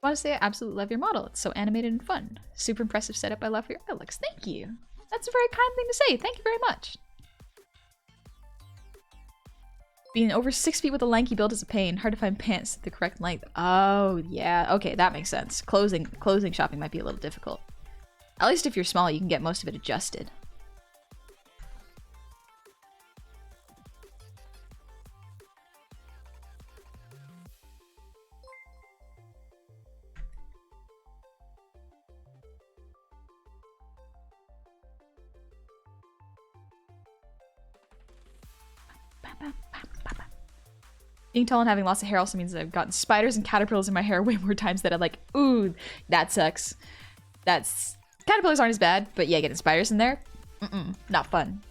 I want to say I absolutely love your model. It's so animated and fun. Super impressive setup. I love your looks. Thank you. That's a very kind thing to say. Thank you very much. Being over 6 feet with a lanky build is a pain. Hard to find pants the correct length. Oh, yeah. Okay, that makes sense. Clothing shopping might be a little difficult. At least if you're small, you can get most of it adjusted. Being tall and having lots of hair also means that I've gotten spiders and caterpillars in my hair way more times than I'm like, ooh, that sucks. Caterpillars aren't as bad, but yeah, getting spiders in there, not fun.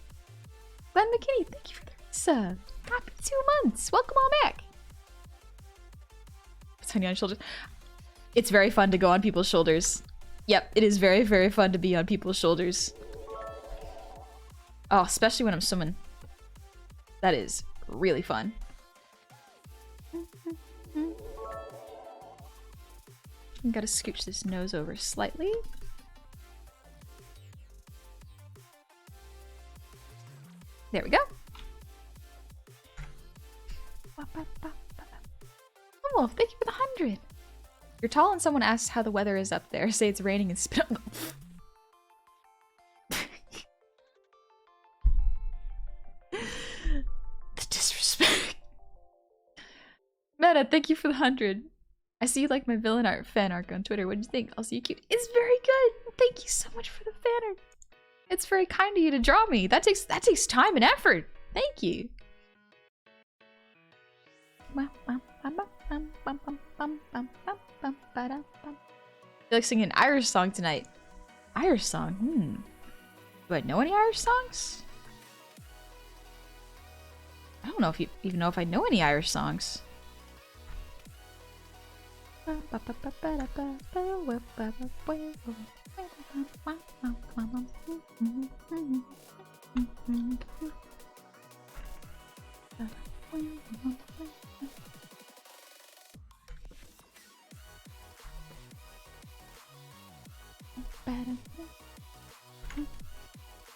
Glenn McKinney, thank you for the resub. Happy 2 months. Welcome on back. It's honey on shoulders. It's very fun to go on people's shoulders. Yep, it is very, very fun to be on people's shoulders. Oh, especially when I'm swimming. That is really fun. Gotta scooch this nose over slightly. There we go. Oh, thank you for the 100. You're tall and someone asks how the weather is up there. Say it's raining and spit on them. The disrespect. Meta, thank you for the 100. I see you like my villain art fan arc on Twitter. What do you think? I'll see you cute. It's very good. Thank you so much for the fan art. It's very kind of you to draw me. That takes time and effort. Thank you. I feel like singing an Irish song tonight. Irish song? Do I know any Irish songs? I don't know if you even know if I know any Irish songs.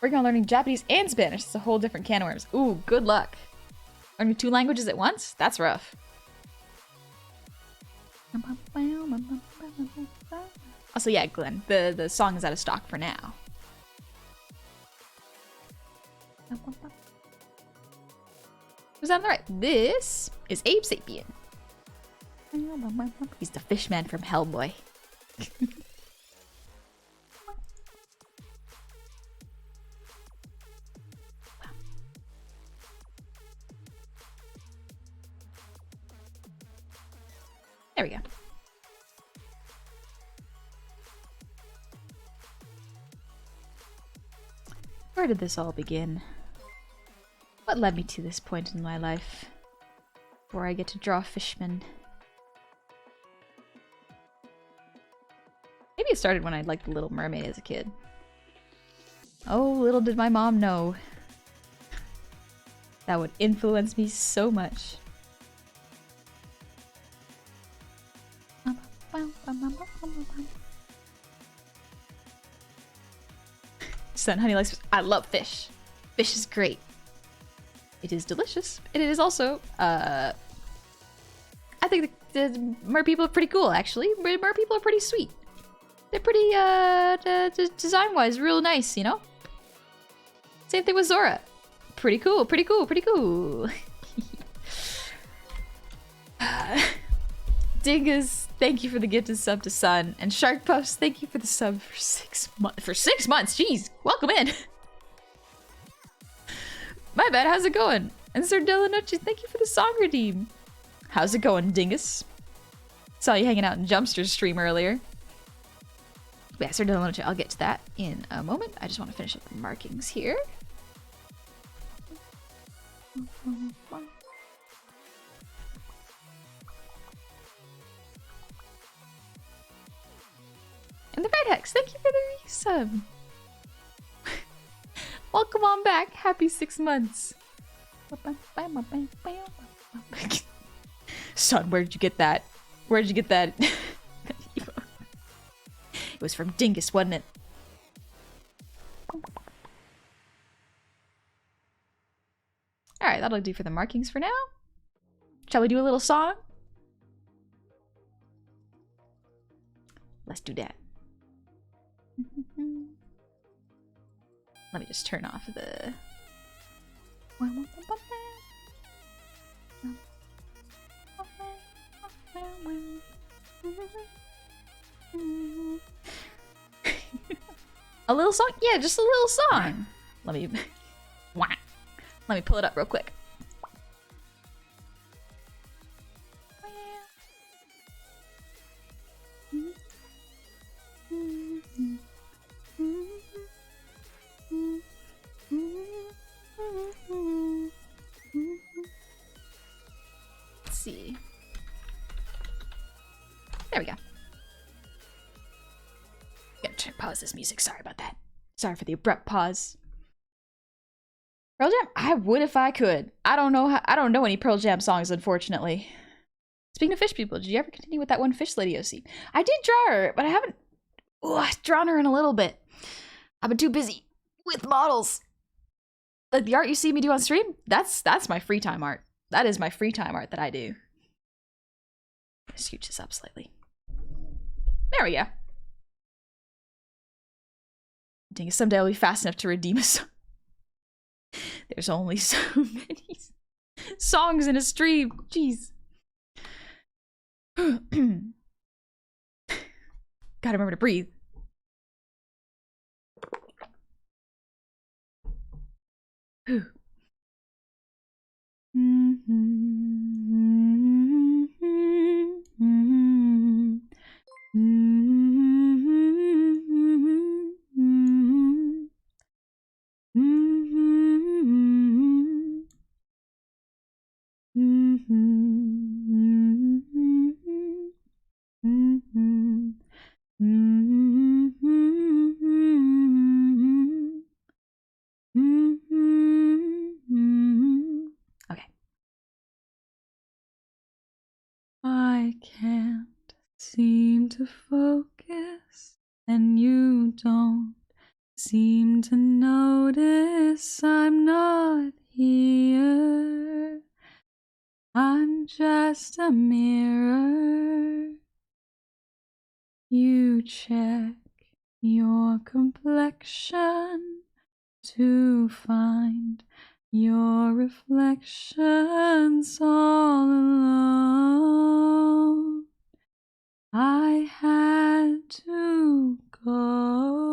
Working on learning Japanese and Spanish. It's a whole different can of worms. Ooh, good luck. Learning 2 languages at once? That's rough. Also, yeah, Glenn, the song is out of stock for now. Who's on the right? This is Abe Sapien. He's the fishman from Hellboy. There we go. Where did this all begin? What led me to this point in my life? Where I get to draw fishmen. Maybe it started when I liked The Little Mermaid as a kid. Oh, little did my mom know. That would influence me so much. Son, honey likes fish. I love fish. Fish is great. It is delicious. And it is also, I think the mer people are pretty cool, actually. Mer people are pretty sweet. They're pretty, design-wise, real nice, you know? Same thing with Zora. Pretty cool, pretty cool, pretty cool. Dingus, thank you for the gifted sub to Sun. And Shark Puffs, thank you for the sub for 6 months. For 6 months, jeez. Welcome in. My bad, how's it going? And Sir Delanoche, thank you for the song redeem. How's it going, Dingus? Saw you hanging out in Jumpster's stream earlier. Yeah, Sir Delanoche, I'll get to that in a moment. I just want to finish up the markings here. And the Red Hex, thank you for the resub. Welcome on back. Happy 6 months. Son, where did you get that? Where did you get that? It was from Dingus, wasn't it? Alright, that'll do for the markings for now. Shall we do a little song? Let's do that. Let me just turn off the... A little song? Yeah, just a little song. Let me pull it up real quick. Let's see. There we go. Gotta pause this music. Sorry about that. Sorry for the abrupt pause. Pearl Jam? I would if I could. I don't know any Pearl Jam songs, unfortunately. Speaking of fish people, did you ever continue with that one fish lady OC? I did draw her, but I haven't drawn her in a little bit. I've been too busy with models. Like the art you see me do on stream, that's my free time art. That is my free time art that I do. Scooch this up slightly. There we go. Dang, someday I'll be fast enough to redeem a song. There's only so many songs in a stream. Jeez. Gotta remember to breathe. Okay. I can't seem to focus, and you don't seem to notice I'm not here. I'm just a mirror. You check your complexion to find your reflections all alone. I had to go,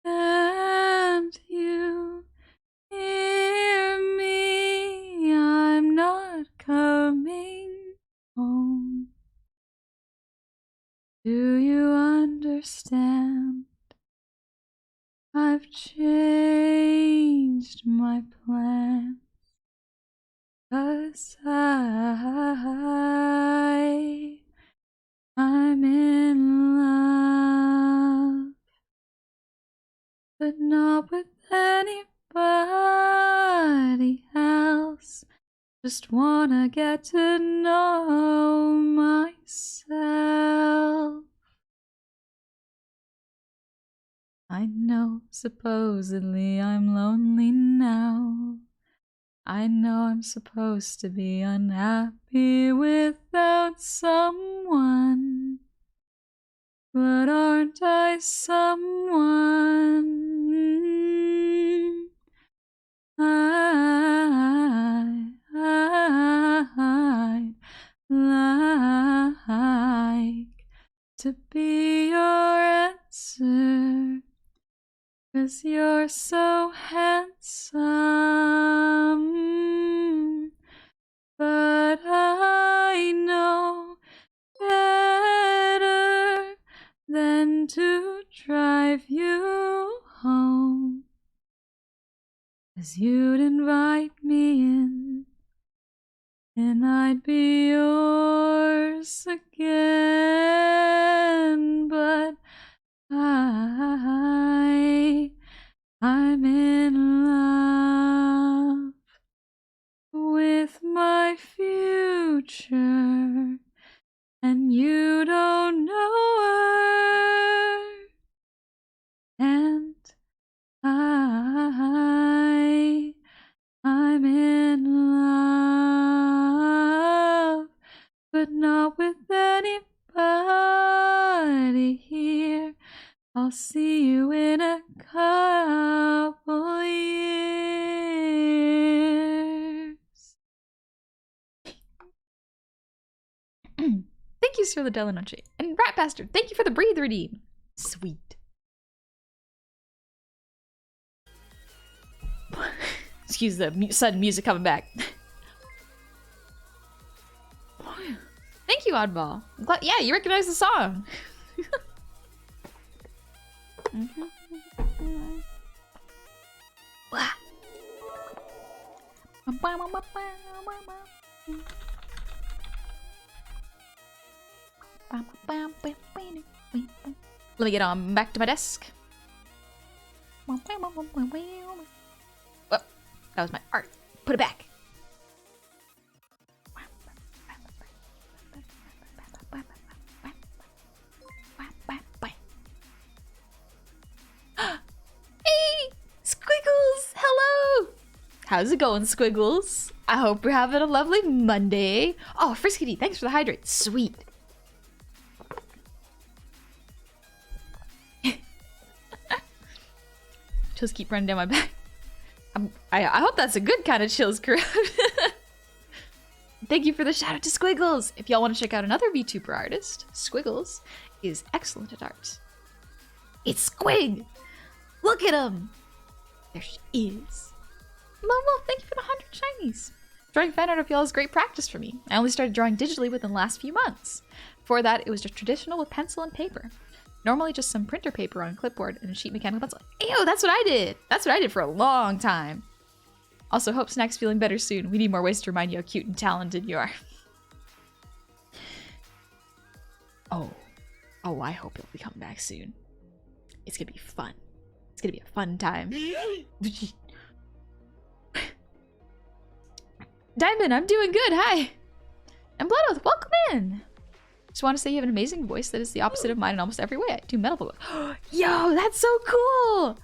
and you hear me. I'm not coming home. Do you understand? I've changed my plans, 'cause I'm in love, but not with anybody else. Just wanna get to know myself. I know supposedly I'm lonely now. I know I'm supposed to be unhappy without someone. But aren't I someone? I'd like to be your answer, 'cause you're so handsome. But I know better than to drive you home, 'cause you'd invite me in, and I'd be yours again. But I'm in love with my future, and you don't know her. And I'm in love, but not with anybody here. I'll see you in a couple years. Thank you, Sir Delanoche. And Rat Bastard, thank you for the breathe redeem. Sweet. Excuse the sudden music coming back. Thank you, Oddball. I'm glad, yeah, you recognize the song. Let me get on back to my desk. Oh, that was my art. Put it back. Hey, Squiggles! Hello! How's it going, Squiggles? I hope you're having a lovely Monday. Oh, Frisky D, thanks for the hydrate. Sweet. Chills keep running down my back. I hope that's a good kind of chills, correct? Thank you for the shout out to Squiggles. If y'all want to check out another VTuber artist, Squiggles is excellent at art. It's Squig! Look at him! There she is. Momo, thank you for the 100 shinies. Drawing fan art of y'all is great practice for me. I only started drawing digitally within the last few months. Before that, it was just traditional with pencil and paper. Normally just some printer paper on a clipboard and a sheet mechanical pencil. Ew, that's what I did! That's what I did for a long time. Also, hope Snack's feeling better soon. We need more ways to remind you how cute and talented you are. Oh, I hope you'll be coming back soon. It's gonna be fun. It's gonna be a fun time. Diamond, I'm doing good. Hi. And Bloodoath, welcome in. Just want to say you have an amazing voice that is the opposite of mine in almost every way. I do metal vocals. Yo, that's so cool!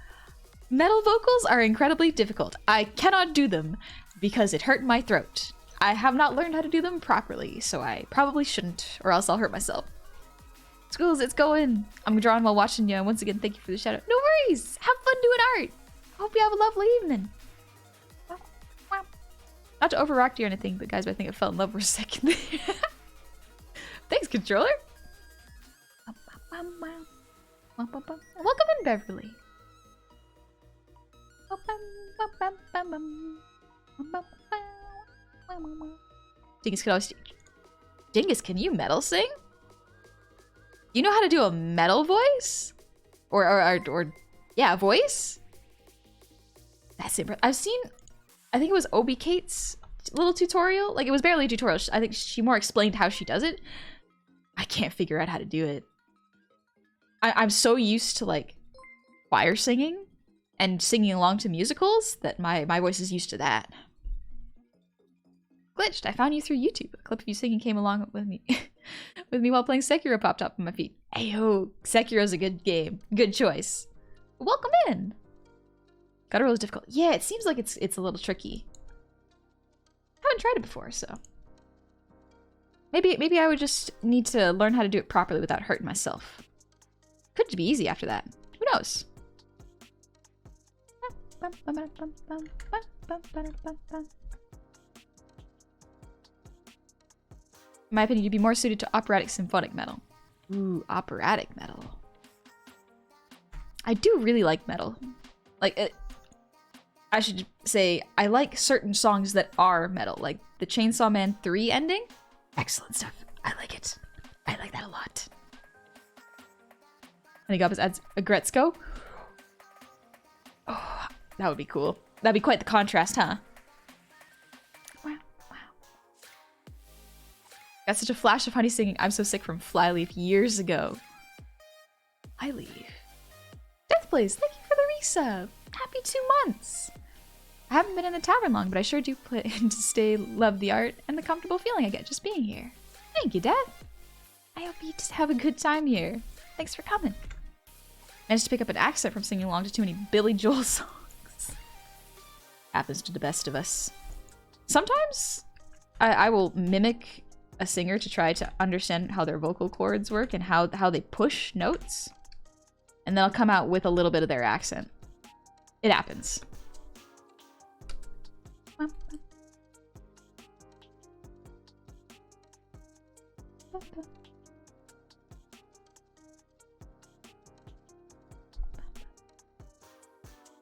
Metal vocals are incredibly difficult. I cannot do them because it hurt my throat. I have not learned how to do them properly, so I probably shouldn't, or else I'll hurt myself. Schools, it's going. I'm drawing while watching you. Once again, thank you for the shout out. No worries. Have fun doing art. Hope you have a lovely evening. Not to overrock you or anything, but guys, I think I fell in love for a second there. Thanks, controller. Welcome in, Beverly. Dingus can always... Dingus, can you metal sing? You know how to do a metal voice? Or yeah, voice? That's impressive. I've seen, I think it was Obi Kate's little tutorial. Like, it was barely a tutorial. I think she more explained how she does it. I can't figure out how to do it. I'm so used to, like, choir singing and singing along to musicals that my voice is used to that. Glitched. I found you through YouTube. A clip of you singing came along with me while playing Sekiro popped up on my feed. Ayo, Sekiro's a good game. Good choice. Welcome in. Guttural is difficult. Yeah, it seems like it's a little tricky. Haven't tried it before, so maybe I would just need to learn how to do it properly without hurting myself. Could be easy after that. Who knows? In my opinion, you'd be more suited to operatic symphonic metal. Ooh, operatic metal. I do really like metal. Like, I should say, I like certain songs that are metal. Like the Chainsaw Man 3 ending. Excellent stuff. I like it. I like that a lot. And he got his adds a Gretzko. Oh, that would be cool. That'd be quite the contrast, huh? Wow, wow. Got such a flash of Honey singing I'm So Sick from Flyleaf years ago. Flyleaf. Death Blaze, thank you for the resub. Happy 2 months. I haven't been in the tavern long, but I sure do plan to stay, love the art, and the comfortable feeling I get just being here. Thank you, Death. I hope you just have a good time here. Thanks for coming. Managed to pick up an accent from singing along to too many Billy Joel songs. Happens to the best of us. Sometimes I will mimic a singer to try to understand how their vocal cords work and how they push notes. And then I'll come out with a little bit of their accent. It happens.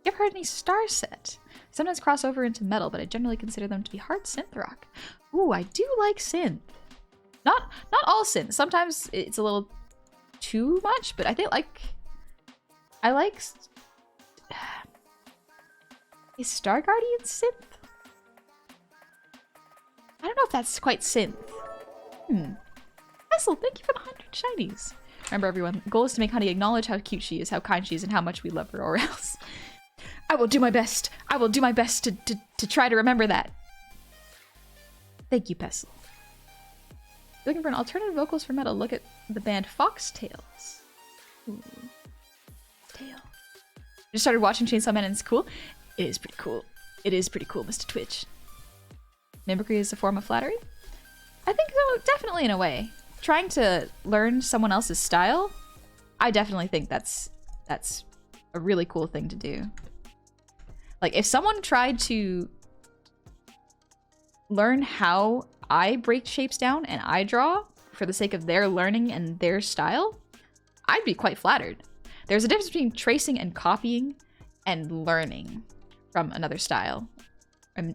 You ever heard any Star Set? Sometimes cross over into metal, but I generally consider them to be hard synth rock. Ooh, I do like synth. Not all synth. Sometimes it's a little too much, but I think I like is Star Guardian synth? I don't know if that's quite synth. Vessel, thank you for the 100 shinies. Remember, everyone, the goal is to make Honey acknowledge how cute she is, how kind she is, and how much we love her, or else. I will do my best. I will do my best to try to remember that. Thank you, Pestle. Looking for an alternative vocals for metal? Look at the band Foxtails. Ooh. Tail. Just started watching Chainsaw Man and it's cool. It is pretty cool. It is pretty cool, Mr. Twitch. Mimicry is a form of flattery? I think so, definitely in a way. Trying to learn someone else's style, I definitely think that's a really cool thing to do. Like, if someone tried to learn how I break shapes down and I draw for the sake of their learning and their style, I'd be quite flattered. There's a difference between tracing and copying and learning from another style.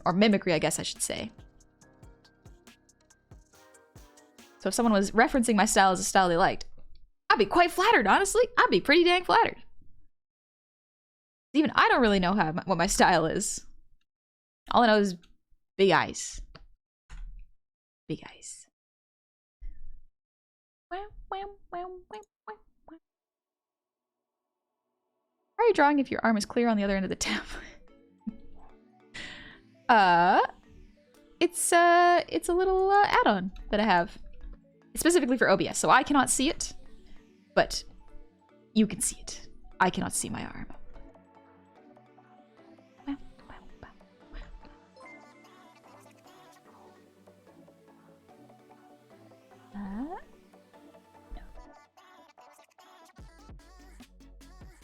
Or mimicry, I guess I should say. So if someone was referencing my style as a style they liked, I'd be quite flattered, honestly. I'd be pretty dang flattered. Even I don't really know what my style is. All I know is big eyes. Big eyes. How are you drawing if your arm is clear on the other end of the tablet? It's a little add-on that I have. specifically for OBS, so I cannot see it, but you can see it. I cannot see my arm. No.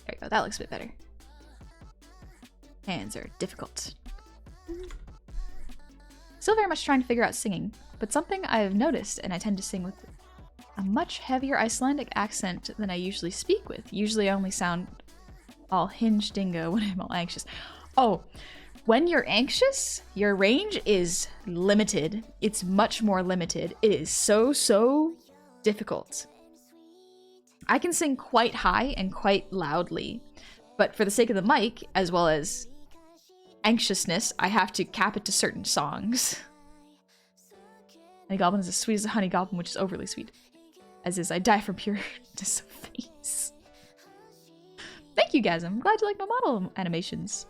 There we go. That looks a bit better. Hands are difficult. Still very much trying to figure out singing, but something I've noticed, and I tend to sing with a much heavier Icelandic accent than I usually speak with. Usually I only sound all hinge dingo when I'm all anxious. Oh, when you're anxious, your range is limited. It's much more limited. It is so difficult. I can sing quite high and quite loudly, but for the sake of the mic, as well as anxiousness, I have to cap it to certain songs. Honey Goblin is as sweet as a honey goblin, which is overly sweet. As is, I die from pureness of face. Thank you, guys. I'm glad you like my model animations.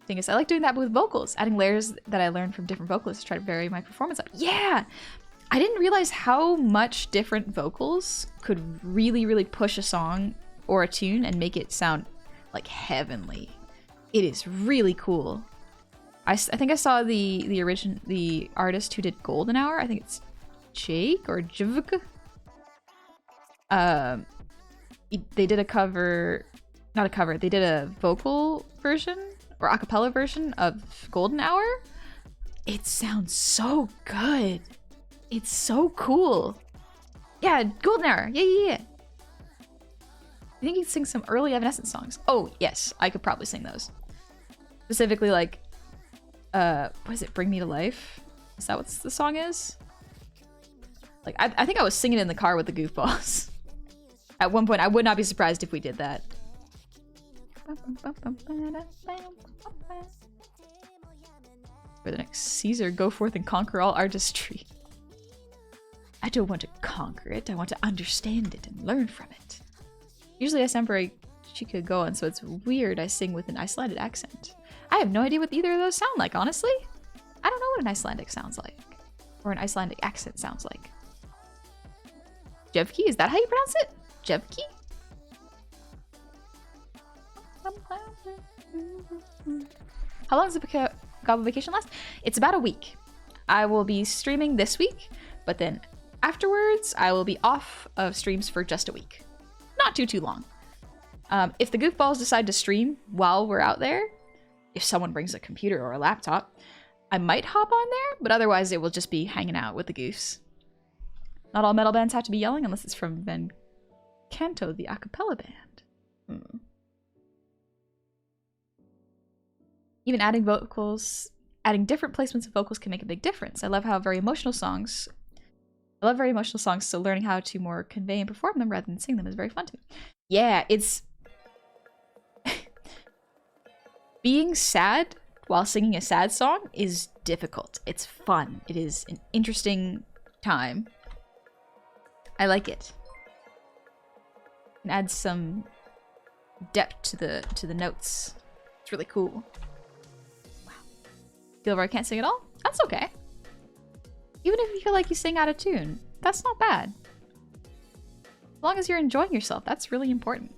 Thing is, I like doing that with vocals, adding layers that I learned from different vocalists to try to vary my performance up. Yeah! I didn't realize how much different vocals could really push a song or a tune and make it sound like heavenly. It is really cool. I think I saw the artist who did Golden Hour. I think it's Jake or Jivka. They did a cover, not a cover. They did a vocal version or a cappella version of Golden Hour. It sounds so good. It's so cool. Yeah, Golden Hour. Yeah. I think you can sing some early Evanescence songs. Oh, yes. I could probably sing those. Specifically, like, what is it? Bring Me to Life? Is that what the song is? Like, I think I was singing in the car with the goofballs. At one point, I would not be surprised if we did that. For the next Caesar, go forth and conquer all artistry. I don't want to conquer it. I want to understand it and learn from it. Usually I sound very Chicagoan, so it's weird I sing with an Icelandic accent. I have no idea what either of those sound like, honestly. I don't know what an Icelandic sounds like. Or an Icelandic accent sounds like. Jevki? Is that how you pronounce it? Jevki? How long does the Goblin vacation last? It's about a week. I will be streaming this week, but then afterwards I will be off of streams for just a week. Not too long. If the goofballs decide to stream while we're out there, if someone brings a computer or a laptop, I might hop on there, but otherwise it will just be hanging out with the goofs. Not all metal bands have to be yelling unless it's from Van Canto, the a cappella band. Even adding vocals, adding different placements of vocals can make a big difference. I love very emotional songs, so learning how to more convey and perform them rather than sing them is very fun to me. Yeah, it's... Being sad while singing a sad song is difficult. It's fun. It is an interesting time. I like it. And add some depth to the notes. It's really cool. Wow. Gilbert, I can't sing at all? That's okay. Even if you feel like you sing out of tune, that's not bad. As long as you're enjoying yourself, that's really important.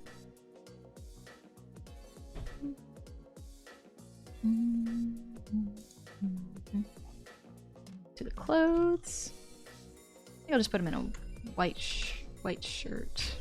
To the clothes. I think I'll just put them in a white shirt.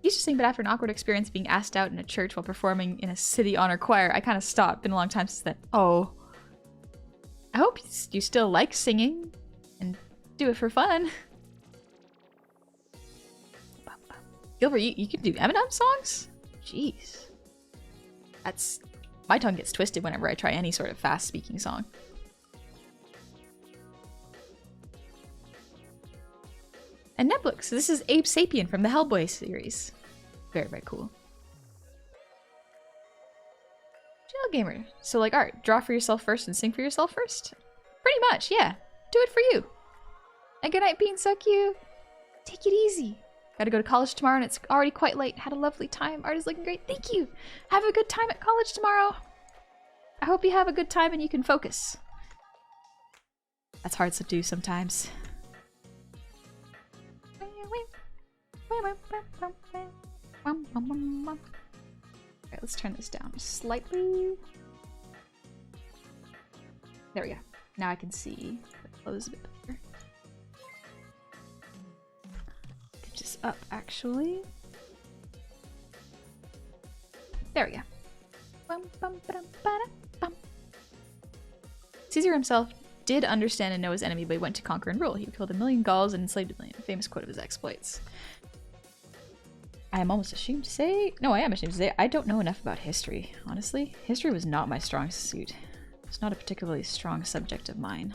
Used to sing, but after an awkward experience being asked out in a church while performing in a city honor choir, I kind of stopped. Been a long time since then. Oh. I hope you still like singing and do it for fun. Gilbert, you can do Eminem songs? Jeez. That's... My tongue gets twisted whenever I try any sort of fast-speaking song. And Netflix. So this is Abe Sapien from the Hellboy series. Very cool. gamer. So like art, draw for yourself first and sing for yourself first? Pretty much, yeah. Do it for you. And good night, Bean, suck you. Take it easy. Gotta go to college tomorrow and it's already quite late. Had a lovely time. Art is looking great. Thank you. Have a good time at college tomorrow. I hope you have a good time and you can focus. That's hard to do sometimes. Alright, let's turn this down slightly. There we go. Now I can see the clothes a bit better. Get this up, actually. There we go. Caesar himself did understand and know his enemy, but he went to conquer and rule. He killed 1,000,000 Gauls and enslaved 1,000,000. Famous quote of his exploits. I am almost ashamed to say... No, I am ashamed to say I don't know enough about history, honestly. History was not my strong suit. It's not a particularly strong subject of mine.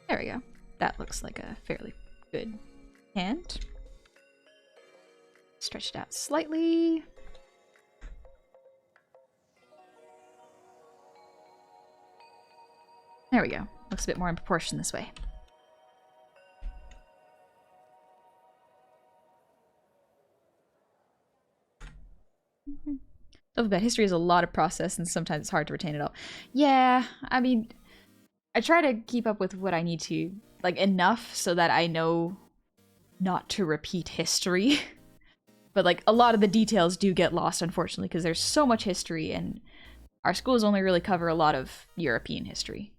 There we go. That looks like a fairly good hand. Stretch it out slightly. There we go. Looks a bit more in proportion this way. Love that history is a lot of process and sometimes it's hard to retain it all. Yeah, I mean, I try to keep up with what I need to, like, enough so that I know not to repeat history. But, like, a lot of the details do get lost, unfortunately, because there's so much history, and our schools only really cover a lot of European history.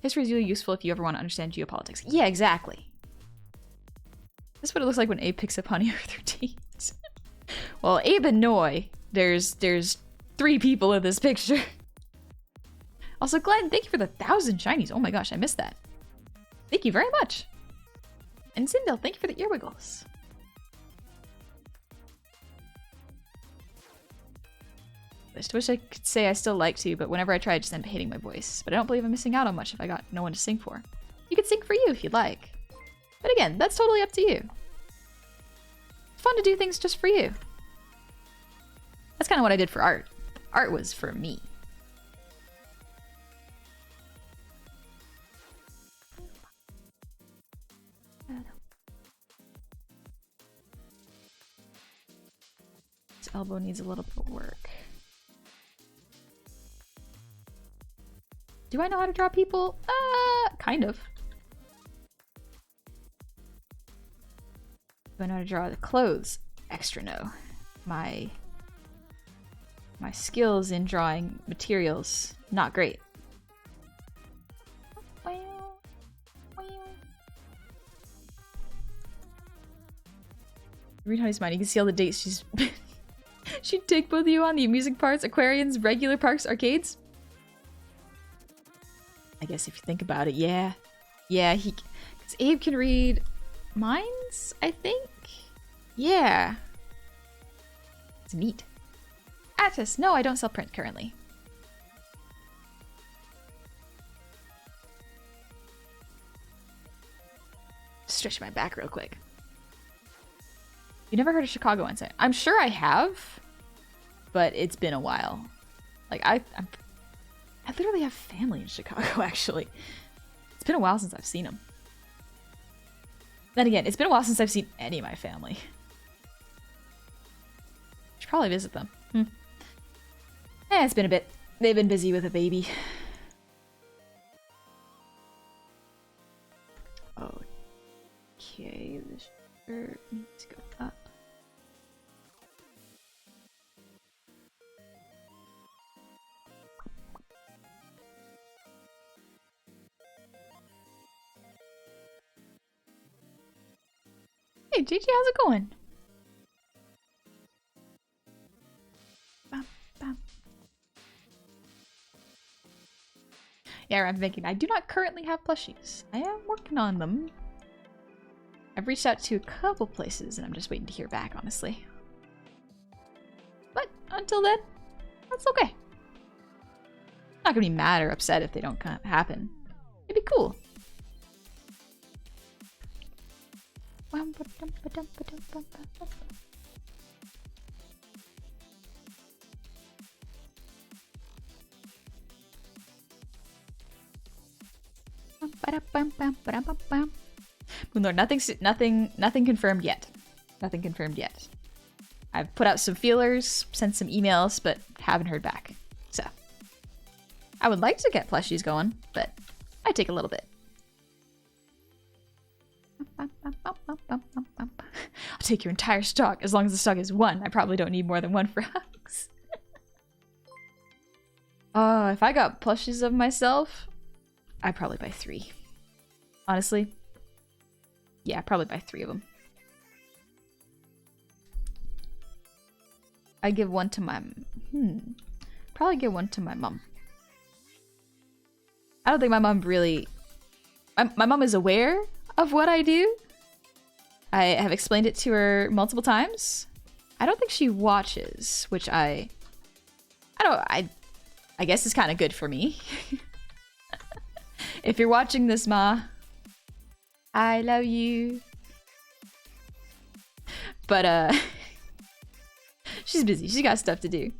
History is really useful if you ever want to understand geopolitics. Yeah, exactly. This is what it looks like when Abe picks up Honey over 13. Well, Abe and Noi, there's 3 people in this picture. Also, Glenn, thank you for the 1,000 shinies. Oh my gosh, I missed that. Thank you very much. And Sindel, thank you for the earwiggles. I just wish I could say I still like to, but whenever I try, I just end up hating my voice. But I don't believe I'm missing out on much if I got no one to sing for. You could sing for you if you'd like. But again, that's totally up to you. It's fun to do things just for you. That's kind of what I did for art. Art was for me. This elbow needs a little bit of work. Do I know how to draw people? Kind of. Do I know how to draw the clothes? Extra no. My skills in drawing materials, not great. Read Honey's mind, you can see all the dates she's... She'd take both of you on the amusing parts, aquariums, regular parks, arcades. I guess if you think about it, yeah. Yeah, because Abe can read minds, I think? Yeah. It's neat. Attis, no, I don't sell print currently. Stretch my back real quick. You never heard of Chicago Insight? I'm sure I have, but it's been a while. Like, I literally have family in Chicago, actually. It's been a while since I've seen them. Then again, it's been a while since I've seen any of my family. Should probably visit them. It's been a bit. They've been busy with a baby. Okay, this shirt needs to go up. Hey, Gigi, how's it going? Yeah, I'm thinking, I do not currently have plushies. I am working on them. I've reached out to a couple places and I'm just waiting to hear back, honestly. But until then, that's okay. I'm not gonna be mad or upset if they don't happen. It'd be cool. Moonlord, nothing confirmed yet. Nothing confirmed yet. I've put out some feelers, sent some emails, but haven't heard back. So, I would like to get plushies going, but I take a little bit. I'll take your entire stock as long as the stock is 1. I probably don't need more than 1 for hugs. If I got plushies of myself, I'd probably buy 3. Honestly. Yeah, probably buy 3 of them. I give 1 to my... Probably give 1 to my mom. I don't think my mom really... My mom is aware of what I do. I have explained it to her multiple times. I don't think she watches, which I guess is kind of good for me. If you're watching this, Ma, I love you. But she's busy. She's got stuff to do.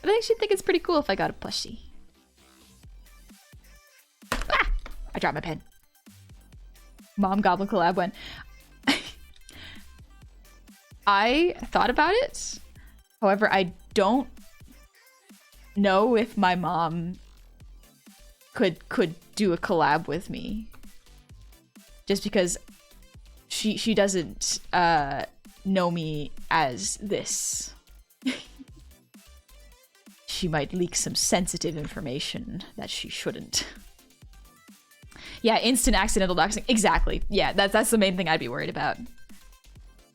But I think she'd think it's pretty cool if I got a plushie. Ah! I dropped my pen. Mom Goblin collab when I thought about it. However, I don't know if my mom could do a collab with me. Just because she doesn't know me as this. She might leak some sensitive information that she shouldn't. Yeah, instant accidental doxing. Exactly. Yeah, that's the main thing I'd be worried about.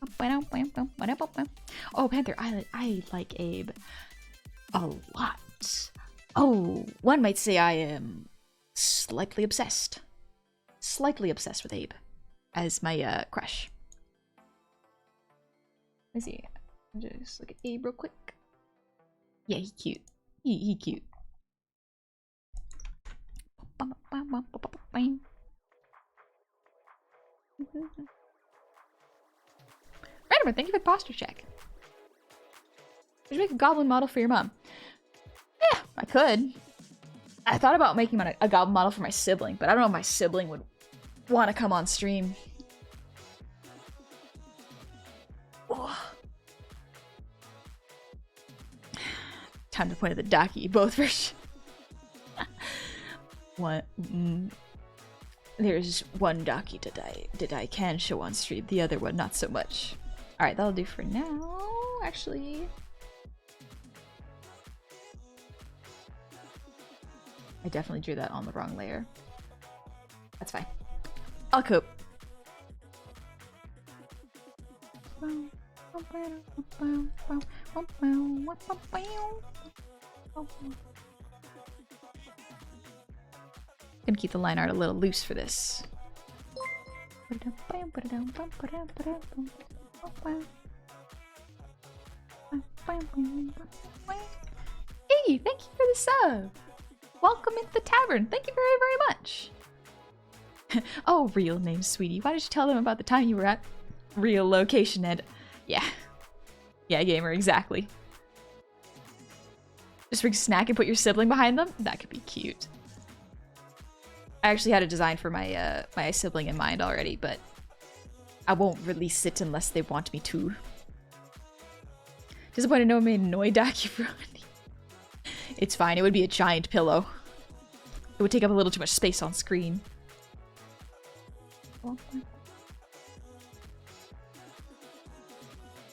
Oh, Panther, I like Abe a lot. Oh, one might say I am slightly obsessed. Slightly obsessed with Abe as my crush. Let's see. Just look at Abe real quick. Yeah, he's cute. He cute. Randomer, thank you for the posture check. Would you make a goblin model for your mom? Yeah, I could. I thought about making a goblin model for my sibling, but I don't know if my sibling would want to come on stream. Oh. Time to point at the Daki, both versions. What? There's one Daki that I can show on stream, the other one not so much. Alright, that'll do for now, actually. I definitely drew that on the wrong layer. That's fine. I'll cope. Gonna keep the line art a little loose for this. Hey, thank you for the sub. Welcome into the tavern. Thank you very, very much. Oh, real name, sweetie. Why did you tell them about the time you were at real location, Ed? Yeah. Yeah, gamer, exactly. Just bring a snack and put your sibling behind them? That could be cute. I actually had a design for my my sibling in mind already, but I won't release it unless they want me to. Disappointed no one made Noi Dakibroni. It's fine, it would be a giant pillow. It would take up a little too much space on screen. Hi,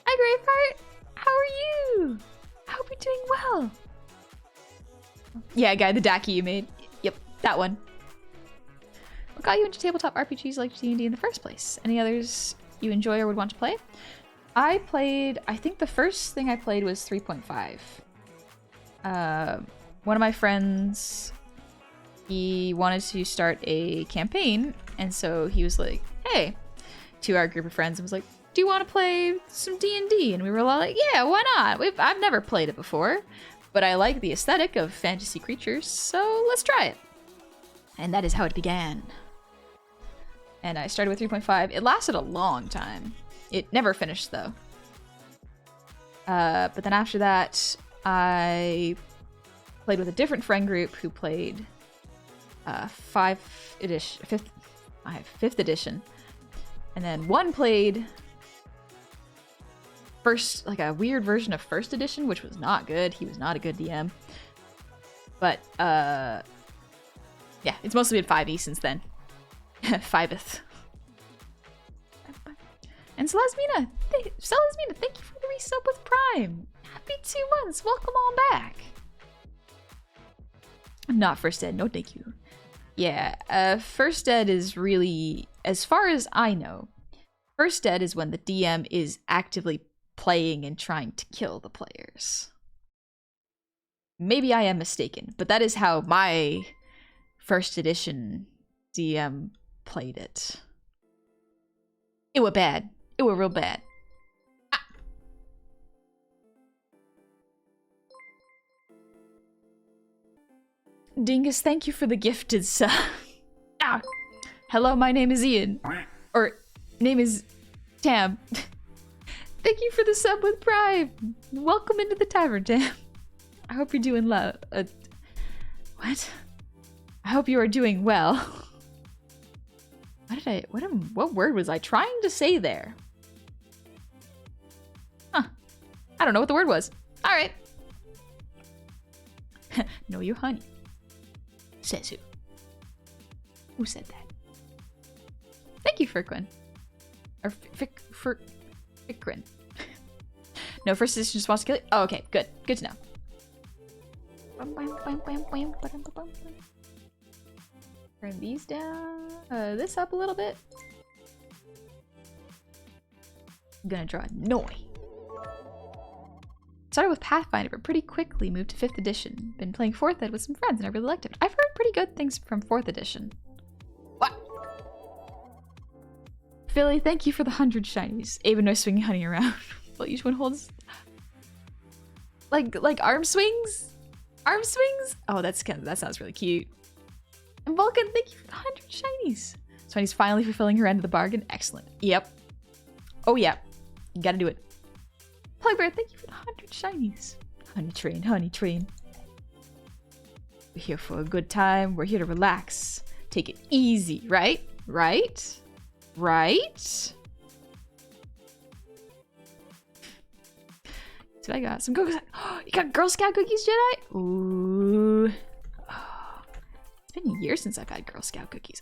Graveheart! How are you? I hope you're doing well. Yeah, guy, the Daki you made. Yep, that one. What got you into tabletop RPGs like D&D in the first place? Any others you enjoy or would want to play? I think the first thing I played was 3.5. One of my friends, he wanted to start a campaign, And so he was like, hey, to our group of friends, and was like, do you want to play some D&D? And we were all like, yeah, why not? I've never played it before, but I like the aesthetic of fantasy creatures, so let's try it. And that is how it began. And I started with 3.5. It lasted a long time. It never finished, though. But then after that, I played with a different friend group who played 5th edition. And then one played first, like a weird version of 1st edition, which was not good. He was not a good DM. But, yeah, it's mostly been 5e since then. 5th. And Celesmina, thank you for the resub with Prime. Happy 2 months. Welcome on back. Not First Ed. No, thank you. Yeah, First Ed is really, as far as I know, First Ed is when the DM is actively playing and trying to kill the players. Maybe I am mistaken, but that is how my 1st edition DM played it. It were bad. It were real bad. Ah. Dingus, thank you for the gifted sub. Ah. Hello, my name is Ian. Or, name is Tam. Thank you for the sub with Prime. Welcome into the tavern, Tam. I hope you're doing what? I hope you are doing well. What word was I trying to say there? Huh. I don't know what the word was. All right. Know your honey. Says who? Who said that? Thank you, Firquin. Or Fikrin. No, First Edition just wants to kill you? Oh, okay. Good. Good to know. Turn these down. This up a little bit. I'm gonna draw Noi. Started with Pathfinder, but pretty quickly moved to 5th edition. Been playing 4th Ed with some friends and I really liked it. I've heard pretty good things from 4th edition. What? Philly, thank you for the 100 shinies. Ava no swinging honey around. Well, each one holds like arm swings? Arm swings? Oh, that sounds really cute. And Vulcan, thank you for the 100 shinies. Swanny's finally fulfilling her end of the bargain. Excellent. Yep. Oh, yeah. You gotta do it. Plugbear, thank you for the 100 shinies. Honey train, honey train. We're here for a good time. We're here to relax. Take it easy, right? Right? Right? So I got some cookies. Oh, you got Girl Scout cookies, Jedi? Ooh. Oh, it's been years since I've had Girl Scout cookies.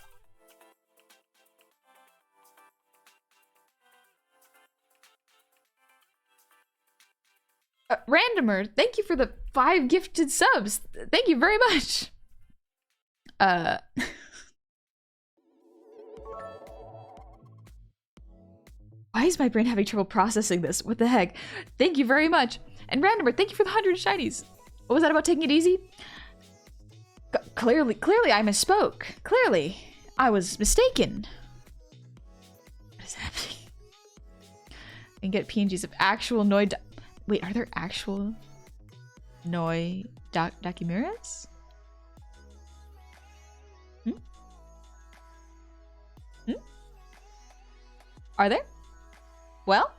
Randomer, thank you for the 5 gifted subs. Thank you very much. Why is my brain having trouble processing this? What the heck? Thank you very much. And Randomer, thank you for the 100 shinies. What was that about taking it easy? Clearly I misspoke. Clearly, I was mistaken. What is happening? And get PNGs of actual Noi. Wait, are there actual Noi Dakimuras? Are there? Well,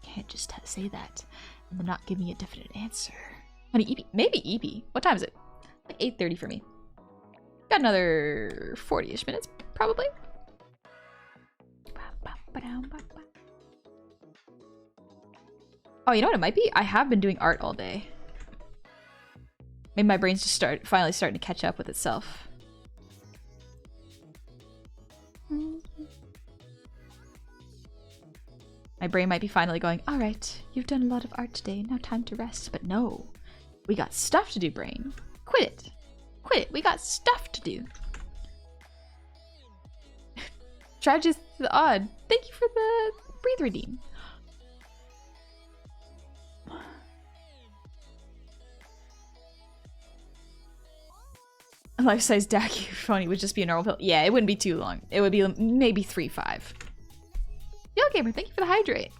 can't just say that and then not give me a definite answer. Honey, Eevee. Maybe Eevee. What time is it? Like 8:30 for me. Got another 40-ish minutes, probably. Oh, you know what it might be? I have been doing art all day. Maybe my brain's just finally starting to catch up with itself. My brain might be finally going, all right, you've done a lot of art today, now time to rest. But no, we got stuff to do, brain. Quit it. Quit it. We got stuff to do. Tragedy the odd. Thank you for the breathe redeem. A life-size Daki phony would just be a normal pill. Yeah, it wouldn't be too long. It would be maybe 3.5. Yo, Gamer, thank you for the hydrate.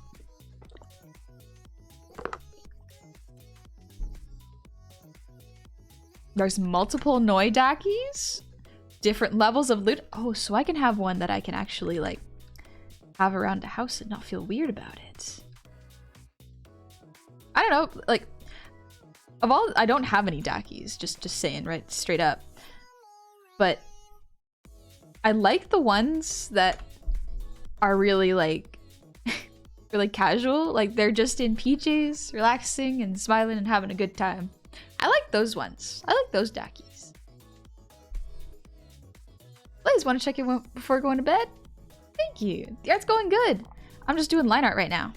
There's multiple Noidakis, different levels of loot. Oh, so I can have one that I can actually like have around the house and not feel weird about it. I don't know, like of all, I don't have any Dakis, just saying, right, straight up. But I like the ones that are really like really casual, like they're just in PJs, relaxing and smiling and having a good time. I like those ones. I like those Dakis. Please, want to check in before going to bed? Thank you. Yeah, it's going good. I'm just doing line art right now.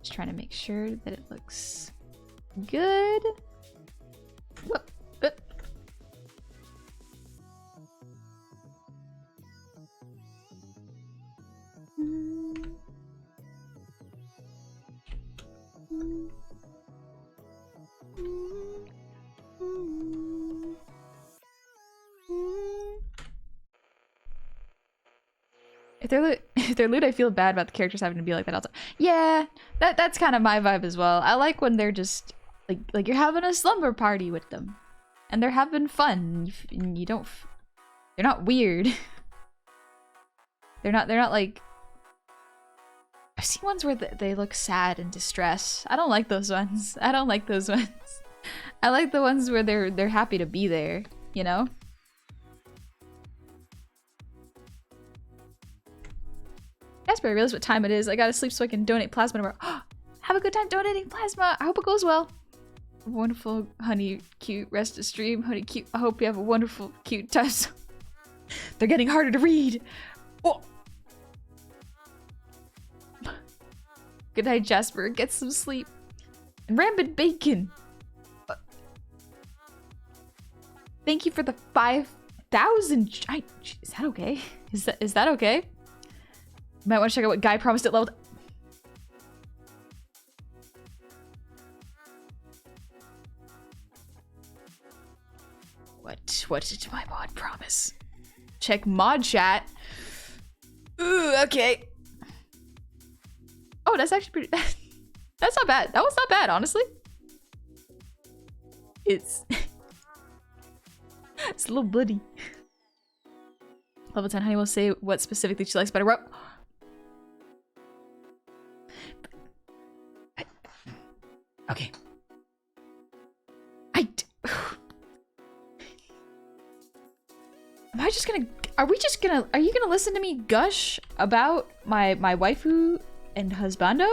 Just trying to make sure that it looks good. Whoop, whoop. If they're lewd, I feel bad about the characters having to be like that all the time. Yeah, that's kind of my vibe as well. I like when they're just like you're having a slumber party with them, and they're having fun. And you don't, they're not weird. They're not like. I've seen ones where they look sad and distressed. I don't like those ones. I don't like those ones. I like the ones where they're happy to be there, you know? Jasper, I realize what time it is. I gotta sleep so I can donate plasma tomorrow. Have a good time donating plasma. I hope it goes well. Wonderful, honey, cute rest of stream. Honey, cute. I hope you have a wonderful, cute time. They're getting harder to read. Oh. Good night, Jasper. Get some sleep. And rampant bacon. Thank you for the 5,000. Is that okay? Is that okay? You might want to check out what Guy promised at level. What did my mod promise? Check mod chat. Ooh, okay. Oh, that's actually pretty. That's not bad. That was not bad, honestly. It's it's a little bloody. Level 10 Honey will say what specifically she likes better. Okay. Am I just gonna? Are we just gonna? Are you gonna listen to me gush about my waifu and husbando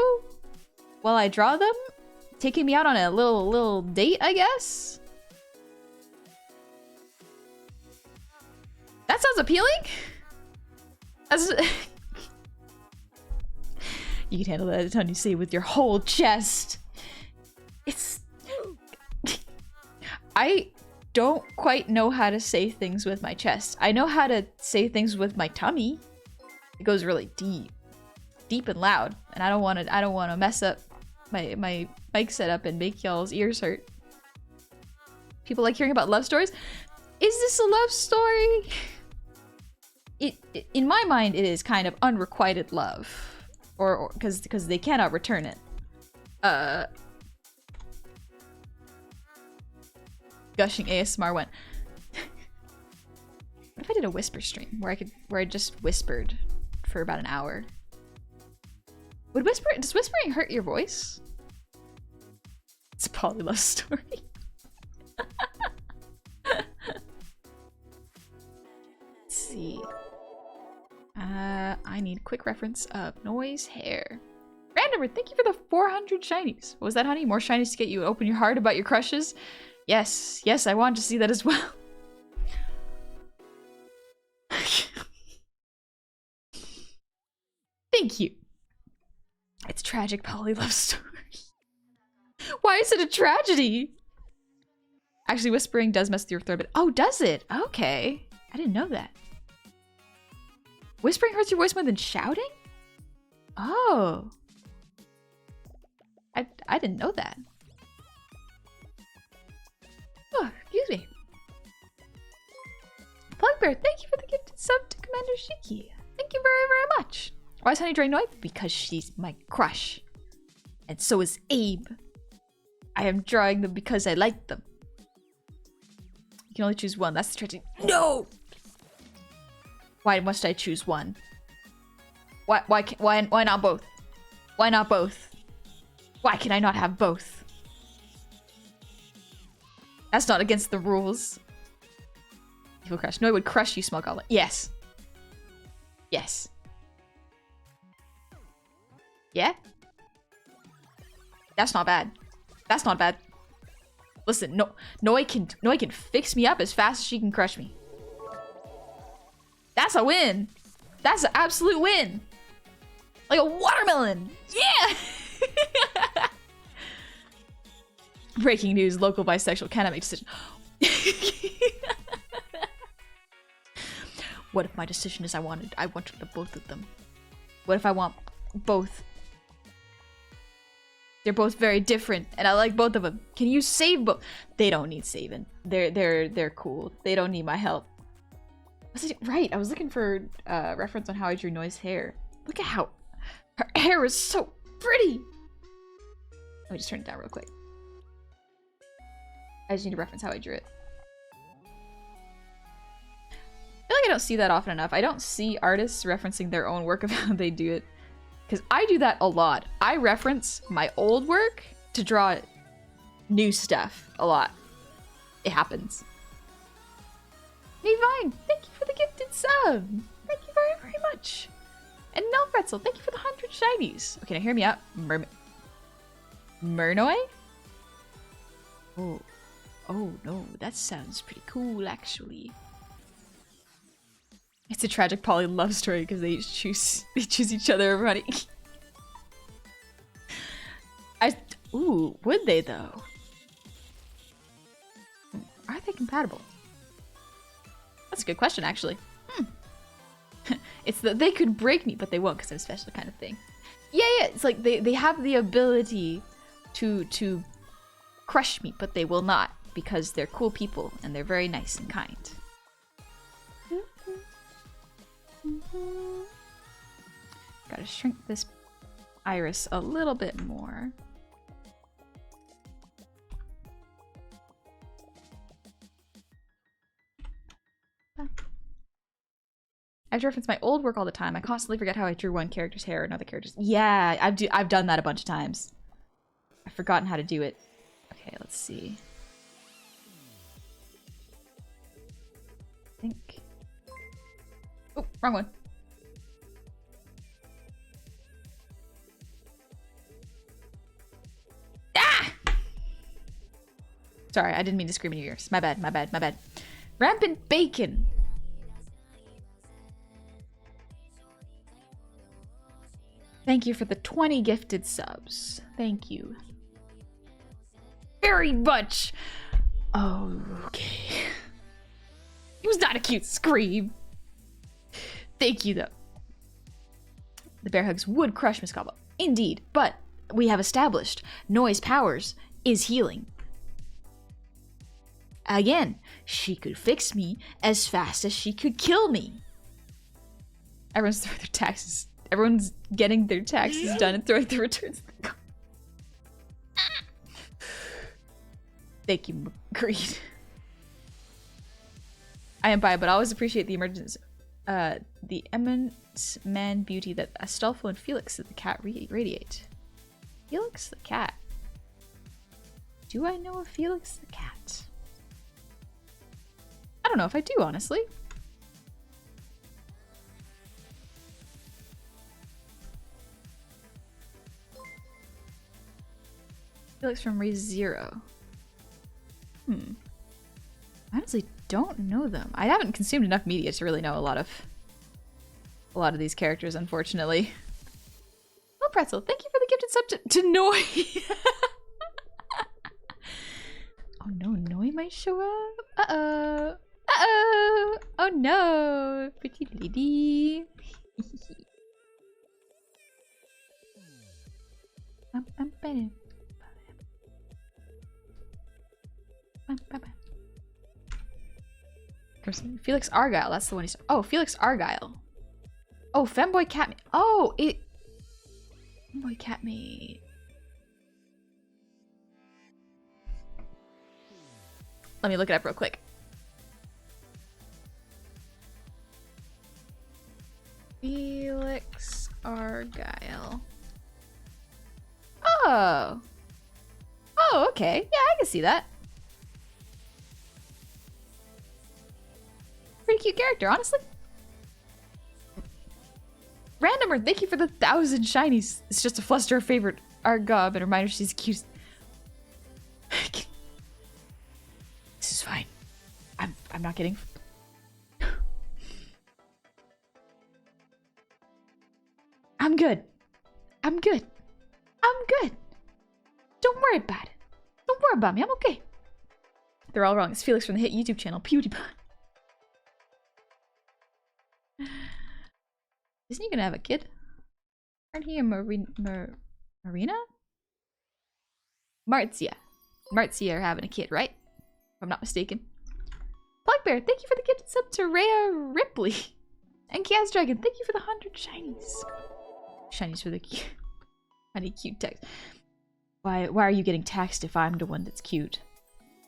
while I draw them, taking me out on a little date, I guess? That sounds appealing. That's you can handle that a ton. You say with your whole chest. It's I don't quite know how to say things with my chest. I know how to say things with my tummy. It goes really deep and loud, and I don't want to mess up my mic setup and make y'all's ears hurt. People like hearing about love stories. Is this a love story? In my mind, it is kind of unrequited love, or because they cannot return it. Gushing ASMR went. What if I did a whisper stream where I just whispered for about an hour? Does whispering hurt your voice? It's a poly love story. Let's see. I need a quick reference of noise hair. Randomer, thank you for the 400 shinies. What was that, honey? More shinies to get you open your heart about your crushes? Yes, I want to see that as well. Thank you. It's tragic poly love story. Why is it a tragedy? Actually, whispering does mess with your throat, but oh, does it? Okay. I didn't know that. Whispering hurts your voice more than shouting? Oh. I didn't know that. Excuse me. Bugbear, thank you for the gifted sub to Commander Shiki. Thank you very, very much. Why is Honey during Noi? Because she's my crush. And so is Abe. I am drawing them because I like them. You can only choose one. That's the strategy. No! Why must I choose one? Why not both? Why not both? Why can I not have both? That's not against the rules. Evil crush. No, I would crush you, small goblin. Yes. Yes. Yeah? That's not bad. That's not bad. Listen, Noi can fix me up as fast as she can crush me. That's a win. That's an absolute win. Like a watermelon. Yeah. Breaking news, local bisexual cannot make decision. What if my decision is I wanted both of them? What if I want both? They're both very different, and I like both of them. Can you save both? They don't need saving. They're cool. They don't need my help. Was it right? I was looking for reference on how I drew Noi's hair. Look at how her hair is so pretty. Let me just turn it down real quick. I just need to reference how I drew it. I feel like I don't see that often enough. I don't see artists referencing their own work of how they do it. Because I do that a lot. I reference my old work to draw new stuff a lot. It happens. Hey Vine, thank you for the gifted sub. Thank you very, very much. And Nelpretzel, thank you for the 100 shinies. Okay, now hear me out. Murnoi? Oh. Oh no, that sounds pretty cool actually. It's a tragic poly love story because they choose each other over honey. Ooh, would they though? Are they compatible? That's a good question actually. It's that they could break me, but they won't because I'm a special kind of thing. Yeah, it's like they have the ability to crush me, but they will not because they're cool people and they're very nice and kind. Gotta shrink this iris a little bit more. I have to reference my old work all the time. I constantly forget how I drew one character's hair or another character's. Yeah, I've done that a bunch of times. I've forgotten how to do it. Okay, let's see. I think. Oh, wrong one. Ah! Sorry, I didn't mean to scream in your ears. My bad, my bad, my bad. Rampant bacon. Thank you for the 20 gifted subs. Thank you. Very much. Oh, okay. It was not a cute scream. Thank you, though. The bear hugs would crush Miss Gobble. Indeed, but we have established Noi's powers is healing. Again, she could fix me as fast as she could kill me. Everyone's throwing their taxes. Everyone's getting their taxes done and throwing their returns. Thank you, Greed. I am bi, but I always appreciate the emergence, the immense man beauty that Astolfo and Felix the cat radiate. Felix the cat. Do I know a Felix the cat? I don't know if I do, honestly. Felix from ReZero. I honestly don't know them. I haven't consumed enough media to really know a lot of these characters, unfortunately. Oh, Pretzel, thank you for the gifted sub to Noi. Oh no, Noi might show up. Uh-oh. Uh-oh. Oh no, pretty lady. person. Felix Argyle, that's the one he's... Oh, Felix Argyle. Oh, Femboy Catmaid. Oh, it... Femboy Catmaid. Let me look it up real quick. Felix Argyle. Oh. Oh, okay. Yeah, I can see that. Pretty cute character, honestly. Randomer, thank you for the 1,000 shinies. It's just a fluster of favorite Argob and a reminder she's cute. This is fine. I'm not kidding. I'm good. I'm good. I'm good. Don't worry about it. Don't worry about me. I'm okay. They're all wrong. It's Felix from the hit YouTube channel PewDiePie. Isn't he gonna have a kid? Aren't he a Marina? Martzia. Martzia are having a kid, right? If I'm not mistaken. Blackbear, thank you for the gifted sub to Rhea Ripley. And Chaos Dragon, thank you for the 100 shinies. Shinies for the cute text. Why are you getting taxed if I'm the one that's cute?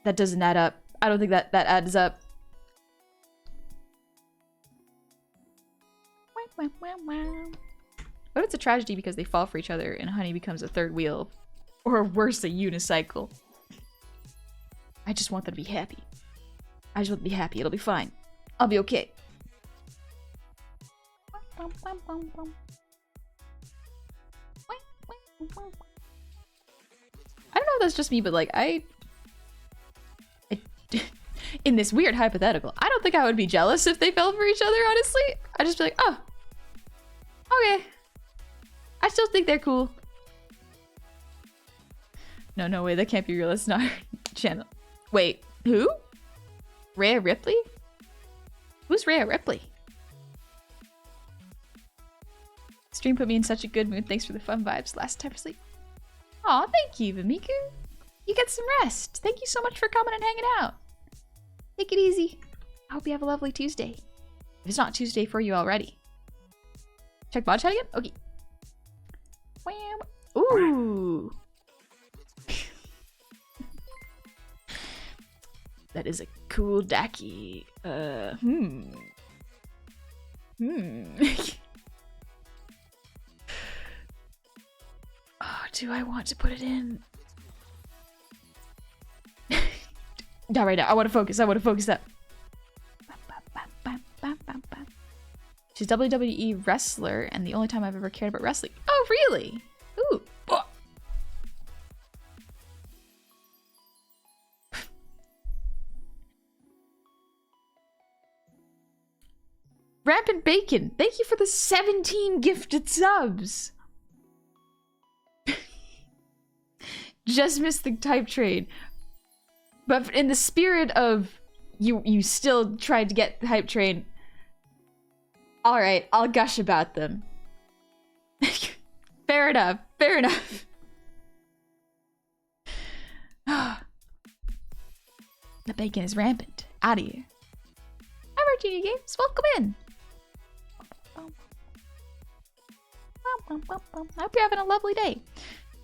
That doesn't add up. I don't think that adds up. What if it's a tragedy because they fall for each other and Honey becomes a third wheel? Or worse, a unicycle? I just want them to be happy. I just want them to be happy. It'll be fine. I'll be okay. I don't know if that's just me, but like, in this weird hypothetical, I don't think I would be jealous if they fell for each other, honestly. I'd just be like, oh, okay. I still think they're cool. No way, that can't be real. That's not our channel. Wait, who? Rhea Ripley? Who's Rhea Ripley? Stream put me in such a good mood. Thanks for the fun vibes last time for sleep. Aw, thank you, Vimiku. You get some rest. Thank you so much for coming and hanging out. Take it easy. I hope you have a lovely Tuesday. If it's not Tuesday for you already. Check mod chat again? Okay. Wham. Ooh. That is a cool Daki. Oh, do I want to put it in? Not right now. I want to focus. I want to focus that. She's WWE wrestler, and the only time I've ever cared about wrestling. Oh, really? Ooh. Oh. Rampant Bacon, thank you for the 17 gifted subs. Just missed the type trade. But in the spirit of you still tried to get the hype train. Alright, I'll gush about them. Fair enough, fair enough. The bacon is rampant. Out of here. Hi, Virginia Games, welcome in. I hope you're having a lovely day.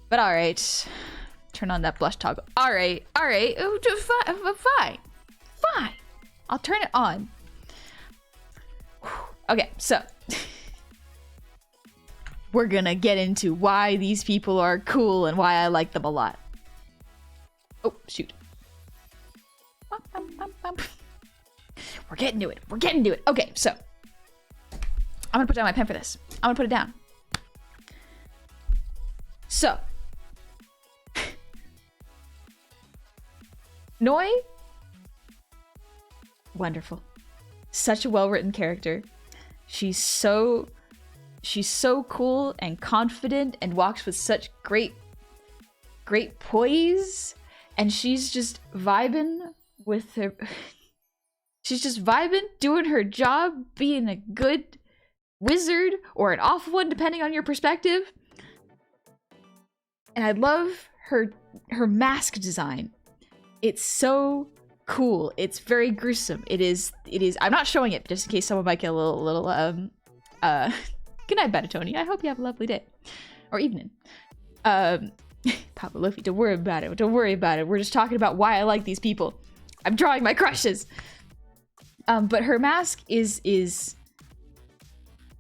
But alright. Turn on that blush toggle. Alright, alright. Fine. Fine. I'll turn it on. Okay, so. We're gonna get into why these people are cool and why I like them a lot. Oh, shoot. We're getting to it. We're getting to it. Okay, so. I'm gonna put down my pen for this. I'm gonna put it down. So. Noi? Wonderful. Such a well-written character. She's so cool and confident and walks with such great poise. And she's just vibing with her... She's just vibing, doing her job, being a good wizard or an awful one, depending on your perspective. And I love her mask design. It's so cool. It's very gruesome. It is. I'm not showing it just in case someone might get a little good night, Batatoni. I hope you have a lovely day or evening. Papa Luffy, don't worry about it. Don't worry about it. We're just talking about why I like these people. I'm drawing my crushes. But her mask is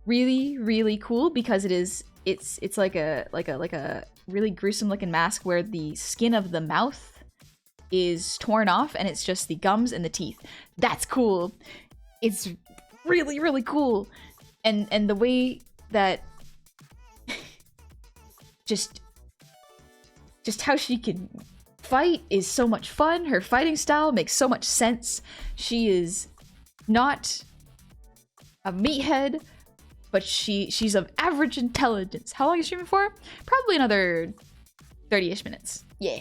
really, really cool because it's like a really gruesome looking mask where the skin of the mouth is torn off and it's just the gums and the teeth. That's cool. It's really, really cool. And the way that just how she can fight is so much fun. Her fighting style makes so much sense. She is not a meathead, but she's of average intelligence. How long is streaming for? Probably another 30-ish minutes. Yeah.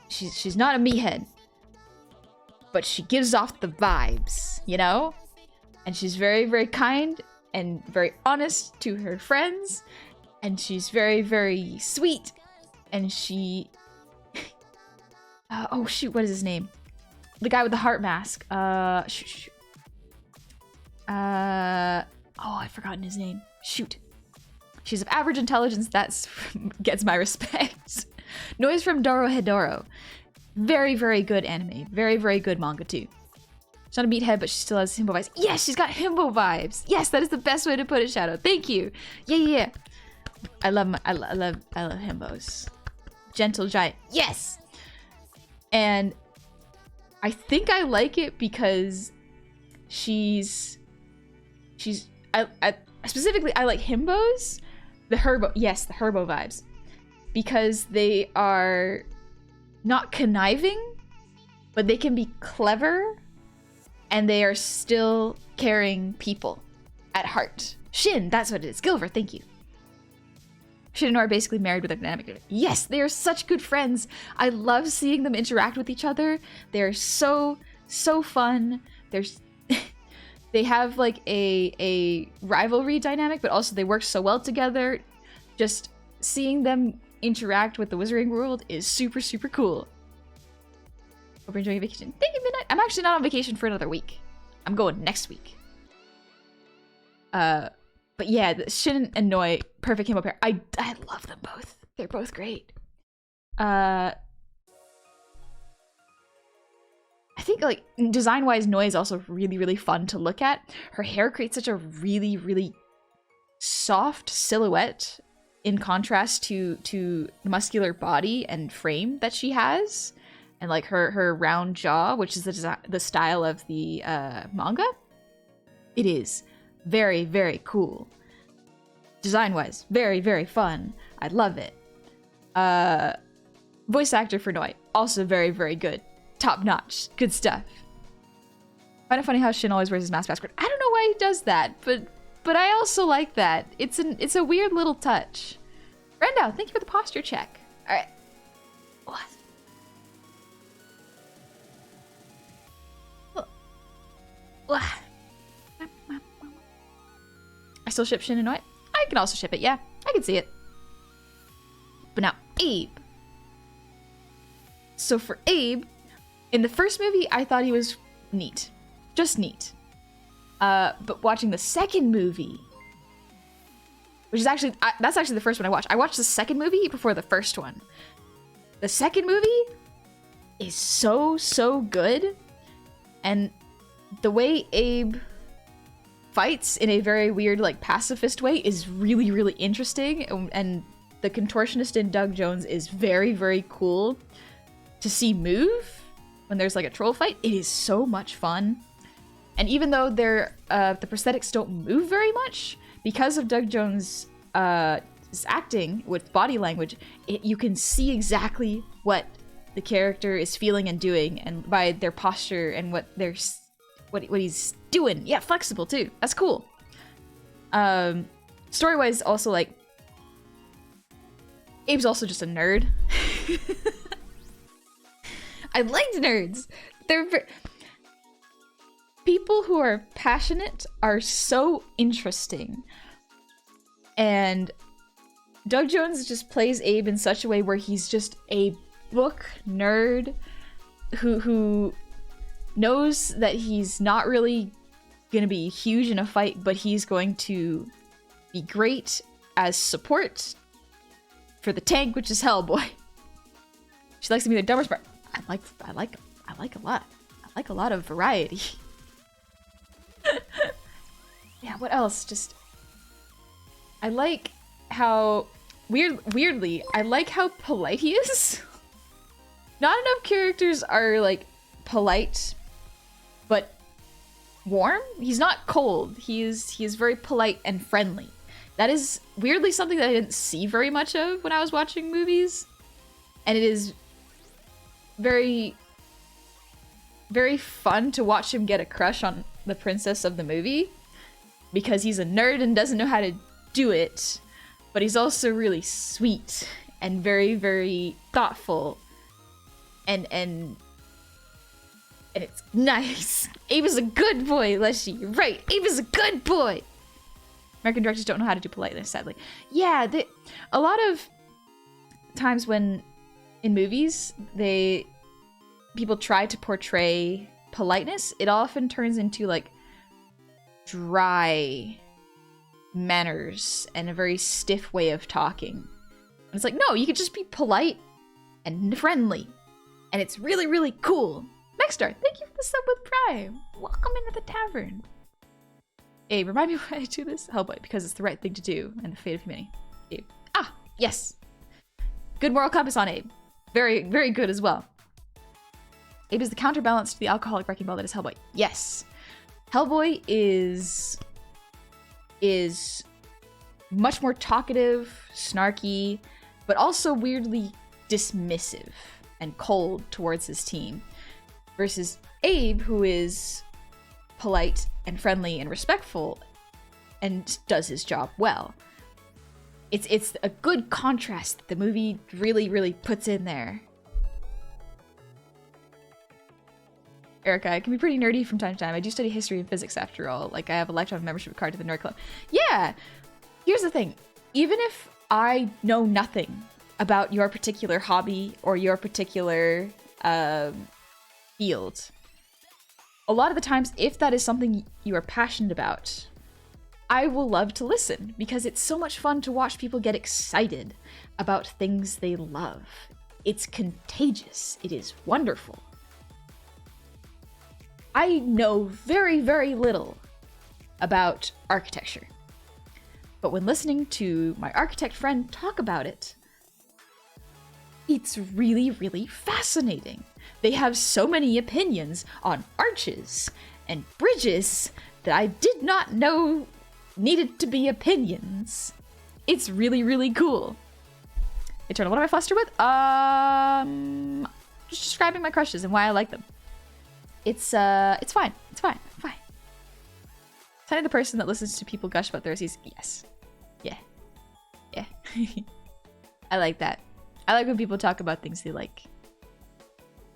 She's not a meathead, but she gives off the vibes, you know? And she's very, very kind and very honest to her friends, and she's very, very sweet. And she... oh shoot, what is his name? The guy with the heart mask. Shoot. Oh, I've forgotten his name. Shoot. She's of average intelligence. That's gets my respect. Noise from Dorohedoro. Very, very good anime. Very, very good manga too. She's not a meathead, but she still has himbo vibes. Yes, she's got himbo vibes. Yes, that is the best way to put it, Shadow. Thank you. Yeah. I love himbos. Gentle giant. Yes. And I think I like it because she's I specifically I like himbos. The herbo vibes. Because they are not conniving, but they can be clever, and they are still caring people at heart. Shin, that's what it is. Gilver, thank you. Shin and Nora are basically married with a dynamic. Yes, they are such good friends. I love seeing them interact with each other. They're so fun. They have like a rivalry dynamic, but also they work so well together. Just seeing them interact with the Wizarding World is super, super cool. Hope you're enjoying your vacation. Thank you, Midnight. I'm actually not on vacation for another week. I'm going next week. But yeah, Shin and Noi, perfect himbo pair. I love them both. They're both great. I think like design-wise, Noi is also really, really fun to look at. Her hair creates such a really, really soft silhouette in contrast to the muscular body and frame that she has, and like her round jaw, which is the style of the manga. It is very, very cool. Design-wise, very, very fun. I love it. Voice actor for Noi, also very, very good. Top-notch. Good stuff. Find it funny how Shin always wears his mask backward. I don't know why he does that, but I also like that. It's a weird little touch. Brenda, thank you for the posture check. Alright. What? I still ship Shin and Noi? I can also ship it, yeah. I can see it. But now, Abe. So for Abe, in the first movie, I thought he was neat. Just neat. But watching the second movie, which is actually, that's actually the first one I watched. I watched the second movie before the first one. The second movie is so good. And the way Abe fights in a very weird, like, pacifist way is really, really interesting. And the contortionist in Doug Jones is very, very cool to see move when there's, like, a troll fight. It is so much fun. And even though the prosthetics don't move very much, because of Doug Jones' acting with body language, you can see exactly what the character is feeling and doing, and by their posture and what he's doing. Yeah, flexible too. That's cool. Story-wise, also, like, Abe's also just a nerd. I liked nerds. People who are passionate are so interesting. And Doug Jones just plays Abe in such a way where he's just a book nerd who knows that he's not really gonna be huge in a fight, but he's going to be great as support for the tank, which is Hellboy. She likes to be the dumber smart. I like a lot. I like a lot of variety. Yeah, what else? Just I like how weirdly, I like how polite he is. Not enough characters are like polite but warm. He's not cold. He is very polite and friendly. That is weirdly something that I didn't see very much of when I was watching movies. And it is very, very fun to watch him get a crush on the princess of the movie. Because he's a nerd and doesn't know how to do it. But he's also really sweet and very, very thoughtful. And it's nice. Abe is a good boy, Leshy. You're right. Abe is a good boy. American directors don't know how to do politeness, sadly. Yeah, a lot of times when in movies people try to portray politeness, it often turns into like dry manners and a very stiff way of talking. And it's like, no, you could just be polite and friendly. And it's really, really cool. Nextstar, thank you for the sub with Prime. Welcome into the tavern. Abe, remind me why I do this? Hellboy, because it's the right thing to do and the fate of humanity. Abe. Ah, yes. Good moral compass on Abe. Very, very good as well. Abe is the counterbalance to the alcoholic wrecking ball that is Hellboy. Yes. Hellboy is much more talkative, snarky, but also weirdly dismissive and cold towards his team. Versus Abe, who is polite and friendly and respectful and does his job well. It's a good contrast that the movie really, really puts in there. Erica, it can be pretty nerdy from time to time. I do study history and physics after all. Like, I have a lifetime membership card to the Nerd Club. Yeah! Here's the thing. Even if I know nothing about your particular hobby or your particular field, a lot of the times, if that is something you are passionate about, I will love to listen because it's so much fun to watch people get excited about things they love. It's contagious. It is wonderful. I know very, very little about architecture, but when listening to my architect friend talk about it, it's really, really fascinating. They have so many opinions on arches and bridges that I did not know needed to be opinions. It's really, really cool. Eternal, what am I flustered with? Just describing my crushes and why I like them. It's fine. It's fine. Fine. Tiny the person that listens to people gush about theirs. Yes. Yeah. Yeah. I like that. I like when people talk about things they like.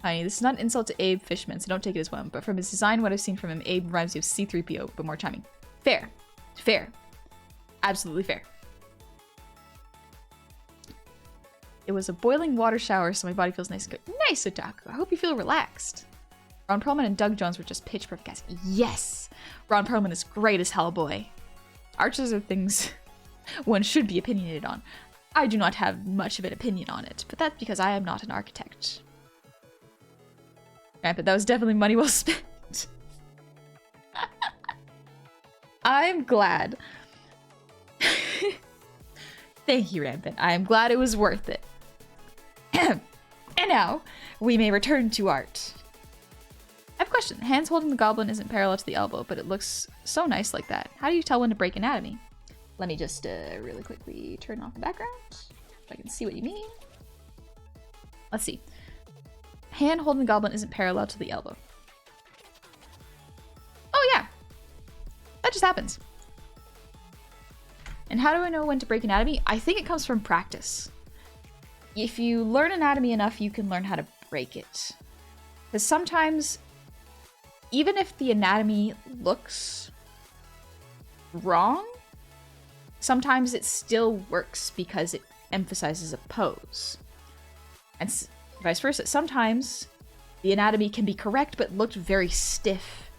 Honey, this is not an insult to Abe Fishman, so don't take it as one. But from his design, what I've seen from him, Abe reminds me of C-3PO, but more charming. Fair. Fair. Absolutely fair. It was a boiling water shower, so my body feels nice and good. Nice, Otaku. I hope you feel relaxed. Ron Perlman and Doug Jones were just pitch perfect guys. Yes! Ron Perlman is great as Hellboy. Arches are things one should be opinionated on. I do not have much of an opinion on it, but that's because I am not an architect. Rampant, that was definitely money well spent. I'm glad. Thank you, Rampant. I am glad it was worth it. And now, we may return to art. I have a question. The hands holding the goblin isn't parallel to the elbow, but it looks so nice like that. How do you tell when to break anatomy? Let me just really quickly turn off the background so I can see what you mean. Let's see. Hand holding the goblin isn't parallel to the elbow. Oh yeah, that just happens. And how do I know when to break anatomy? I think it comes from practice. If you learn anatomy enough, you can learn how to break it. Because sometimes, even if the anatomy looks wrong, sometimes it still works because it emphasizes a pose. And vice versa. Sometimes the anatomy can be correct, but looked very stiff,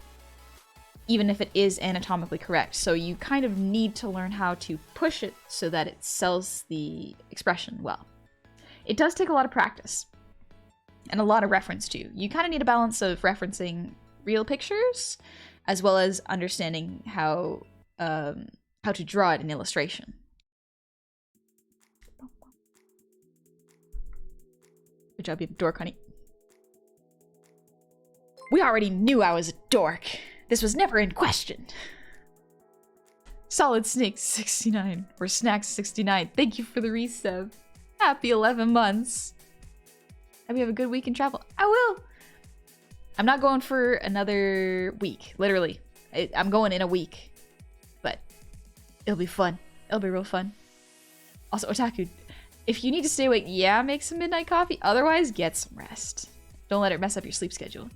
even if it is anatomically correct. So you kind of need to learn how to push it so that it sells the expression well. It does take a lot of practice and a lot of reference too. You kind of need a balance of referencing real pictures as well as understanding how to draw it in illustration. Good job, you dork, honey. We already knew I was a dork. This was never in question. Solid Snake 69 or Snacks 69. Thank you for the resub. Happy 11 months. Hope you have a good week in travel. I will. I'm not going for another week. Literally. I'm going in a week. But it'll be fun. It'll be real fun. Also, Otaku, if you need to stay awake, yeah, make some midnight coffee. Otherwise, get some rest. Don't let it mess up your sleep schedule.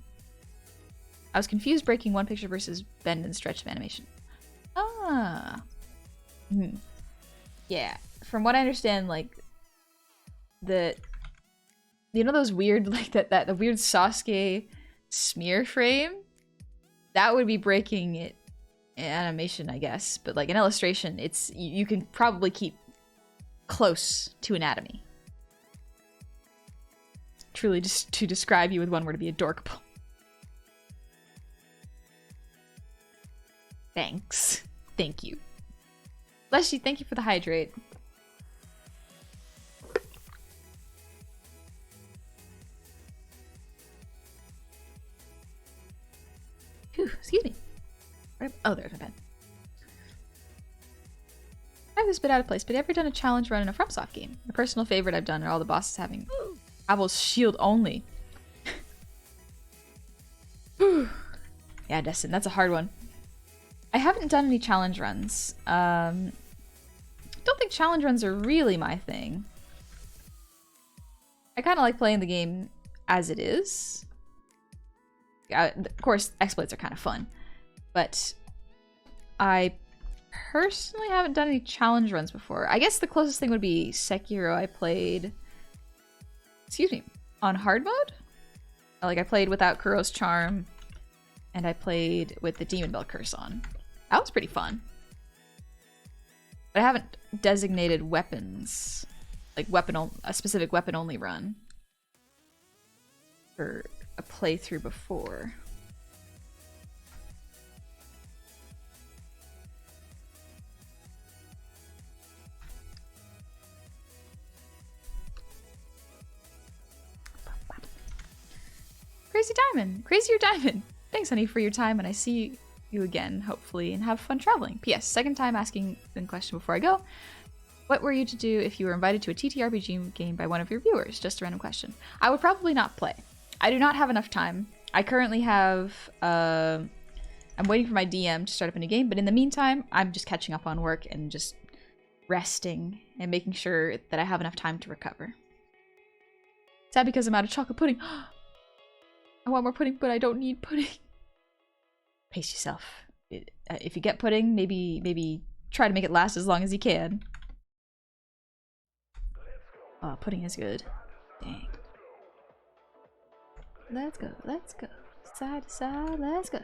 I was confused breaking one picture versus bend and stretch of animation. Ah. Yeah. From what I understand, like, you know those weird, like, the weird Sasuke smear frame? That would be breaking it in animation, I guess. But, like, in illustration, you can probably keep close to anatomy. Truly, just to describe you with one word, to be adorkable. Thanks. Thank you. Bless you, thank you for the hydrate. Whew, excuse me. Oh, there's my pen. I have this bit out of place, but have you ever done a challenge run in a FromSoft game? A personal favorite I've done are all the bosses having Abel's shield only. Yeah, Destin, that's a hard one. I haven't done any challenge runs. Don't think challenge runs are really my thing. I kind of like playing the game as it is. Of course, exploits are kind of fun, but I personally haven't done any challenge runs before. I guess the closest thing would be Sekiro. I played, on hard mode. Like, I played without Kuro's Charm, and I played with the Demon Bell Curse on. That was pretty fun. But I haven't designated weapons, like a specific weapon only run for a playthrough before. Crazy Diamond! Crazier Diamond! Thanks, honey, for your time, and I see you again, hopefully, and have fun traveling. P.S. Second time asking the question before I go. What were you to do if you were invited to a TTRPG game by one of your viewers? Just a random question. I would probably not play. I do not have enough time. I currently have, I'm waiting for my DM to start up a new game, but in the meantime, I'm just catching up on work and just resting and making sure that I have enough time to recover. Sad because I'm out of chocolate pudding. I want more pudding, but I don't need pudding. Pace yourself. If you get pudding, maybe try to make it last as long as you can. Oh, pudding is good. Dang. Let's go, let's go. Side to side, let's go.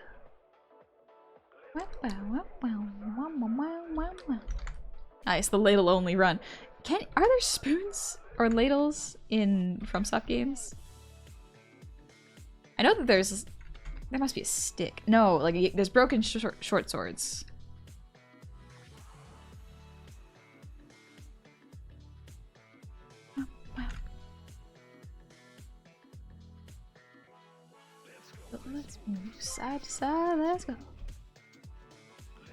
Nice, the ladle only run. Are there spoons or ladles in FromSoft games? I know that there must be a stick. No, like there's broken short swords. Let's move side to side. Let's go.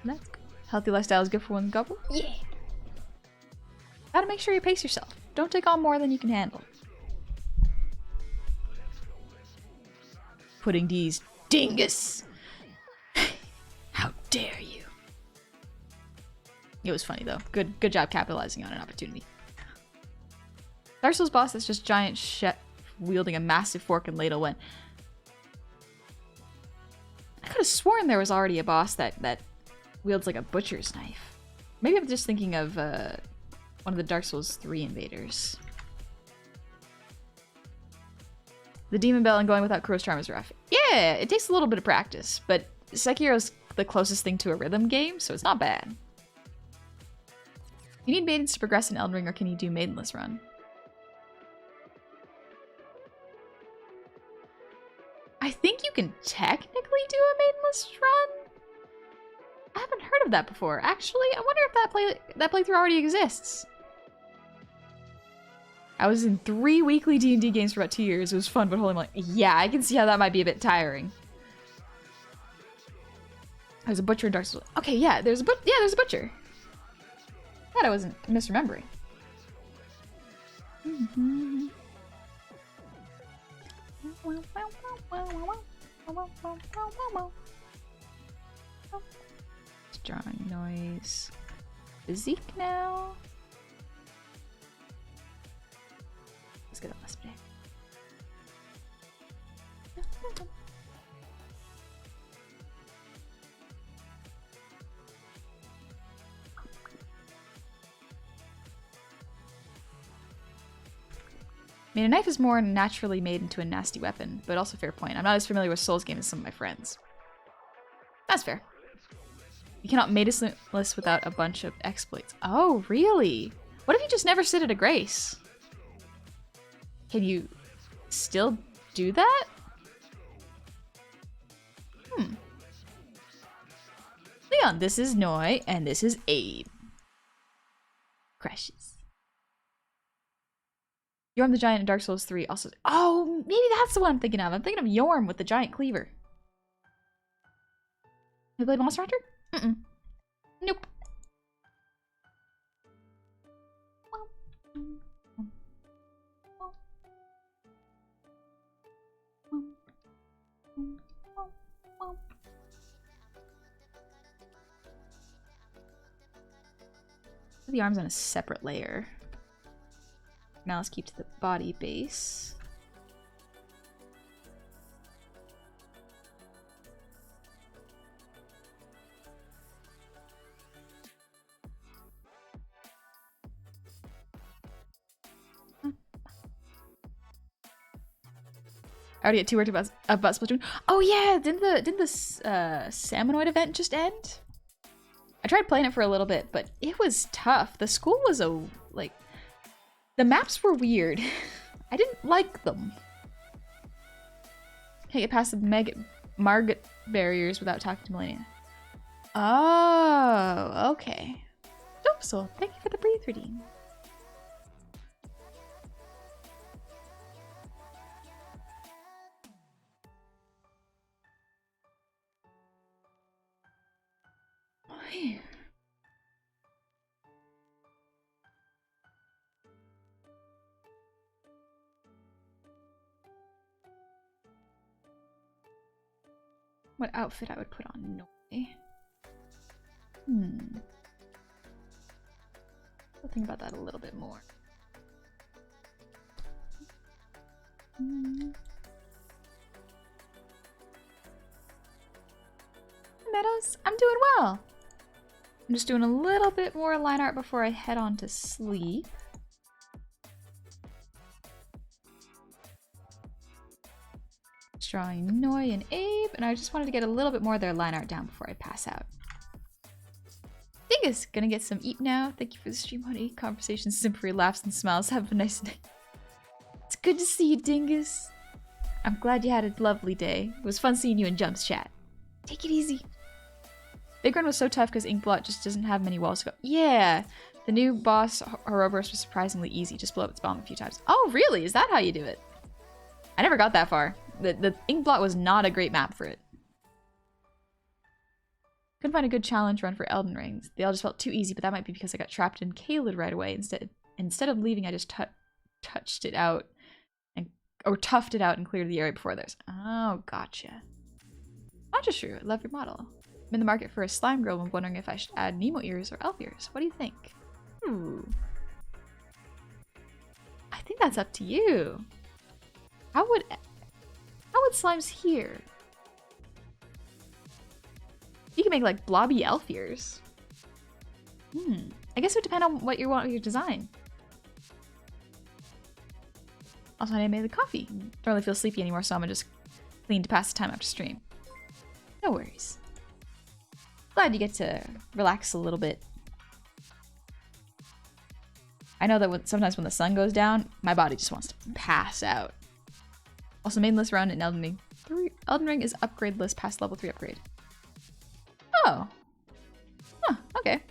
Let's go. Healthy lifestyle is good for one goblin. Yeah. Gotta make sure you pace yourself. Don't take on more than you can handle. Pudding D's dingus. How dare you? It was funny though. Good job capitalizing on an opportunity. Dark Souls boss that's just giant shit wielding a massive fork and ladle went. I could have sworn there was already a boss that wields like a butcher's knife. Maybe I'm just thinking of one of the Dark Souls 3 invaders. The Demon Bell and going without Kuro's Charm is rough. Yeah, it takes a little bit of practice, but Sekiro's the closest thing to a rhythm game, so it's not bad. You need maidens to progress in Elden Ring, or can you do maidenless run? I think you can technically do a maidenless run. I haven't heard of that before. Actually, I wonder if that playthrough already exists. I was in 3 weekly D&D games for about 2 years. It was fun, but holy moly. Yeah, I can see how that might be a bit tiring. There's a butcher in Dark Souls. Okay, yeah, there's a butcher. Thought I wasn't misremembering. Drawing noise. Physique now. Let's get on this day. I mean, a knife is more naturally made into a nasty weapon, but also fair point. I'm not as familiar with Souls games as some of my friends. That's fair. You cannot maidenless without a bunch of exploits. Oh, really? What if you just never sit at a grace? Can you still do that? Leon, this is Noi, and this is Abe. Crashes. Yorm the Giant in Dark Souls 3 also... Oh, maybe that's the one I'm thinking of. I'm thinking of Yorm with the giant cleaver. Have you played Monster Hunter? Mm-mm. Nope. The arms on a separate layer. Now let's keep to the body base. I already had 2 words about Splatoon. Oh yeah, didn't the Salmonoid event just end? I tried playing it for a little bit, but it was tough. The school was the maps were weird. I didn't like them. Can't get past the Margit barriers without talking to Melania. Oh, okay. Dope Soul, thank you for the breathe redeem. What outfit I would put on Noi? I'll think about that a little bit more. Meadows, I'm doing well. I'm just doing a little bit more line art before I head on to sleep. Drawing Noi and Abe, and I just wanted to get a little bit more of their line art down before I pass out. Dingus, gonna get some eat now. Thank you for the stream, honey. Conversations, simpery, laughs, and smiles. Have a nice day. It's good to see you, Dingus. I'm glad you had a lovely day. It was fun seeing you in Jump's chat. Take it easy. Big Run was so tough because Inkblot just doesn't have many walls to go. Yeah, the new boss, Ouroboros, was surprisingly easy. Just blow up its bomb a few times. Oh, really? Is that how you do it? I never got that far. The Inkblot was not a great map for it. Couldn't find a good challenge run for Elden Rings. They all just felt too easy, but that might be because I got trapped in Caelid right away. Instead of leaving, I just touched it out or toughed it out and cleared the area before theirs. Oh, gotcha. Shrew, I love your model. I'm in the market for a slime girl and wondering if I should add Nemo ears or elf ears. What do you think? I think that's up to you. How would slimes here? You can make like blobby elf ears. I guess it would depend on what you want with your design. Also, I made the coffee. Don't really feel sleepy anymore, so I'm gonna just clean to pass the time after stream. No worries. Glad you get to relax a little bit. I know that sometimes when the sun goes down, my body just wants to pass out. Also, main list round in Elden Ring. Elden Ring is upgrade list past level 3 upgrade. Oh. Huh, okay.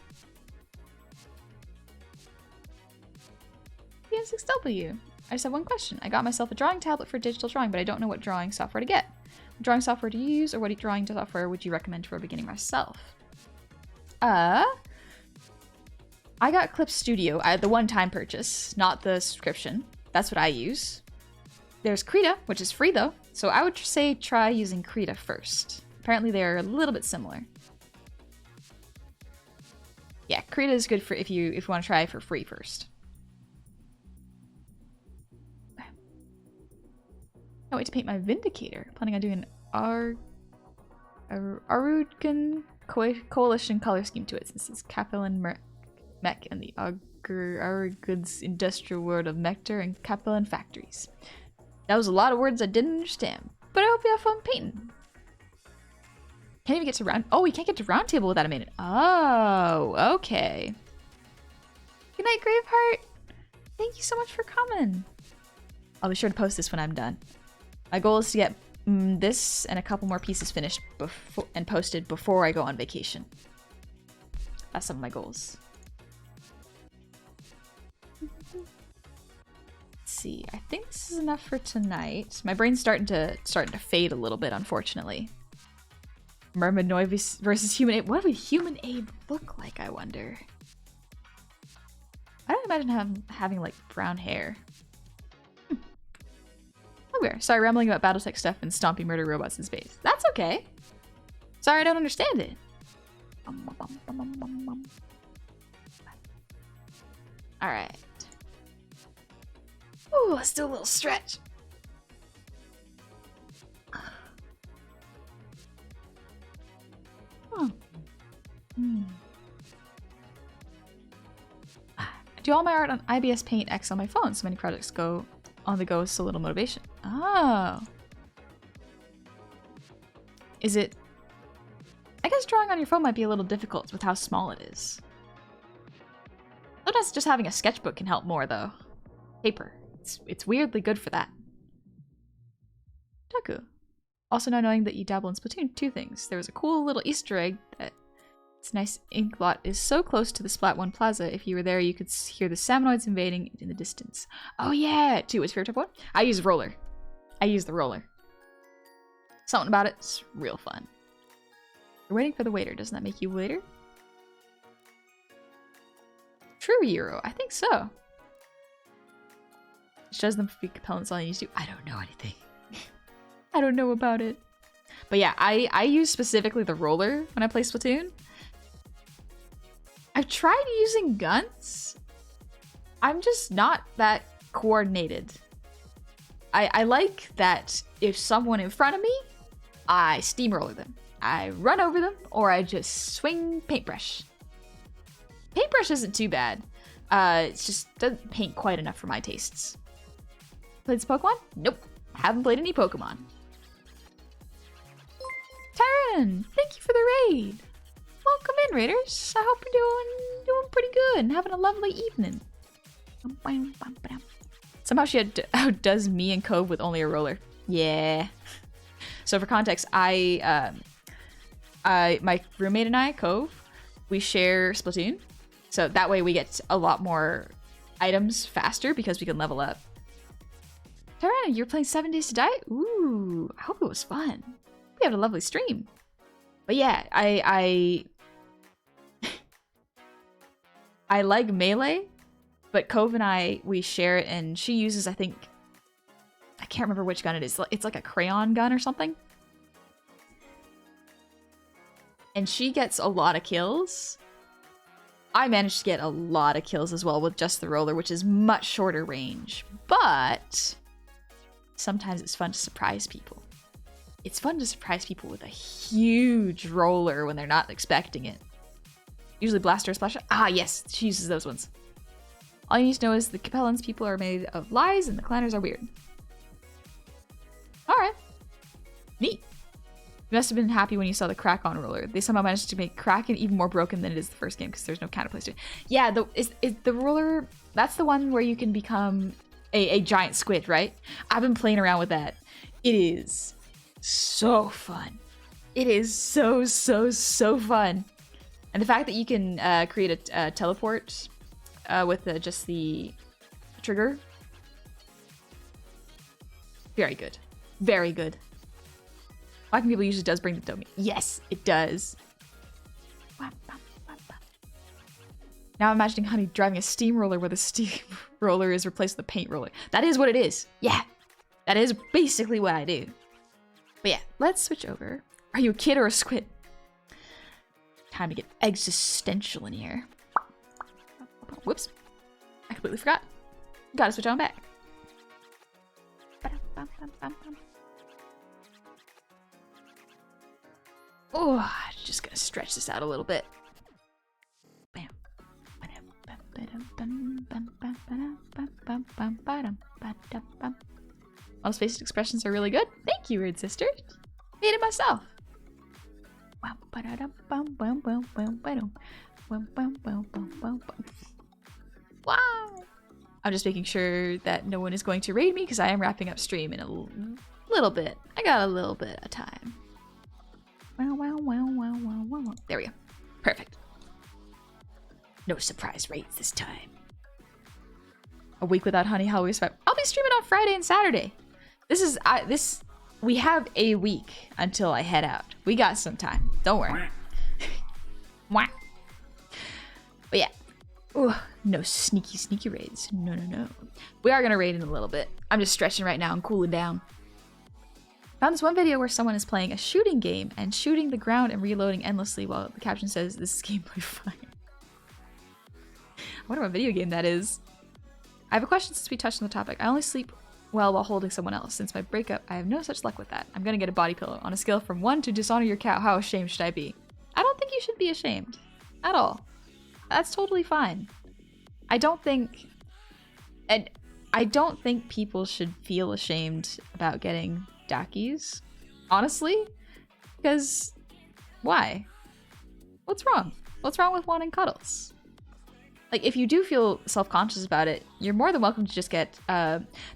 PM6W. I just have one question. I got myself a drawing tablet for digital drawing, but I don't know what drawing software to get. What drawing software to use, or what drawing software would you recommend for beginning myself? I got Clip Studio. I had the one-time purchase, not the subscription. That's what I use. There's Krita, which is free though, so I would say try using Krita first. Apparently they're a little bit similar. Yeah, Krita is good for if you want to try for free first. Can't wait to paint my Vindicator. Planning on doing an Arudgan Coalition color scheme to it, since it's Capellan Mech and the Arugud's industrial world of Mector and Capellan factories. That was a lot of words I didn't understand, but I hope you have fun painting. Can't even get to round. Oh, we can't get to round table without a minute. Oh, okay. Good night, Graveheart. Thank you so much for coming. I'll be sure to post this when I'm done. My goal is to get this and a couple more pieces finished and posted before I go on vacation. That's some of my goals. Let's see. I think this is enough for tonight. My brain's starting to fade a little bit, unfortunately. Mermaid Noise versus Human Ape. What would Human Ape look like, I wonder? I don't imagine having like brown hair. Okay, sorry, rambling about Battletech stuff and stomping murder robots in space. That's okay. Sorry, I don't understand it. Alright. Ooh, let's do a little stretch. Oh. I do all my art on IBS Paint X on my phone, so many projects go on the go with so little motivation. Oh. Is it... I guess drawing on your phone might be a little difficult with how small it is. Sometimes just having a sketchbook can help more, though. Paper. It's weirdly good for that. Taku. Also now knowing that you dabble in Splatoon, two things. There was a cool little Easter egg that this nice ink lot is so close to the Splat 1 Plaza. If you were there, you could hear the Salmonoids invading in the distance. Oh yeah! Two, what's your favorite type one? I use roller. I use the roller. Something about it's real fun. You're waiting for the waiter. Doesn't that make you later? True Euro. I think so. Shows them free compellents all you need to do. I don't know anything. I don't know about it. But yeah, I use specifically the roller when I play Splatoon. I've tried using guns. I'm just not that coordinated. I like that if someone in front of me, I steamroller them. I run over them, or I just swing paintbrush. Paintbrush isn't too bad. It just doesn't paint quite enough for my tastes. Played some Pokemon? Nope. Haven't played any Pokemon. Tyron, thank you for the raid. Welcome in, Raiders. I hope you're doing pretty good and having a lovely evening. Somehow she outdoes me and Cove with only a roller. Yeah. So for context, my roommate and I, Cove, we share Splatoon. So that way we get a lot more items faster because we can level up. Tyranna, you're playing 7 Days to Die? Ooh, I hope it was fun. We had a lovely stream. But yeah, I like Melee, but Cove and we share it, and she uses, I think, I can't remember which gun it is. It's like a crayon gun or something. And she gets a lot of kills. I managed to get a lot of kills as well with just the roller, which is much shorter range. But sometimes it's fun to surprise people. It's fun to surprise people with a huge roller when they're not expecting it. Usually Blaster or Splash. Ah, yes, she uses those ones. All you need to know is the Capellans people are made of lies and the Clanners are weird. Alright. Neat. You must have been happy when you saw the Crack-On roller. They somehow managed to make Kraken even more broken than it is the first game because there's no counterplace to it. Yeah, is the roller... That's the one where you can become a giant squid, right? I've been playing around with that. It is so fun. It is so fun. And the fact that you can create a teleport with just the trigger. Very good. Very good. Whacking people usually does bring the dopamine. Yes, it does. Now I'm imagining Honey driving a steamroller where the steamroller is replaced with a paint roller. That is what it is. Yeah. That is basically what I do. But yeah, let's switch over. Are you a kid or a squid? Time to get existential in here. Whoops. I completely forgot. Gotta switch on back. Oh, just gonna stretch this out a little bit. Bam. All the facial expressions are really good. Thank you, Weird Sister. Made it myself. Wow. I'm just making sure that no one is going to raid me because I am wrapping up stream in a little bit. I got a little bit of time. There we go. Perfect. No surprise raids this time. A week without Honey, how we survive. I'll be streaming on Friday and Saturday. We have a week until I head out. We got some time. Don't worry. But yeah. Ooh, no sneaky raids. No. We are gonna raid in a little bit. I'm just stretching right now and cooling down. Found this one video where someone is playing a shooting game and shooting the ground and reloading endlessly while the caption says, "This is gameplay fire." I wonder what video game that is. I have a question since we touched on the topic. I only sleep well while holding someone else. Since my breakup, I have no such luck with that. I'm gonna get a body pillow. On a scale from 1 to dishonor your cow, how ashamed should I be? I don't think you should be ashamed. At all. That's totally fine. I don't think people should feel ashamed about getting Dakis. Honestly. Because why? What's wrong? What's wrong with wanting cuddles? Like, if you do feel self-conscious about it, you're more than welcome to just get,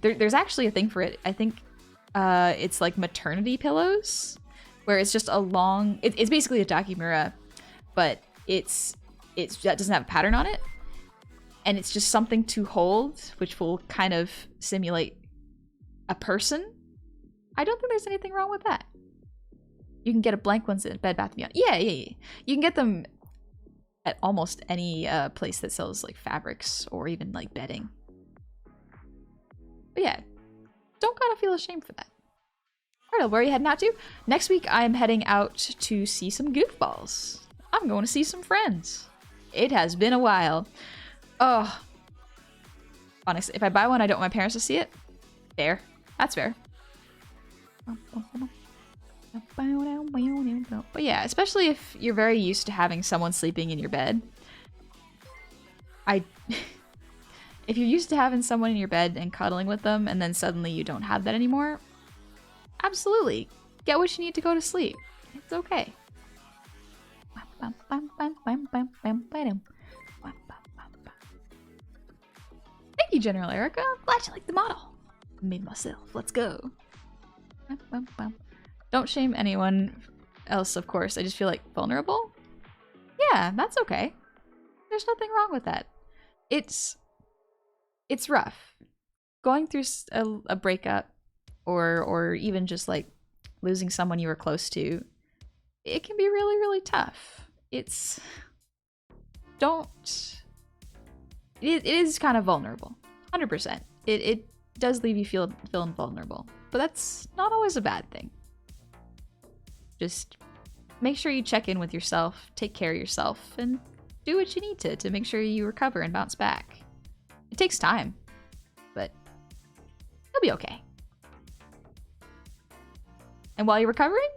there's actually a thing for it. I think it's like maternity pillows, where it's just a long, it's basically a Dakimura, but that doesn't have a pattern on it. And it's just something to hold, which will kind of simulate a person. I don't think there's anything wrong with that. You can get a blank ones at Bed Bath & Beyond. Yeah. You can get them at almost any place that sells like fabrics or even like bedding. But yeah, don't gotta feel ashamed for that. Alright, where are you heading out to? Next week I'm heading out to see some goofballs. I'm going to see some friends. It has been a while. Oh, honestly, if I buy one, I don't want my parents to see it. Fair. That's fair. But yeah, especially if you're very used to having someone sleeping in your bed. If you're used to having someone in your bed and cuddling with them, and then suddenly you don't have that anymore, absolutely. Get what you need to go to sleep. It's okay. Thank you, General Erica. Glad you like the model. Made myself. Let's go. Don't shame anyone else, of course. I just feel like vulnerable. Yeah, that's okay. There's nothing wrong with that. It's rough. Going through a breakup or even just like losing someone you were close to, it can be really, really tough. It is kind of vulnerable. 100%. It does leave you feeling vulnerable, but that's not always a bad thing. Just make sure you check in with yourself, take care of yourself, and do what you need to make sure you recover and bounce back. It takes time, but you'll be okay. And while you're recovering,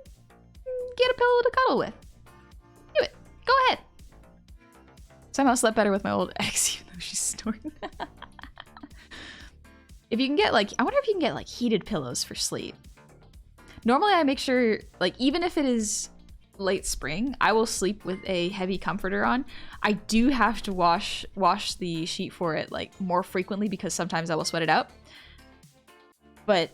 get a pillow to cuddle with. Do it. Go ahead. Somehow slept better with my old ex, even though she's snoring. If you can get like, I wonder if you can get like heated pillows for sleep. Normally I make sure, like, even if it is late spring, I will sleep with a heavy comforter on. I do have to wash the sheet for it like more frequently because sometimes I will sweat it out. But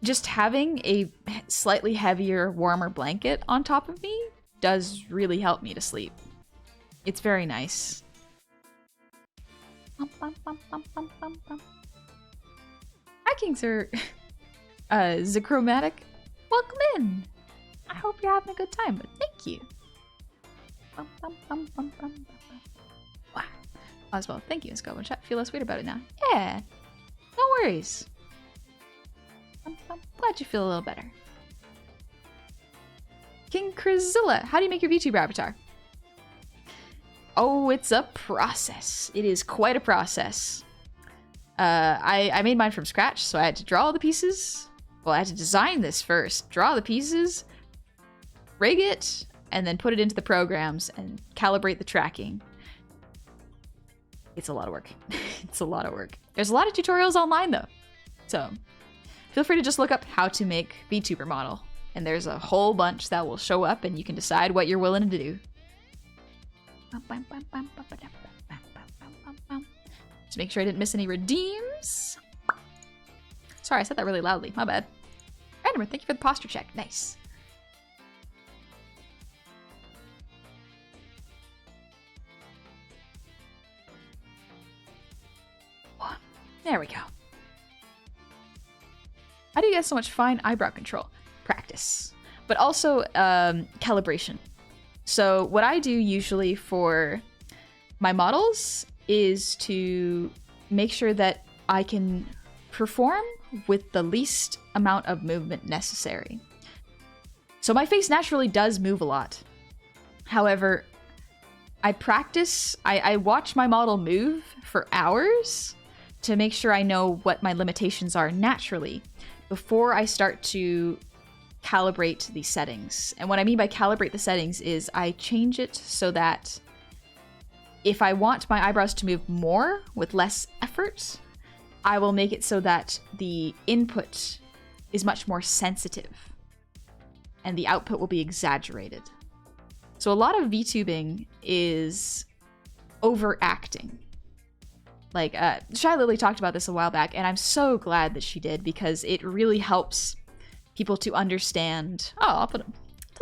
just having a slightly heavier, warmer blanket on top of me does really help me to sleep. It's very nice. Hi, King Sir. Zachromatic, welcome in. I hope you're having a good time, but thank you. Wow. Oswald, thank you, Miss Goblin Chat. Feel less weird about it now. Yeah, no worries. Glad you feel a little better. King Crizilla, how do you make your VTuber avatar? Oh, it's a process. It is quite a process. I made mine from scratch, so I had to draw all the pieces. Well, I had to design this first, draw the pieces, rig it, and then put it into the programs and calibrate the tracking. It's a lot of work. It's a lot of work. There's a lot of tutorials online though. So feel free to just look up how to make VTuber model. And there's a whole bunch that will show up and you can decide what you're willing to do. Just make sure I didn't miss any redeems. Sorry, I said that really loudly. My bad. Randomer, thank you for the posture check. Nice. There we go. How do you get so much fine eyebrow control? Practice. But also calibration. So what I do usually for my models is to make sure that I can perform with the least amount of movement necessary. So my face naturally does move a lot. However, I practice, I watch my model move for hours to make sure I know what my limitations are naturally before I start to calibrate the settings. And what I mean by calibrate the settings is I change it so that if I want my eyebrows to move more with less effort, I will make it so that the input is much more sensitive and the output will be exaggerated. So a lot of VTubing is overacting. Like, Shy Lily talked about this a while back, and I'm so glad that she did because it really helps people to understand. Oh, I'll tell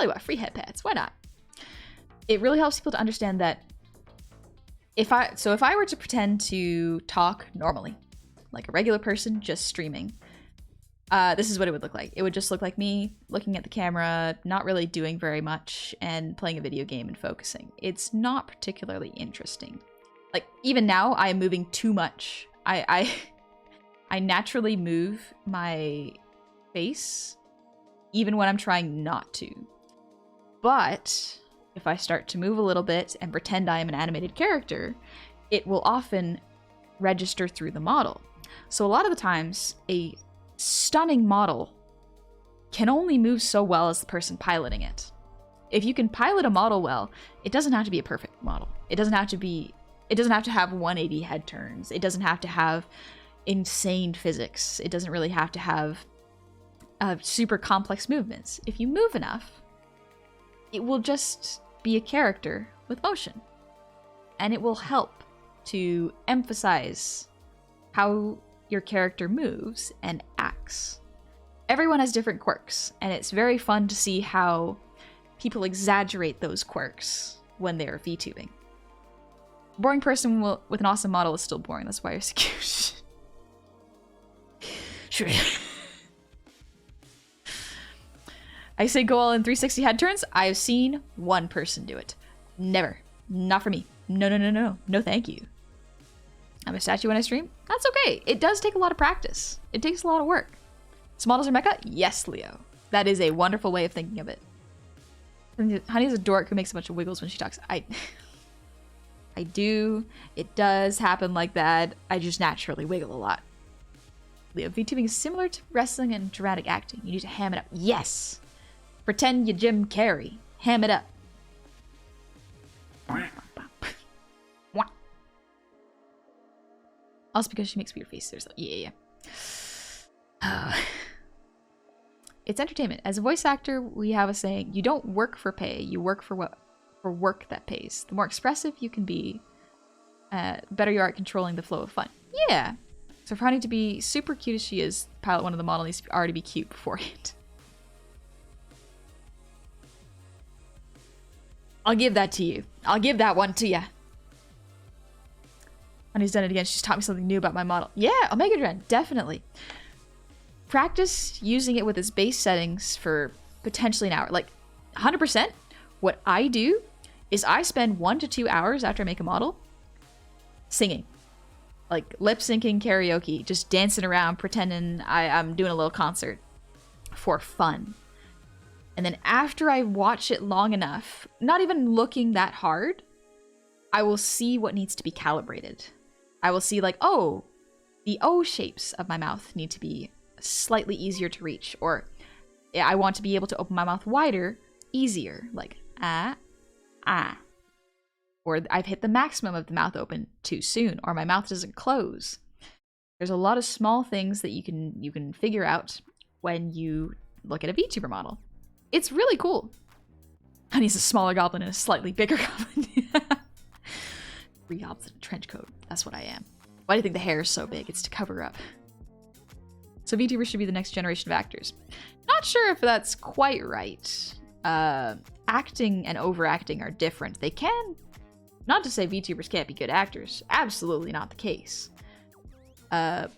you what, free head pads, why not? It really helps people to understand that if I were to pretend to talk normally, like a regular person just streaming, this is what it would look like. It would just look like me looking at the camera, not really doing very much, and playing a video game and focusing. It's not particularly interesting. Like, even now, I am moving too much. I naturally move my face, even when I'm trying not to. But if I start to move a little bit and pretend I am an animated character, it will often register through the model. So a lot of the times, a stunning model can only move so well as the person piloting it. If you can pilot a model well, it doesn't have to be a perfect model. It doesn't have to have 180 head turns. It doesn't have to have insane physics. It doesn't really have to have super complex movements. If you move enough, it will just be a character with motion. And it will help to emphasize how your character moves and acts. Everyone has different quirks, and it's very fun to see how people exaggerate those quirks when they're VTubing. A boring person with an awesome model is still boring. That's why you're so cute. Sure. I say go all in 360 head turns. I've seen one person do it. Never. Not for me. No, no, no, no. No, thank you. I'm a statue when I stream. That's okay. It does take a lot of practice. It takes a lot of work. So models are mecha? Yes, Leo. That is a wonderful way of thinking of it. Honey's a dork who makes a bunch of wiggles when she talks. I do. It does happen like that. I just naturally wiggle a lot. Leo, VTubing is similar to wrestling and dramatic acting. You need to ham it up. Yes! Pretend you Jim Carrey. Ham it up. Also because she makes weird faces. Yeah. It's entertainment. As a voice actor, we have a saying, you don't work for pay, you work for work that pays. The more expressive you can be, better you are at controlling the flow of fun. Yeah. So for Honey to be super cute as she is, Pilot 1 of the model needs to already be cute beforehand. I'll give that to you. I'll give that one to you. Honey's done it again. She's taught me something new about my model. Yeah, Omega Dren, definitely. Practice using it with its base settings for potentially an hour. Like, 100%. What I do is I spend 1 to 2 hours after I make a model singing. Like, lip-syncing karaoke. Just dancing around, pretending I'm doing a little concert for fun. And then after I watch it long enough, not even looking that hard, I will see what needs to be calibrated. I will see like, oh, the O shapes of my mouth need to be slightly easier to reach. Or I want to be able to open my mouth wider, easier. Like, ah. Or I've hit the maximum of the mouth open too soon. Or my mouth doesn't close. There's a lot of small things that you can figure out when you look at a VTuber model. It's really cool. Honey's a smaller goblin and a slightly bigger goblin. 3 goblins in a trench coat. That's what I am. Why do you think the hair is so big? It's to cover up. So VTubers should be the next generation of actors. Not sure if that's quite right. Acting and overacting are different. They can... Not to say VTubers can't be good actors. Absolutely not the case. But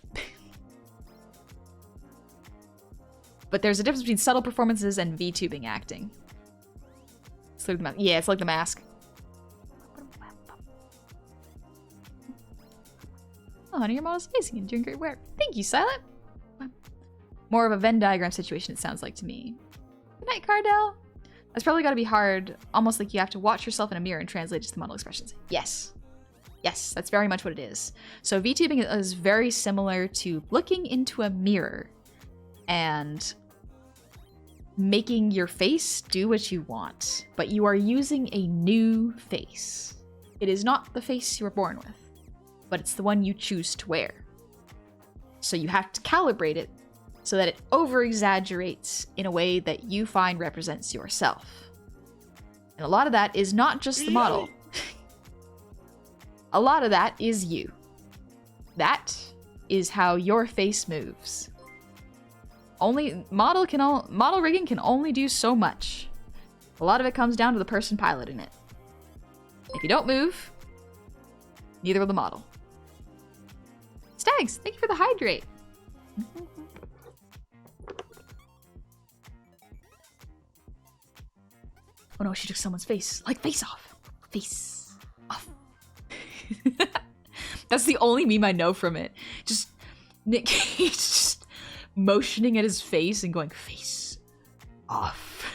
there's a difference between subtle performances and VTubing acting. It's like it's like The Mask. Oh, honey, your model's amazing and doing great work. Thank you, Silent. More of a Venn diagram situation, it sounds like to me. Good night, Cardell. That's probably got to be hard, almost like you have to watch yourself in a mirror and translate it to the model expressions. Yes. Yes, that's very much what it is. So VTubing is very similar to looking into a mirror and making your face do what you want, but you are using a new face. It is not the face you were born with, but it's the one you choose to wear. So you have to calibrate it so that it over-exaggerates in a way that you find represents yourself. And a lot of that is not just the model. A lot of that is you. That is how your face moves. Model rigging can only do so much. A lot of it comes down to the person piloting it. If you don't move, neither will the model. Stags, thank you for the hydrate. Oh no, she took someone's face. Like, face off. Face off. That's the only meme I know from it. Just Nick Cage just motioning at his face and going, face off.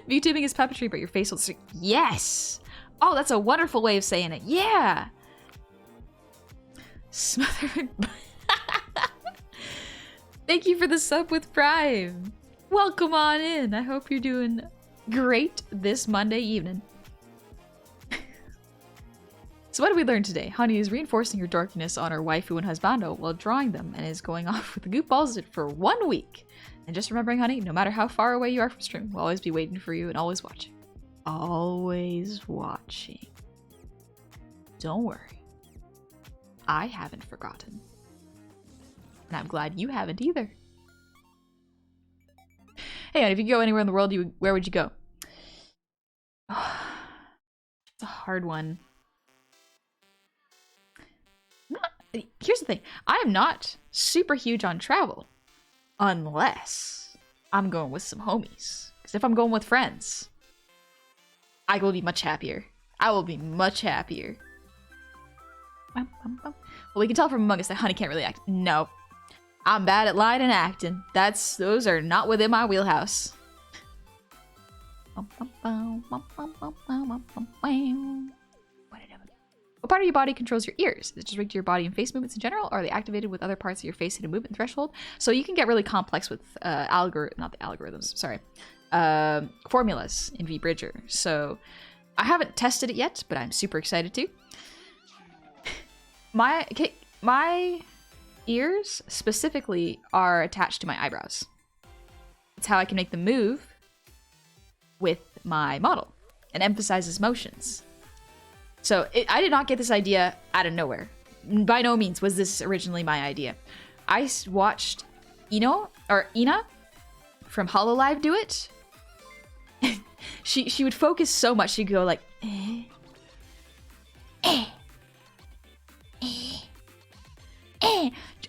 VTubing is puppetry, but your face will... Yes! Oh, that's a wonderful way of saying it. Yeah! Smother... Thank you for the sub with Prime. Welcome on in. I hope you're doing great this Monday evening. So what did we learn today? Honey is reinforcing her dorkiness on her waifu and husbando while drawing them and is going off with the goofballs for 1 week. And just remembering, honey, no matter how far away you are from stream, we'll always be waiting for you and always watching. Always watching. Don't worry. I haven't forgotten. And I'm glad you haven't either. Hey, if you could go anywhere in the world, where would you go? Oh, it's a hard one. Here's the thing. I am not super huge on travel. Unless I'm going with some homies. Because if I'm going with friends, I will be much happier. I will be much happier. Well, we can tell from Among Us that Honey can't really act. No. I'm bad at lying and acting. Those are not within my wheelhouse. What part of your body controls your ears? Is it just rigged to your body and face movements in general, or are they activated with other parts of your face at a movement threshold? So you can get really complex with formulas in VBridger. So I haven't tested it yet, but I'm super excited to. My ears specifically are attached to my eyebrows. It's how I can make them move with my model and emphasizes motions. So I did not get this idea out of nowhere. By no means was this originally my idea. I watched Ina from Hololive do it. she would focus so much, she'd go like,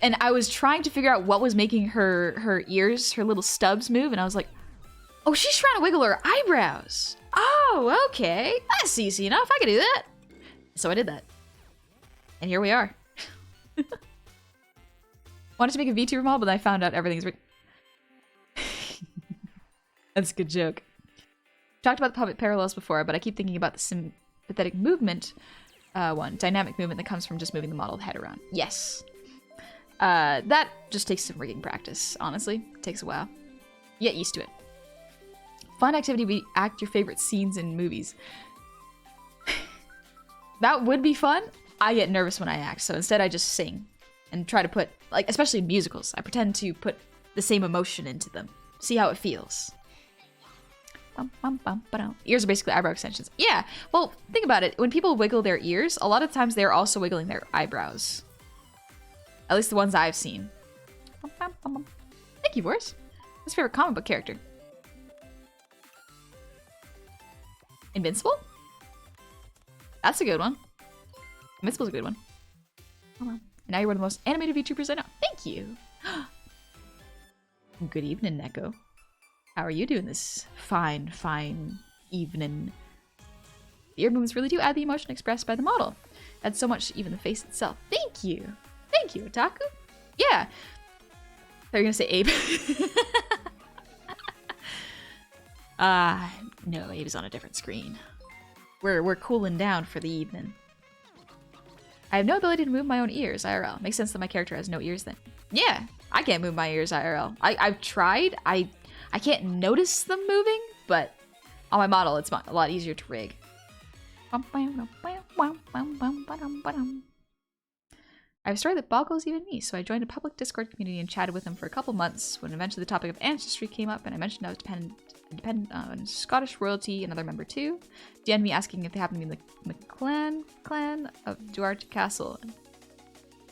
and I was trying to figure out what was making her ears, her little stubs move, and I was like, oh, she's trying to wiggle her eyebrows. Oh, okay. That's easy enough. I can do that. So I did that. And here we are. Wanted to make a VTuber model, but I found out everything's... That's a good joke. Talked about the puppet parallels before, but I keep thinking about the sympathetic movement one. Dynamic movement that comes from just moving the model head around. Yes. That just takes some rigging practice, honestly. It takes a while. Get used to it. Fun activity would be act your favorite scenes in movies. That would be fun. I get nervous when I act, so instead I just sing and try to put, like, especially in musicals, I pretend to put the same emotion into them. See how it feels. Ears are basically eyebrow extensions. Yeah, well, think about it. When people wiggle their ears, a lot of times they're also wiggling their eyebrows. At least the ones I've seen. Thank you, Boris. What's your favorite comic book character? Invincible? That's a good one. Invincible's a good one. Oh, well. And now you're one of the most animated VTubers I know. Thank you. Good evening, Neko. How are you doing this fine evening? The ear movements really do add the emotion expressed by the model. Adds so much to even the face itself. Thank you. Thank you, Otaku. Yeah. I thought you were gonna say Abe. No, Abe is on a different screen. We're cooling down for the evening. I have no ability to move my own ears, IRL. Makes sense that my character has no ears then. Yeah, I can't move my ears, IRL. I've tried. I can't notice them moving, but on my model, it's a lot easier to rig. I have a story that boggles even me, so I joined a public Discord community and chatted with them for a couple months when eventually the topic of ancestry came up, and I mentioned I was dependent on Scottish royalty, another member too. DM'd me asking if they happen to be in the clan of Duarte Castle.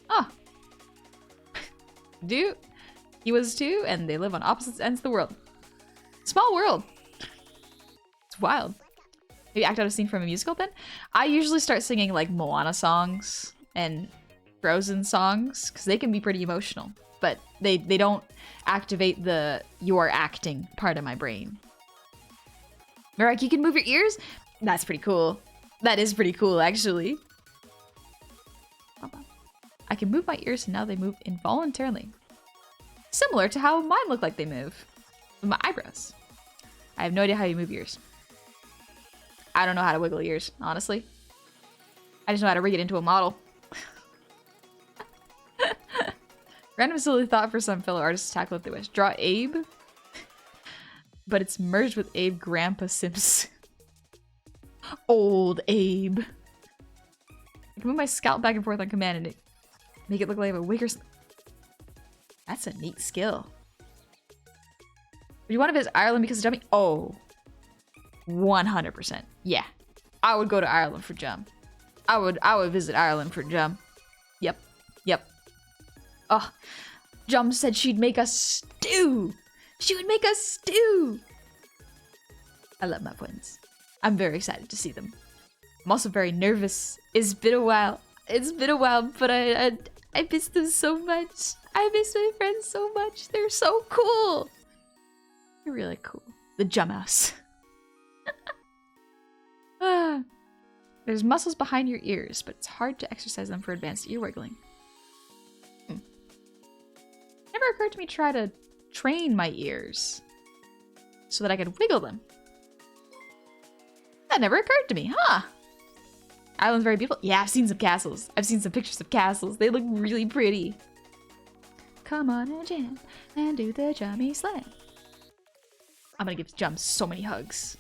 Oh. Dude, he was too, and they live on opposite ends of the world. Small world. It's wild. Maybe act out a scene from a musical then? I usually start singing like Moana songs and Frozen songs, because they can be pretty emotional, but they don't activate the you're acting part of my brain. Mirak, you can move your ears? That's pretty cool. That is pretty cool, actually. I can move my ears and now they move involuntarily. Similar to how mine look like they move. With my eyebrows. I have no idea how you move ears. I don't know how to wiggle ears, honestly. I just know how to rig it into a model. Random silly thought for some fellow artists to tackle if they wish. Draw Abe, but it's merged with Abe Grandpa Sims. Old Abe. I can move my scalp back and forth on command and make it look like a wig or something. That's a neat skill. Would you want to visit Ireland because of Jummy? Oh, 100%. Yeah, I would go to Ireland for Jum. I would visit Ireland for Jum. Yep. Oh, Jum said she'd make us stew. She would make us stew. I love my twins. I'm very excited to see them. I'm also very nervous. It's been a while, but I miss them so much. I miss my friends so much. They're so cool. They're really cool. The Jum House. There's muscles behind your ears, but it's hard to exercise them for advanced ear wiggling. Never occurred to me to try to train my ears so that I could wiggle them. That never occurred to me, huh? Ireland's very beautiful. Yeah, I've seen some castles. I've seen some pictures of castles. They look really pretty. Come on and jam and do the Jummy slay. I'm gonna give Jum so many hugs.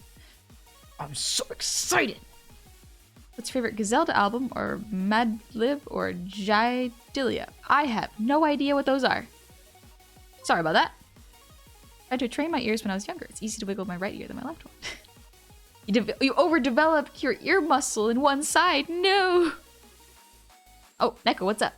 I'm so excited. What's your favorite Gazelda album, or Madlib, or Jaidilia? I have no idea what those are. Sorry about that. I had to train my ears when I was younger. It's easy to wiggle my right ear than my left one. You overdeveloped your ear muscle in one side. No. Oh, Neko, what's up?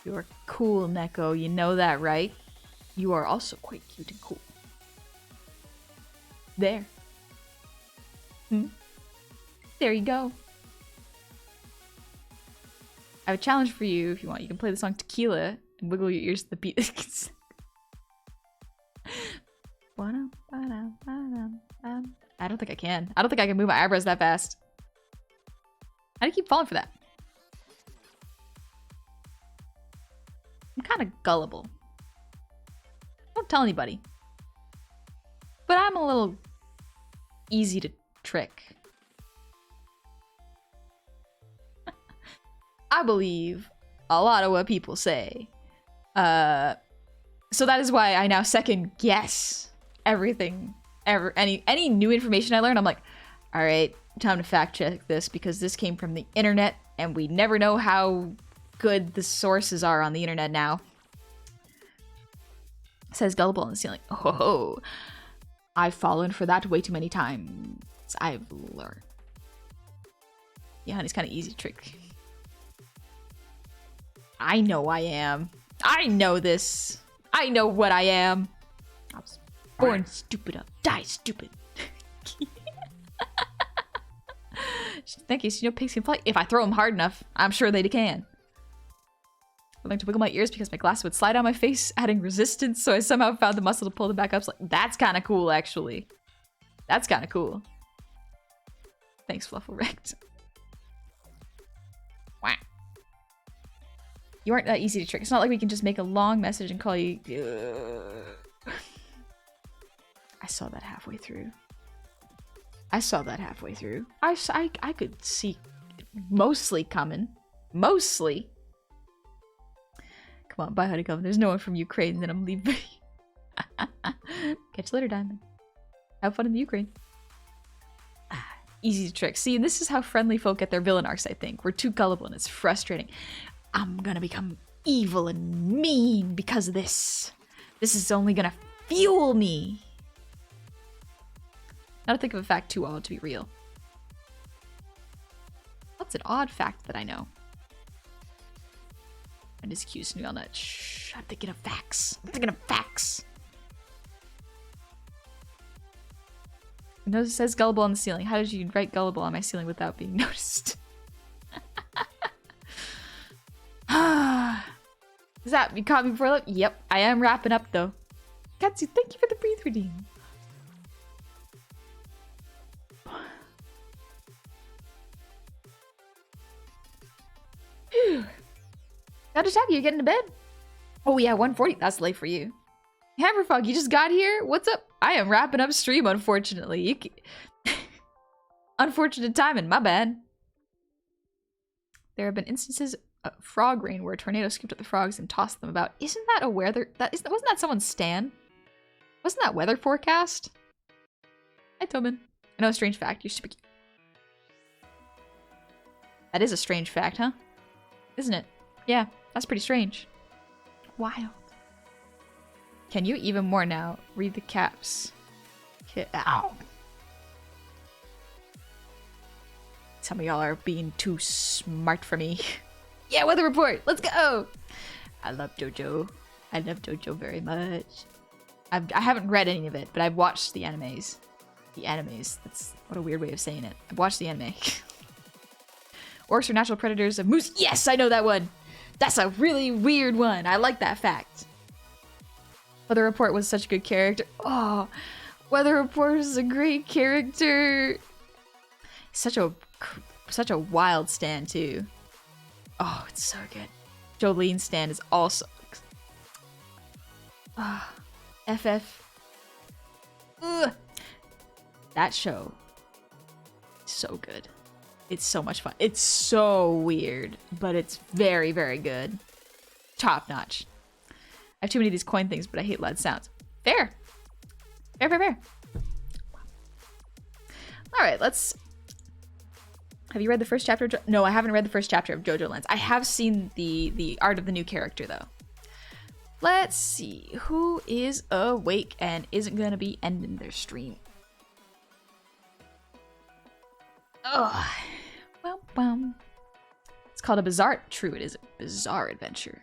You're cool, Neko. You know that, right? You are also quite cute and cool. There. There you go. I have a challenge for you if you want. You can play the song Tequila and wiggle your ears to the beat. I don't think I can. I don't think I can move my eyebrows that fast. How do you keep falling for that? I'm kind of gullible. Don't tell anybody. But I'm a little easy to trick. I believe a lot of what people say. So that is why I now second guess everything. Any new information I learn, I'm like, all right, time to fact check this because this came from the internet and we never know how good the sources are on the internet now. Says Gullible on the ceiling. Oh, I've fallen for that way too many times. I've learned. Yeah, honey's kind of easy to trick. I know I am. I know this. I know what I am. I was born stupid. I'll die stupid. Thank you. So you know pigs can fly. If I throw them hard enough, I'm sure they can. I like to wiggle my ears because my glasses would slide on my face, adding resistance, so I somehow found the muscle to pull them back up. So like, that's kind of cool, actually. That's kind of cool. Thanks, Fluffle-Rect. Wow. You aren't that easy to trick. It's not like we can just make a long message and call you... I saw that halfway through. I could see mostly coming. Mostly. Come on, bye, Honeycomb. There's no one from Ukraine, then I'm leaving. Catch you later, Diamond. Have fun in the Ukraine. Easy to trick. See, this is how friendly folk get their villain arcs, I think. We're too gullible and it's frustrating. I'm gonna become evil and mean because of this. This is only gonna fuel me. I don't think of a fact too odd to be real. What's an odd fact that I know? And is accused me on that. Shh, I'm thinking of facts. Notice it says gullible on the ceiling. How did you write gullible on my ceiling without being noticed? Is that you caught me before I left? Yep, I am wrapping up though. Katsu, thank you for the breathe redeem. Now just happy you're getting to bed. Oh yeah, 1:40. That's late for you. Hammerfog, you just got here? What's up? I am wrapping up stream, unfortunately. Unfortunate timing, my bad. There have been instances of frog rain where a tornado scooped up the frogs and tossed them about. Isn't that a weather? Wasn't that someone's stan? Wasn't that weather forecast? Hi, Tobin. I know a strange fact. You're super cute. That is a strange fact, huh? Isn't it? Yeah, that's pretty strange. Wild. Can you even more now? Read the caps. Ow. Some of y'all are being too smart for me. Yeah, weather report. Let's go. I love JoJo. I love JoJo very much. I haven't read any of it, but I've watched the animes. The animes. That's what a weird way of saying it. I've watched the anime. Orcs are natural predators of moose. Yes, I know that one. That's a really weird one. I like that fact. Weather Report was such a good character. Oh, Weather Report is a great character. Such a wild stand too. Oh, it's so good. Jolene's stand is also FF. Ugh. That show, so good. It's so much fun. It's so weird, but it's very, very good. Top notch. I have too many of these coin things, but I hate loud sounds. Fair. Fair, fair, fair. All right, let's... Have you read the first chapter of No, I haven't read the first chapter of JoJo Lands. I have seen the art of the new character, though. Let's see. Who is awake and isn't going to be ending their stream? Ugh. Well. It's called a bizarre... True, it is a bizarre adventure.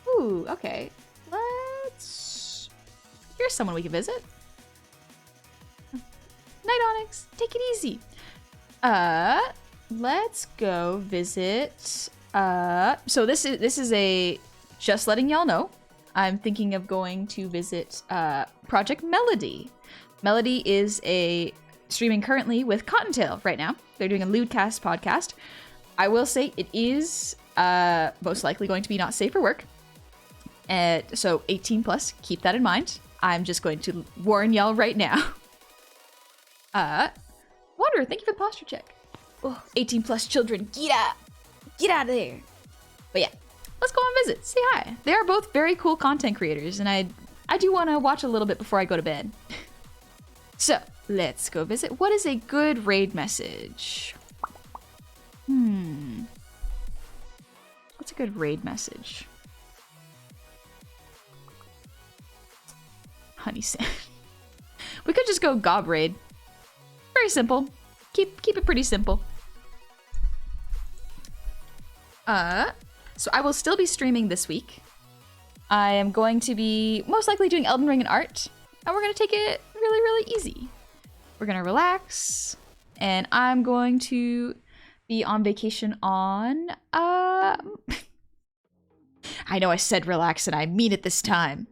Ooh, okay. Here's someone we can visit. Night Onyx, take it easy. Let's go visit. So this is a... Just letting y'all know, I'm thinking of going to visit Project Melody. Melody is streaming currently with Cottontail right now. They're doing a Lewdcast podcast. I will say it is most likely going to be not safe for work. So 18 plus, keep that in mind. I'm just going to warn y'all right now. Wanderer, thank you for the posture check. Oh, 18 plus children, get out of there. But yeah, let's go and visit, say hi. They are both very cool content creators, and I do want to watch a little bit before I go to bed. So let's go visit. What is a good raid message? What's a good raid message? Honey sand. We could just go gob raid. Very simple. Keep it pretty simple. So I will still be streaming this week. I am going to be most likely doing Elden Ring and art, and we're gonna take it really, really easy. We're gonna relax, and I'm going to be on vacation on I know I said relax and I mean it this time.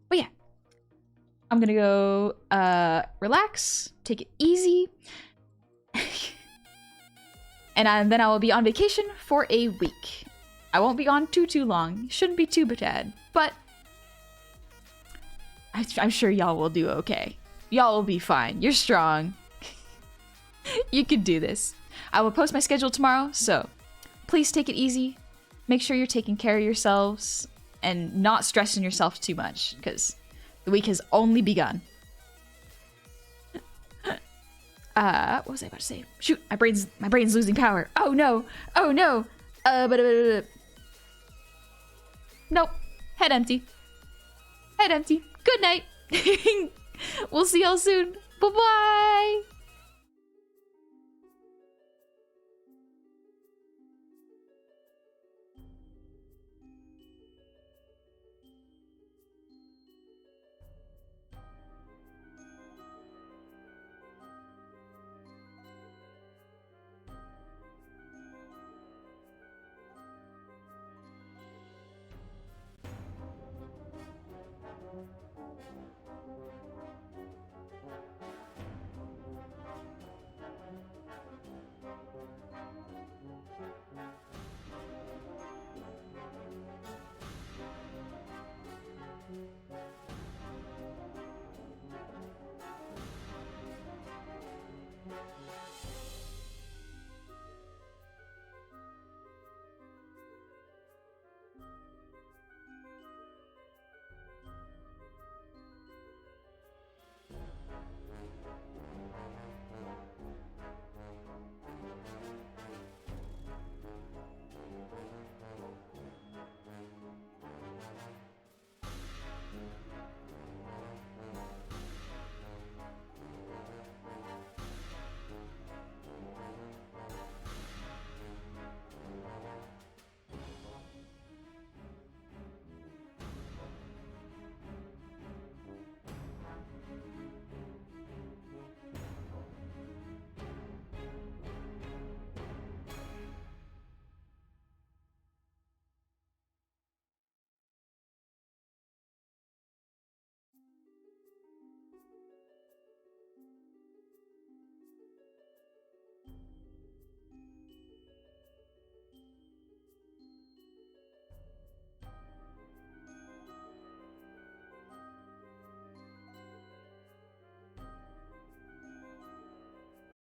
But yeah. I'm gonna go relax, take it easy. And then I will be on vacation for a week. I won't be on too long. Shouldn't be too bad, but I'm sure y'all will do okay. Y'all will be fine. You're strong. You can do this. I will post my schedule tomorrow, so please take it easy. Make sure you're taking care of yourselves and not stressing yourself too much, because the week has only begun. What was I about to say? Shoot, my brain's losing power. Oh no. Nope. Head empty. Good night. We'll see y'all soon. Bye-bye.